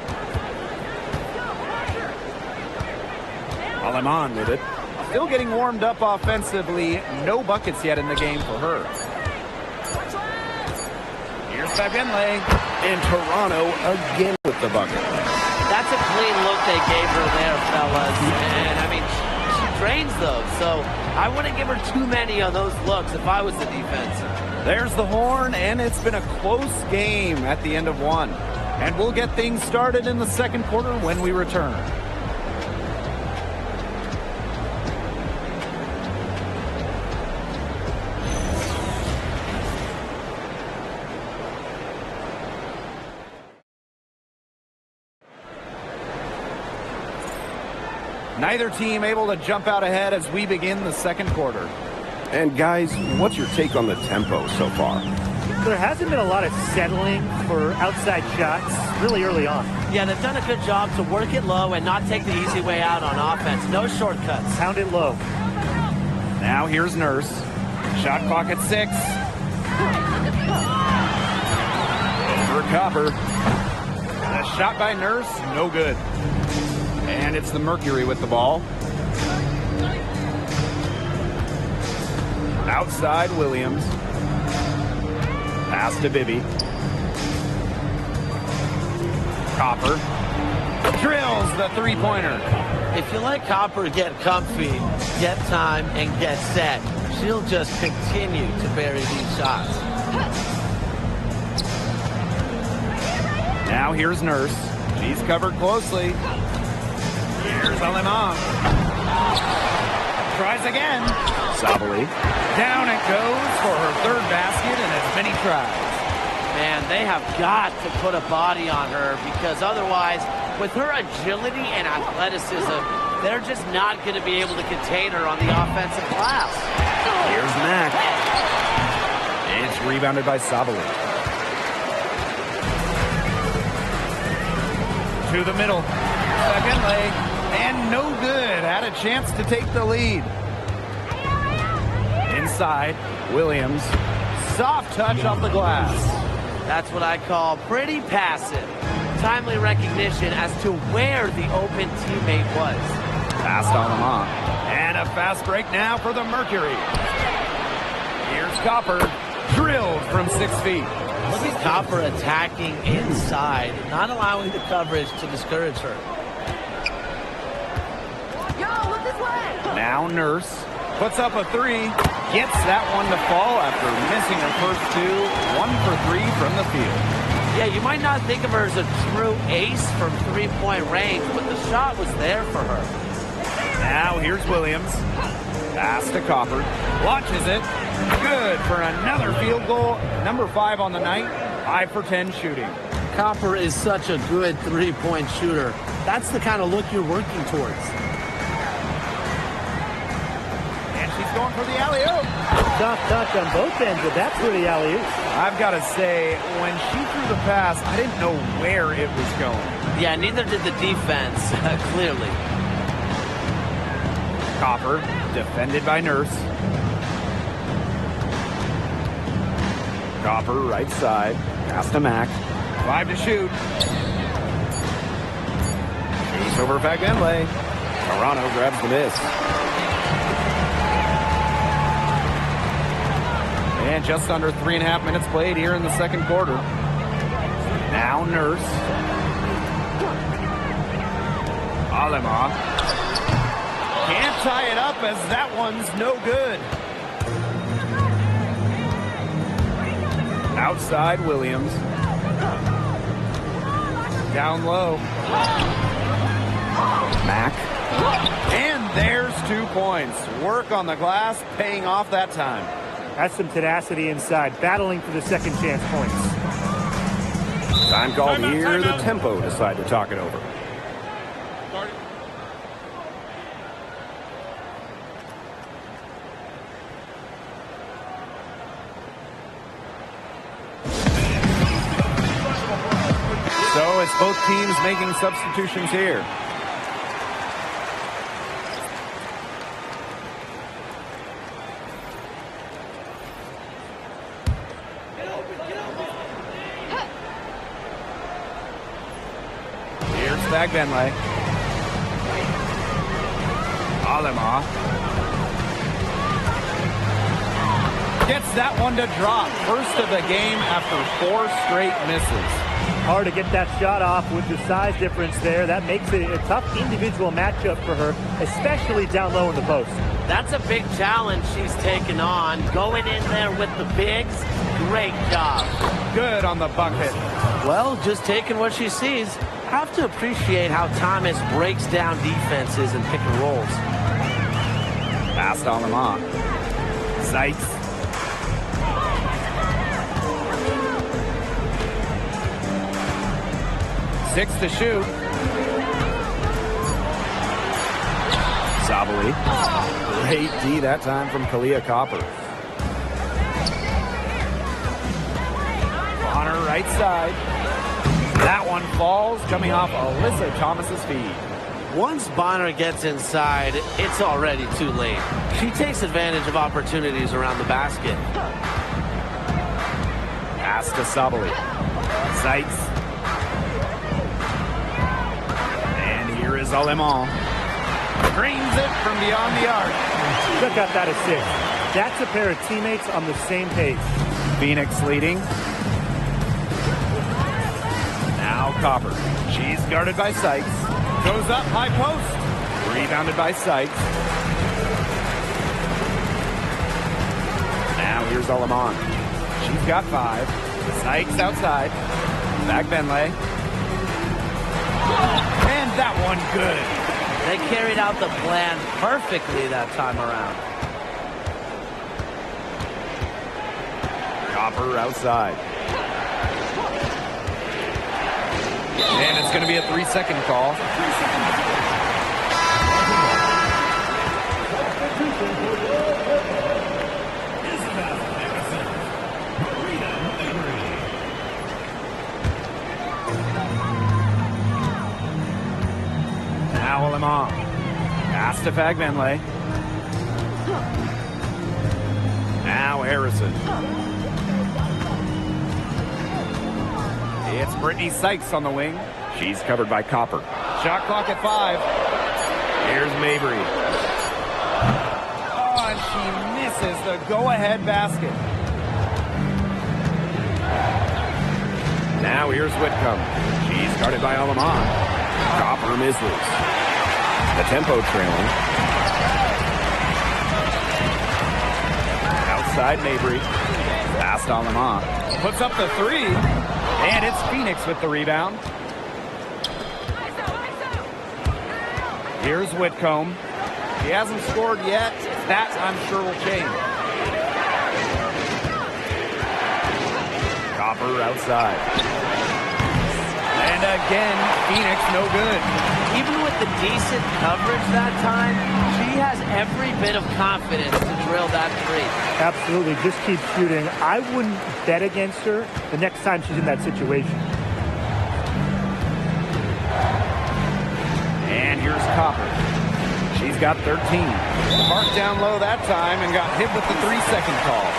Aleman with it. Still getting warmed up offensively. No buckets yet in the game for her. Here's Fagenle. And Toronto again with the bucket. That's a clean look they gave her there, fellas. And, I mean, she drains those, so I wouldn't give her too many of those looks if I was the defense. There's the horn, and it's been a close game at the end of one. And we'll get things started in the second quarter when we return. Neither team able to jump out ahead as we begin the second quarter. And guys, what's your take on the tempo so far? There hasn't been a lot of settling for outside shots really early on. Yeah, they've done a good job to work it low and not take the easy way out on offense. No shortcuts. Pound it low. Now here's Nurse. Shot clock at 6. Over Copper. A shot by Nurse, no good. And it's the Mercury with the ball. Outside Williams. Pass to Bibby. Copper. Drills the three-pointer. If you let Copper get comfy, get time, and get set, she'll just continue to bury these shots. Now here's Nurse. She's covered closely. Here's Aleman. Tries again. Sabali. Down it goes for her third basket in as many tries. Man, they have got to put a body on her because otherwise, with her agility and athleticism, they're just not going to be able to contain her on the offensive glass. Here's Mack. It's rebounded by Sabali. To the middle. Second leg. And no good. Had a chance to take the lead. Inside, Williams. Soft touch off the glass. That's what I call pretty passive. Timely recognition as to where the open teammate was. Passed on them on. And a fast break now for the Mercury. Here's Copper. Drilled from 6 feet. Look at Copper attacking inside, not allowing the coverage to discourage her. Yo, look this way! Now Nurse puts up a 3. Gets that one to fall after missing her first 2. 1 for 3 from the field. Yeah, you might not think of her as a true ace from three-point range, but the shot was there for her. Now here's Williams. Pass to Copper. Launches it. Good for another field goal. Number 5 on the night. 5 for 10 shooting. Copper is such a good three-point shooter. That's the kind of look you're working towards. And she's going for the alley-oop. Soft touch on both ends of that pretty alley-oop. I've got to say, when she threw the pass, I didn't know where it was going. Yeah, neither did the defense, clearly. Copper, defended by Nurse. Copper, right side. Pass to Mack. 5 to shoot. Shoots over Fagenle. Toronto grabs the miss. And just under 3.5 minutes played here in the second quarter. Now Nurse. Aleman. Can't tie it up as that one's no good. Outside Williams. Down low. Mack. And there's 2 points. Work on the glass, paying off that time. That's some tenacity inside, battling for the second chance points. Time called here. The tempo decide to talk it over. Yes, both teams making substitutions here. Here's Benley. Alema gets that one to drop. First of the game after 4 straight misses. Hard to get that shot off with the size difference there. That makes it a tough individual matchup for her, especially down low in the post. That's a big challenge she's taken on. Going in there with the bigs, great job. Good on the bucket. Well, just taking what she sees. Have to appreciate how Thomas breaks down defenses and pick and rolls. Pass on them on. Sykes. Six to shoot. Sabali. Great D that time from Kalia Copper. On her right side. That one falls, coming off Alyssa Thomas's feed. Once Bonner gets inside, it's already too late. She takes advantage of opportunities around the basket. Pass to Sabali. Sykes. And here is Aleman. Screens it from beyond the arc. Look at that assist. That's a pair of teammates on the same page. Phoenix leading. Now Copper. She's guarded by Sykes. Goes up high post. Rebounded by Sykes. Now here's Aleman. She's got 5. Sykes outside. Back Benley. And that one good. They carried out the plan perfectly that time around. Copper outside. And it's going to be a 3-second call. Now Aleman. Pass to Fagbenley. Now Harrison. It's Brittany Sykes on the wing. She's covered by Copper. Shot clock at 5. Here's Mabry. Oh, and she misses the go-ahead basket. Now here's Whitcomb. She's guarded by Aleman. Copper misses. The tempo trailing. Outside Mabry. Pass to Aleman. Puts up the 3. And it's Phoenix with the rebound. Here's Whitcomb. He hasn't scored yet. That, I'm sure, will change. Copper outside. And again, Phoenix no good. Even with the decent coverage that time, she has every bit of confidence to drill that 3. Absolutely, just keep shooting. I wouldn't bet against her the next time she's in that situation. And here's Copper. She's got 13. Marked down low that time and got hit with the 3-second call.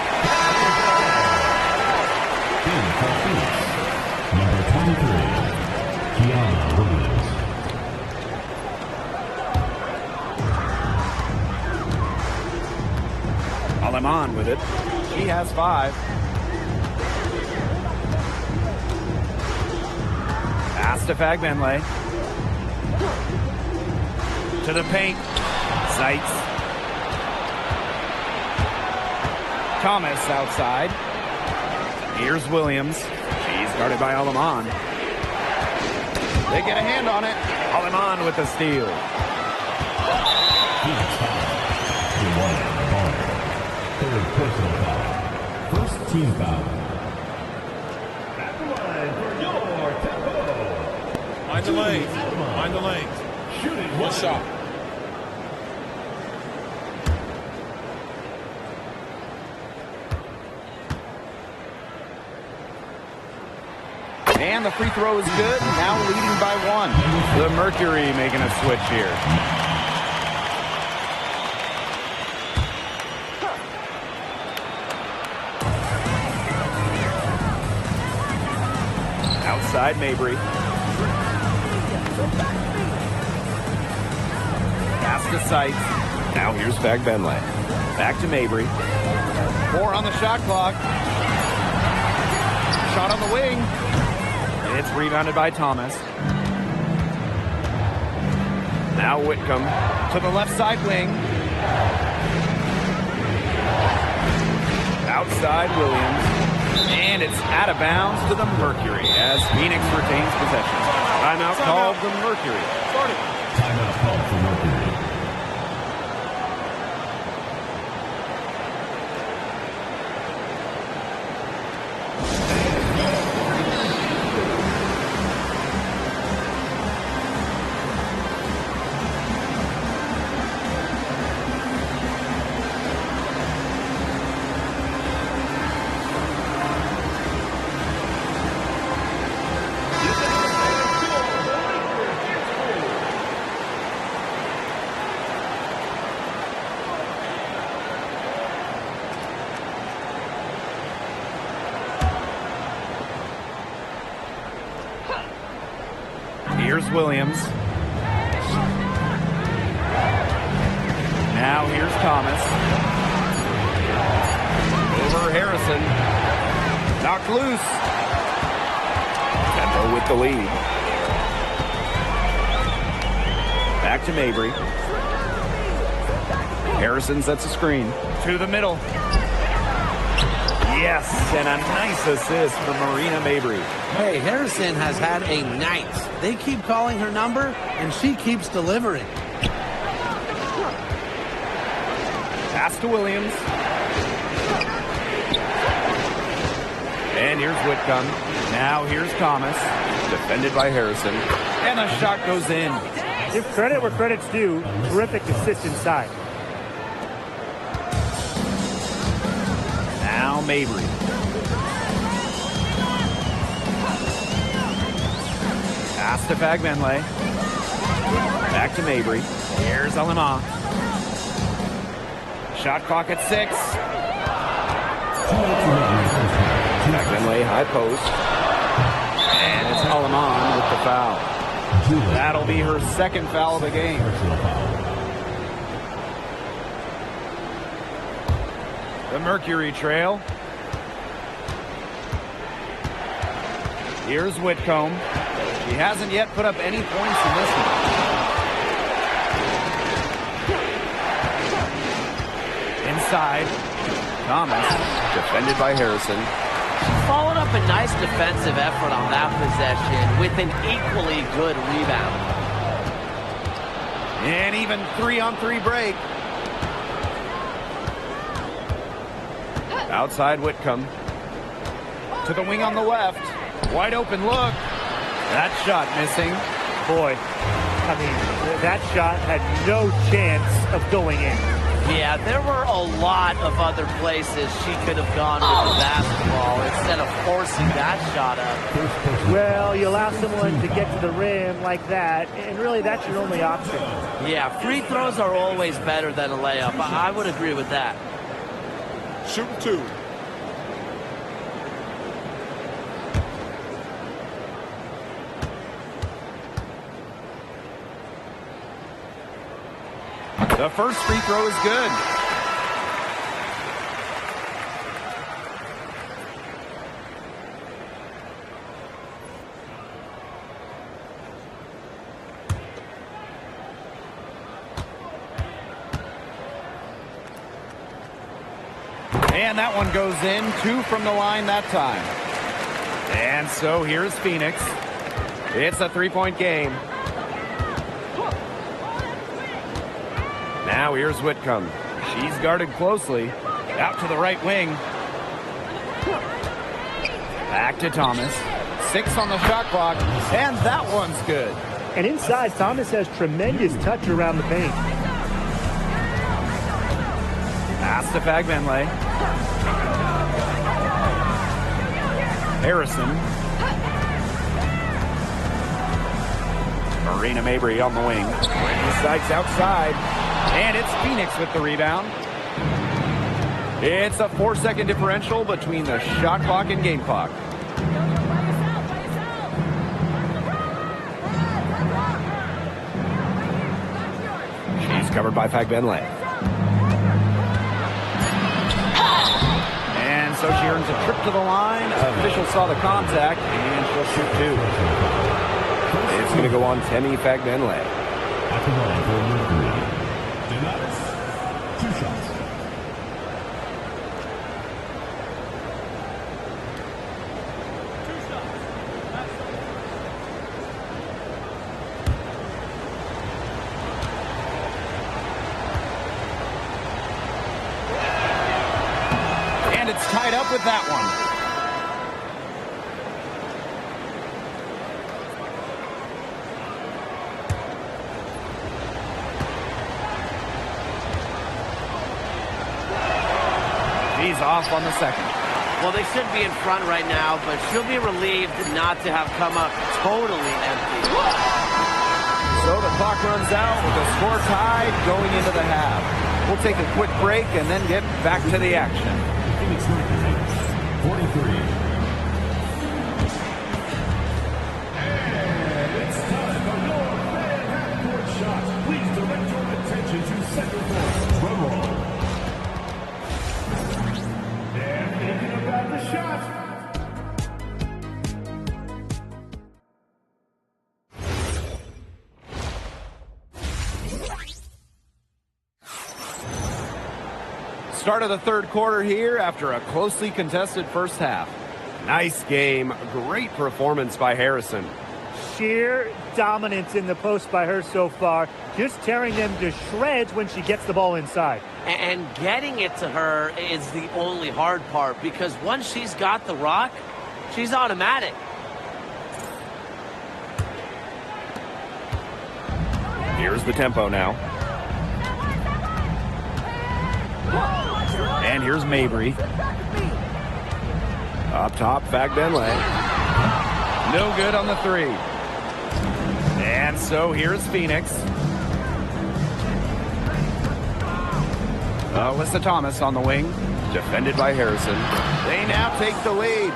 Number 23, Kiana Williams. Aleman with it. She has 5. Pass to Fagbenley. To the paint. Sykes. Thomas outside. Here's Williams. She's guarded by Aleman. They get a hand on it. Aleman with the steal. Third personal foul. First team foul. At the line for your tempo. Mind the lanes. Mind the lanes. Shooting One shot. And And the free throw is good. Now leading by 1. The Mercury making a switch here. Outside Mabry. Pass to Sykes. Now here's Fagbenle. Back to Mabry. 4 on the shot clock. Shot on the wing. It's rebounded by Thomas. Now Whitcomb. To the left side wing. Outside Williams. And it's out of bounds to the Mercury as Phoenix retains possession. Timeout called the Mercury. Timeout called for Mercury. Here's Williams. Now here's Thomas. Over Harrison. Knocked loose. Tempo with the lead. Back to Mabry. Harrison sets a screen. To the middle. Yes, and a nice assist from Marina Mabry. Hey, Harrison has had a night. They keep calling her number, and she keeps delivering. Pass to Williams. And here's Whitcomb. Now here's Thomas. Defended by Harrison. And the shot goes in. Give credit where credit's due. Terrific assist inside. Now Mabry. Pass to Fagbenle. Back to Mabry. Here's Alema. Shot clock at 6. Fagbenle high post. And it's Alema with the foul. That'll be her second foul of the game. The Mercury trail. Here's Whitcomb. She hasn't yet put up any points in this one. Inside, Thomas, defended by Harrison. Followed up a nice defensive effort on that possession with an equally good rebound. And even 3-on-3 break. Outside Whitcomb. To the wing on the left. Wide open look. That shot missing. Boy, I mean, that shot had no chance of going in. Yeah, there were a lot of other places she could have gone with the basketball instead of forcing that shot up. Well, you allow someone to get to the rim like that, and really that's your only option. Yeah, free throws are always better than a layup. I would agree with that. Shoot 2. The first free throw is good. And that one goes in. 2 from the line that time. And so here's Phoenix. It's a 3-point game. Now here's Whitcomb. She's guarded closely. Out to the right wing. Back to Thomas. 6 on the shot clock. And that one's good. And inside, Thomas has tremendous touch around the paint. Pass to Fagbenle. Harrison. Marina Mabry on the wing. Brittany Sykes outside. And it's Phoenix with the rebound. It's a 4-second differential between the shot clock and game clock. She's covered by Fagbenle. And so she earns a trip to the line. Officials saw the contact, and she'll shoot two. It's going to go on Temi Fagbenle. At the line for Mercury, Dennis, 2 shots. And it's tied up with that one. She's off on the second. Well, they should be in front right now, but she'll be relieved not to have come up totally empty. So the clock runs out with the score tied going into the half. We'll take a quick break and then get back to the action. Phoenix Mercury, 43. And it's time for your fan half-court shot. Please direct your attention to center court. Drum roll. And thinking about the shot. Start of the third quarter here after a closely contested first half. Nice game. Great performance by Harrison. Sheer dominance in the post by her so far. Just tearing them to shreds when she gets the ball inside. And getting it to her is the only hard part, because once she's got the rock, she's automatic. Here's the tempo now. And here's Mabry. Up top, Fagbenle. No good on the three. And so here's Phoenix. Alyssa Thomas on the wing, defended by Harrison. They now take the lead.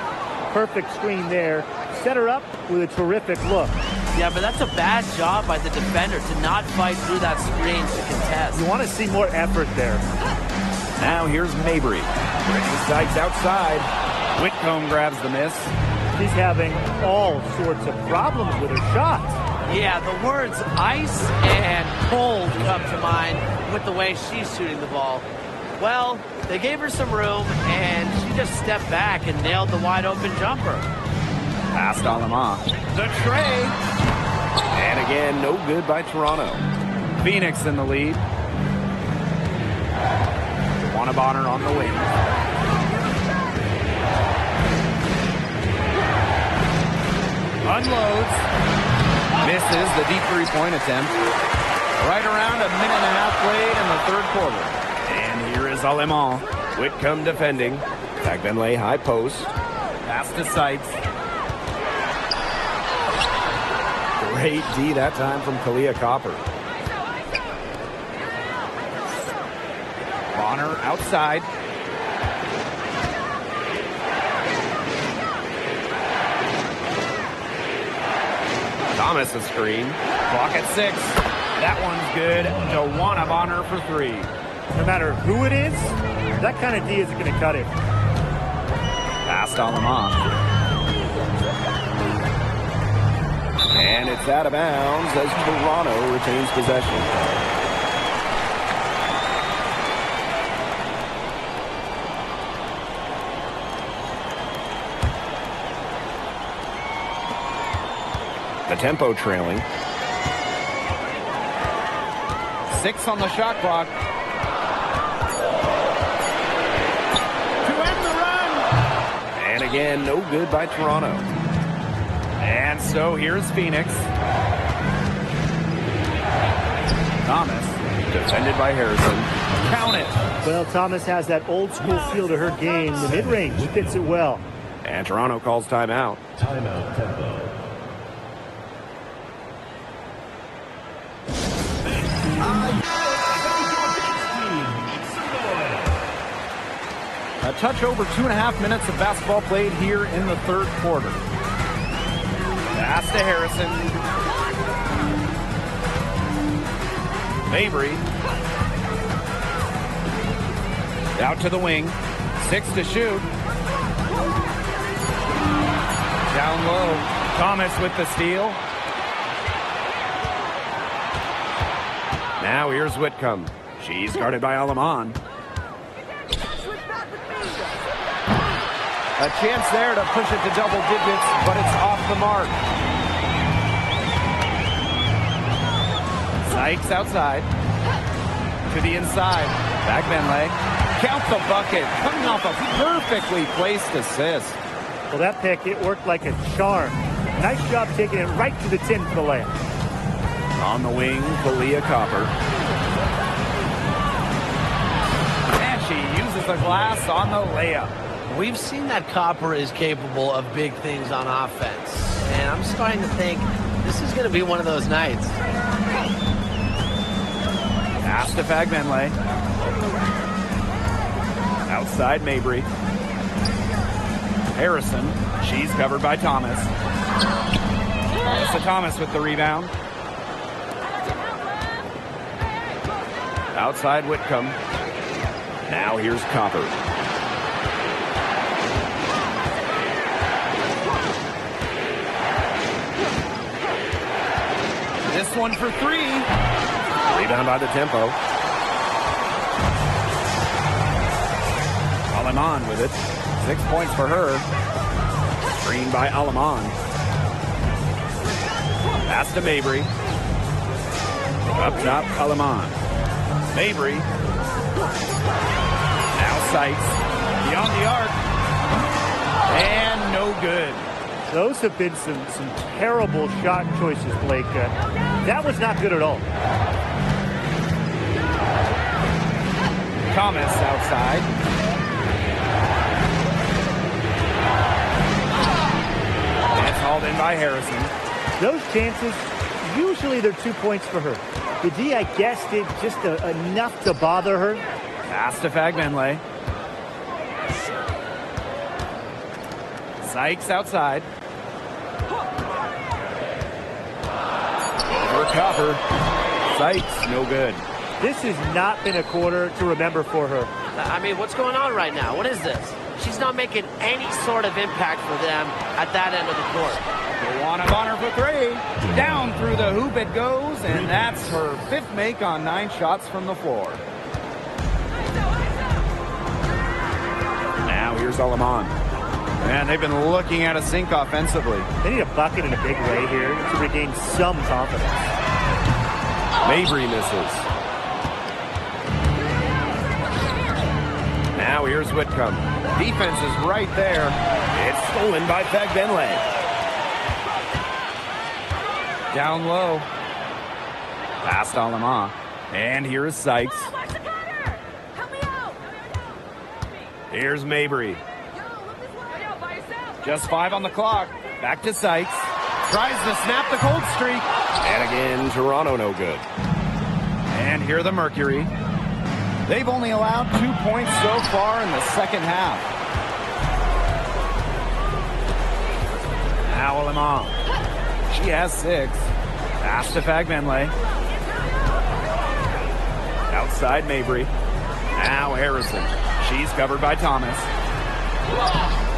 Perfect screen there. Set her up with a terrific look. Yeah, but that's a bad job by the defender to not fight through that screen to contest. You want to see more effort there. Now here's Mabry. Brittany Sykes outside. Whitcomb grabs the miss. She's having all sorts of problems with her shot. Yeah, the words ice and cold come to mind with the way she's shooting the ball. Well, they gave her some room, and she just stepped back and nailed the wide-open jumper. Past Alama. The tray. And again, no good by Toronto. Phoenix in the lead. Juana Bonner on the wing. Unloads. Misses the deep three-point attempt. Right around a minute and a half played in the third quarter. And here is Alemán. Whitcomb defending. Fagbenle high post. Pass to Sykes. Great D that time from Kalia Copper. Bonner outside. Thomas a screen. Clock at 6. That one's good. Juana Bonner for 3. No matter who it is, that kind of D isn't going to cut it. Past Alemán. And it's out of bounds as Toronto retains possession. The tempo trailing. 6 on the shot clock. To end the run. And again, no good by Toronto. And so here's Phoenix. Thomas, defended by Harrison. Count it. Well, Thomas has that old school feel to her game. The mid-range fits it well. And Toronto calls timeout. Timeout tempo. touch over 2.5 minutes of basketball played here in the third quarter. Pass to Harrison. Mabry. Out to the wing. 6 to shoot. Down low. Thomas with the steal. Now here's Whitcomb. She's guarded by Alaman. A chance there to push it to double digits, but it's off the mark. Sykes outside. To the inside. Back Benley. Count the bucket. Coming off a perfectly placed assist. Well, that pick, it worked like a charm. Nice job taking it right to the tin for the layup. On the wing, Kalia Copper. And she uses the glass on the layup. We've seen that Copper is capable of big things on offense. And I'm starting to think this is going to be one of those nights. Pass to Fagbenley. Outside Mabry. Harrison. She's covered by Thomas. Melissa Thomas with the rebound. Outside Whitcomb. Now here's Copper. This one for 3. Rebound by the tempo. Alaman with it. 6 points for her. Screen by Alaman. Pass to Mabry. Up top, Alaman. Mabry. Now Sykes. Beyond the arc. And no good. Those have been some terrible shot choices, Blake. That was not good at all. Thomas outside. That's hauled in by Harrison. Those chances, usually they're 2 points for her. The D, I guess, did just enough to bother her. Pass to Fagbenley. Sykes outside. Over Copper. Sykes, no good. This has not been a quarter to remember for her. I mean, what's going on right now? What is this? She's not making any sort of impact for them at that end of the court. Joanna Bonner for 3. Down through the hoop it goes, and that's her 5th make on 9 shots from the floor. Now here's Alaman. And they've been looking at a sink offensively. They need a bucket in a big way here to regain some confidence. Mabry misses. Now here's Whitcomb. Defense is right there. It's stolen by Fagbenley. Down low. Past Alama. And here is Sykes. Here's Mabry. Just 5 on the clock. Back to Sykes. Tries to snap the cold streak. And again, Toronto no good. And here the Mercury. They've only allowed 2 points so far in the second half. Now Alama. She has 6. Pass to Fagbenley. Outside Mabry. Now Harrison. She's covered by Thomas.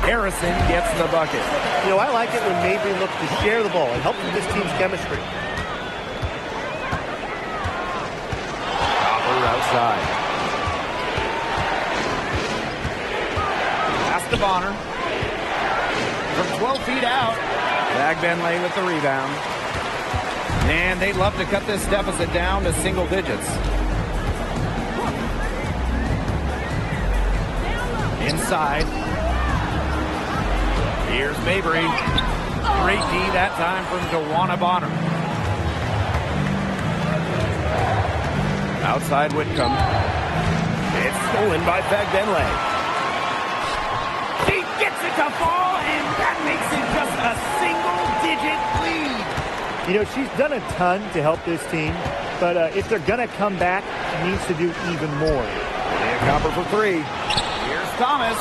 Harrison gets the bucket. You know, I like it when Mabry looks to share the ball and help with this team's chemistry. Copper outside. Pass to Bonner. From 12 feet out. Fagbenley with the rebound. And they'd love to cut this deficit down to single digits. Inside. Here's Mabry. Great D that time from Joanna Bonner. Outside Whitcomb. It's stolen by Fagbenley. She gets it to fall, and that makes it just a single-digit lead. You know, she's done a ton to help this team, but if they're going to come back, she needs to do even more. And Copper for 3. Here's Thomas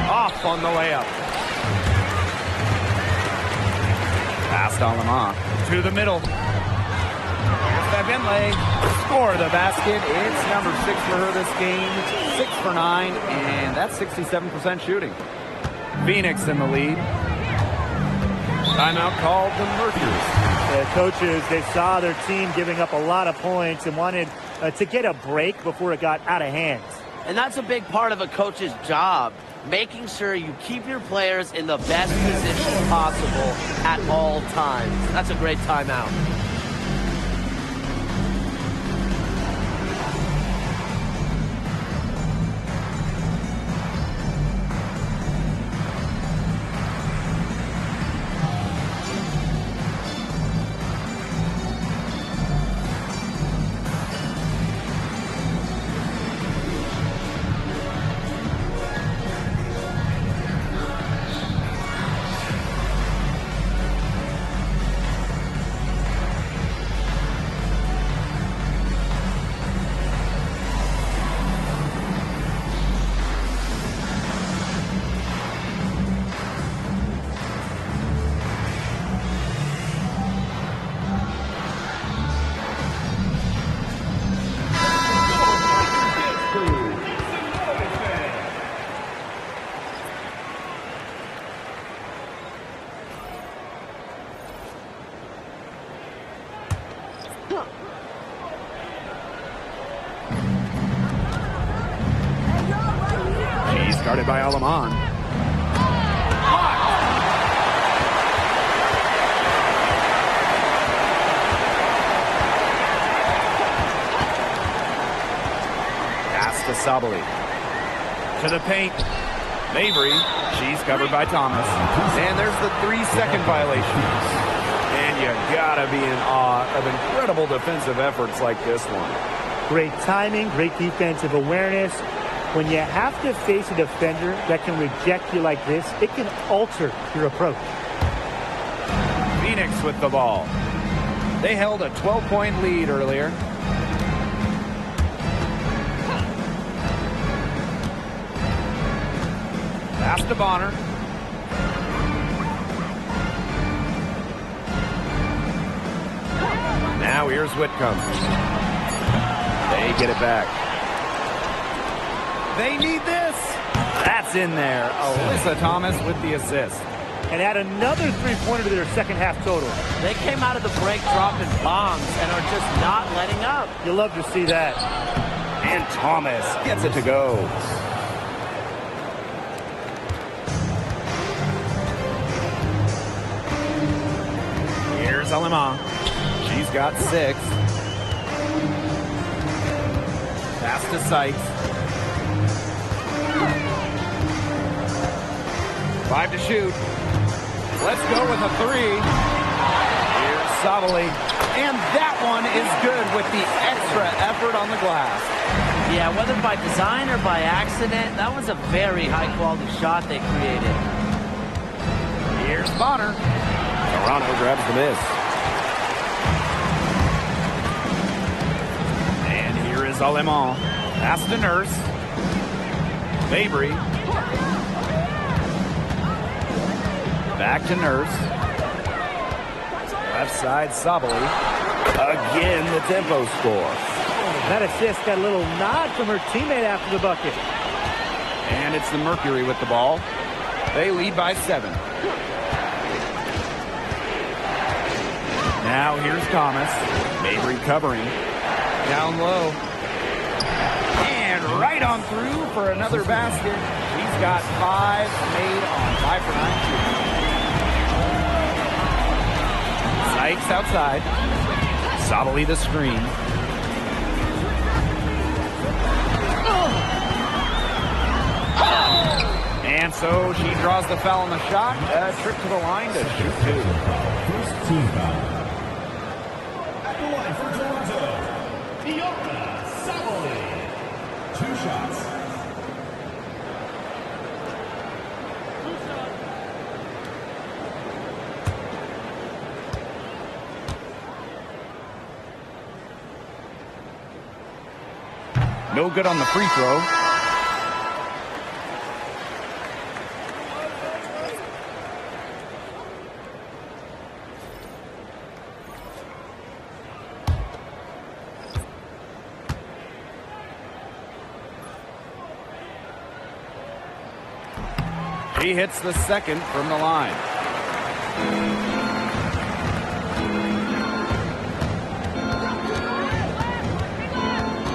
off on the layup. Past Alama to the middle. Here's Bebenle. Score the basket. It's number 6 for her this game. 6 for 9, and that's 67% shooting. Phoenix in the lead. Timeout called the Mercury. The coaches, they saw their team giving up a lot of points and wanted to get a break before it got out of hand. And that's a big part of a coach's job, making sure you keep your players in the best position possible at all times. That's a great timeout. Guarded by Alaman. Pass to Sabali. To the paint. Mabry. She's covered by Thomas. And there's the 3-second violation. And you gotta be in awe of incredible defensive efforts like this one. Great timing, great defensive awareness. When you have to face a defender that can reject you like this, it can alter your approach. Phoenix with the ball. They held a 12-point lead earlier. Pass to Bonner. Now here's Whitcomb. They get it back. They need this. That's in there. Alyssa Thomas with the assist. And add another three-pointer to their second half total. They came out of the break dropping bombs and are just not letting up. You love to see that. And Thomas gets it to go. Here's Alima. She's got 6. Pass to Sykes. 5 to shoot. Let's go with a 3. Here's Sabali. And that one is good with the extra effort on the glass. Yeah, whether by design or by accident, that was a very high-quality shot they created. Here's Bonner. Toronto grabs the miss. And here is Alemán. Pass to Nurse. Mabry. Back to Nurse. Left side, Sabali. Again, the tempo score. That assist got a little nod from her teammate after the bucket. And it's the Mercury with the ball. They lead by 7. Now here's Thomas. Mabry covering. Down low. And right on through for another basket. She's got 5 made on 5 for 9 shooting. Sykes outside. Sabali the screen. And so she draws the foul on the shot. A trip to the line to shoot 2. First team foul. At the line for Toronto, Sabali. 2 shots. No good on the free throw. She hits the second from the line.